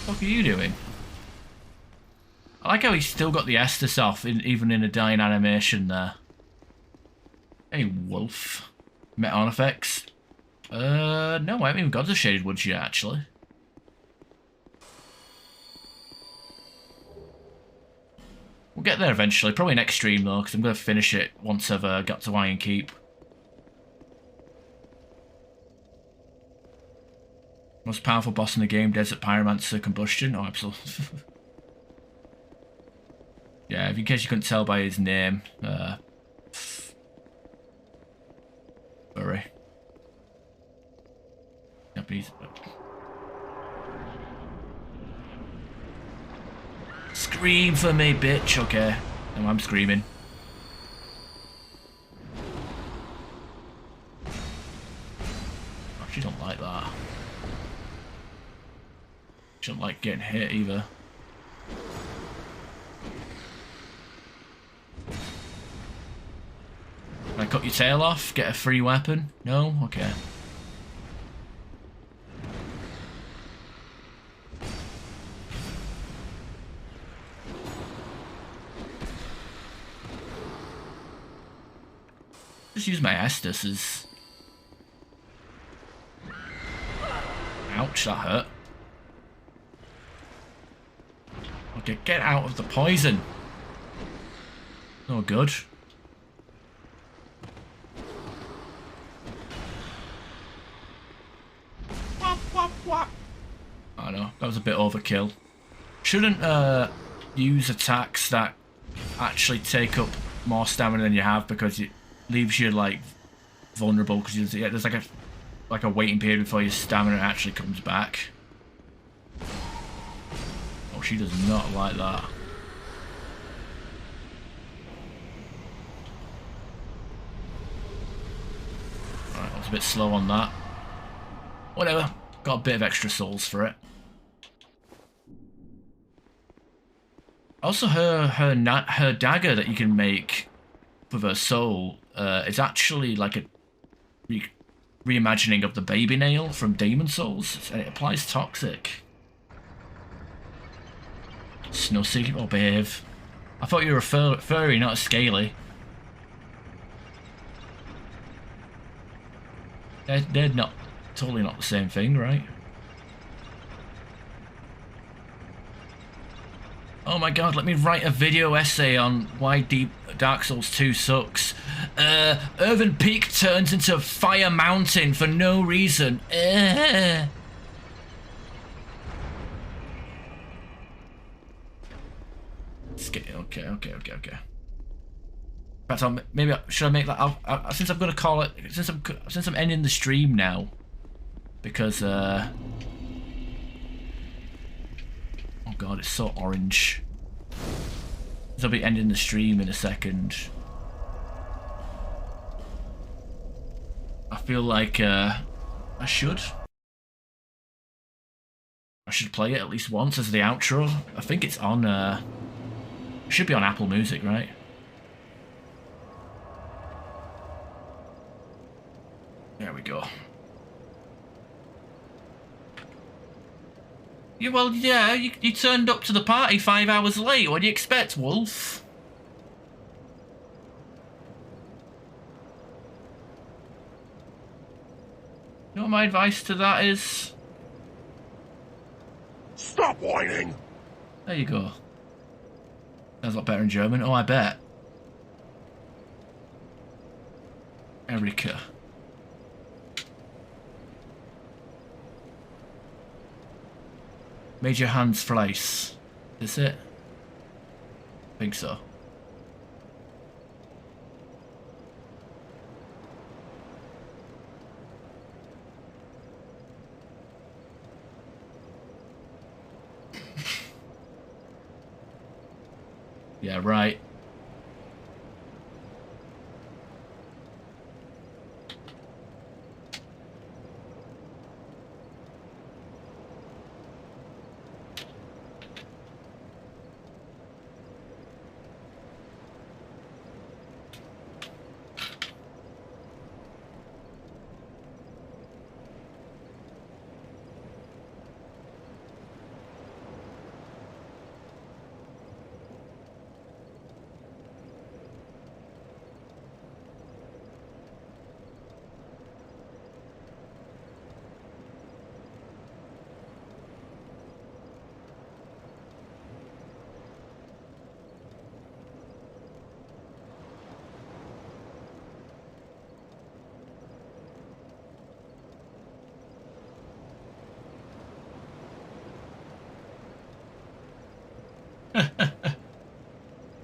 What are you doing? I like how he's still got the Estus off, even in a dying animation there. Hey, wolf. Meton effects? No, I haven't even got the Shaded Woods yet, actually. We'll get there eventually, probably next stream though, because I'm going to finish it once I've got to Iron Keep. Most powerful boss in the game, Desert Pyromancer Combustion. Oh, absolutely. Yeah, in case you couldn't tell by his name, Furry. Japanese. Scream for me, bitch. Okay, no, I'm screaming. Oh, she don't like that. She don't like getting hit either. Can I cut your tail off? Get a free weapon? No? Okay. Just use my Estus as... Ouch, that hurt. Okay, get out of the poison. No good. Whop, whop, whop. I know, that was a bit overkill. Shouldn't use attacks that actually take up more stamina than you have, because it leaves you like vulnerable, because there's like a waiting period before your stamina actually comes back. Oh, she does not like that. Alright, I was a bit slow on that. Whatever, got a bit of extra souls for it. Also, her dagger that you can make with her soul is actually like a reimagining of the baby nail from Demon Souls, and it applies toxic. Snowseeker, oh babe. I thought you were a furry, not a scaly. They're not totally not the same thing, right? Oh my god, let me write a video essay on why Dark Souls 2 sucks. Earthen Peak turns into Fire Mountain for no reason. Okay. In fact, should I make that? Since I'm gonna call it, since I'm ending the stream now, because oh god, it's so orange. So I'll be ending the stream in a second. I feel like I should play it at least once as the outro. I think it's on it should be on Apple Music, right? There we go. Yeah, well, yeah, you turned up to the party 5 hours late. What do you expect, Wolf? You know what my advice to that is? Stop whining! There you go. Sounds a lot better in German. Oh, I bet. Erika. Major Hans Fleiss. Is it? I think so. Yeah, right.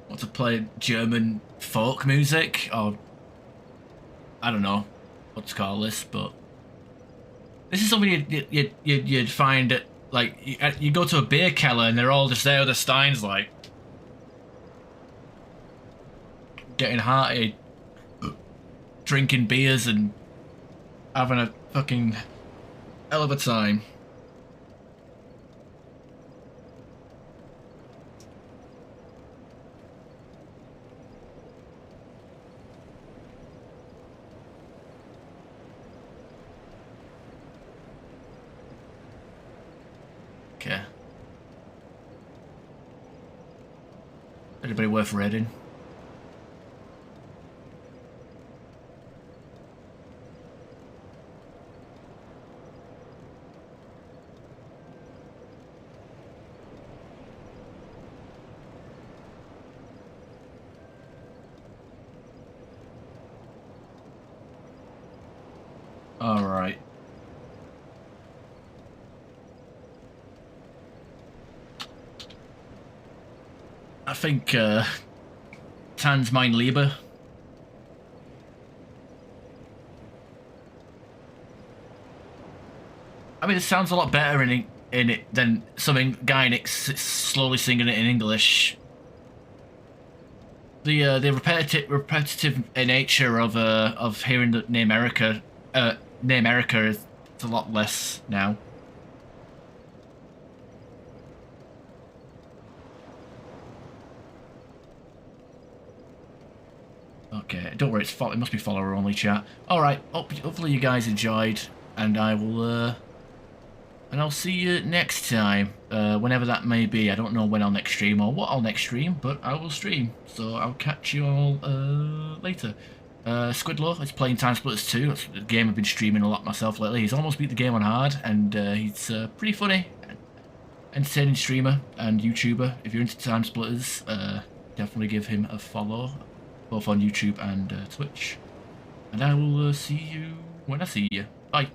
Want to play German folk music, or I don't know what to call this, but this is something you'd find at, like, you go to a beer keller and they're all just there with the steins, like getting hearty, drinking beers and having a fucking hell of a time. Okay. Anybody worth reading? Alright. I think Tan's mein Lieber. I mean, it sounds a lot better in it than something guy in it slowly singing it in English. The repetitive nature of hearing the name America is a lot less now. Okay, don't worry, it must be follower only chat. Alright, hopefully you guys enjoyed, and I'll see you next time, whenever that may be. I don't know when I'll next stream or what I'll next stream, but I will stream. So I'll catch you all later. Squidlaw is playing Time Splitters 2. That's the game I've been streaming a lot myself lately. He's almost beat the game on hard, and he's pretty funny, entertaining streamer and YouTuber. If you're into Time Splitters, definitely give him a follow, both on YouTube and Twitch. And I will see you when I see you. Bye.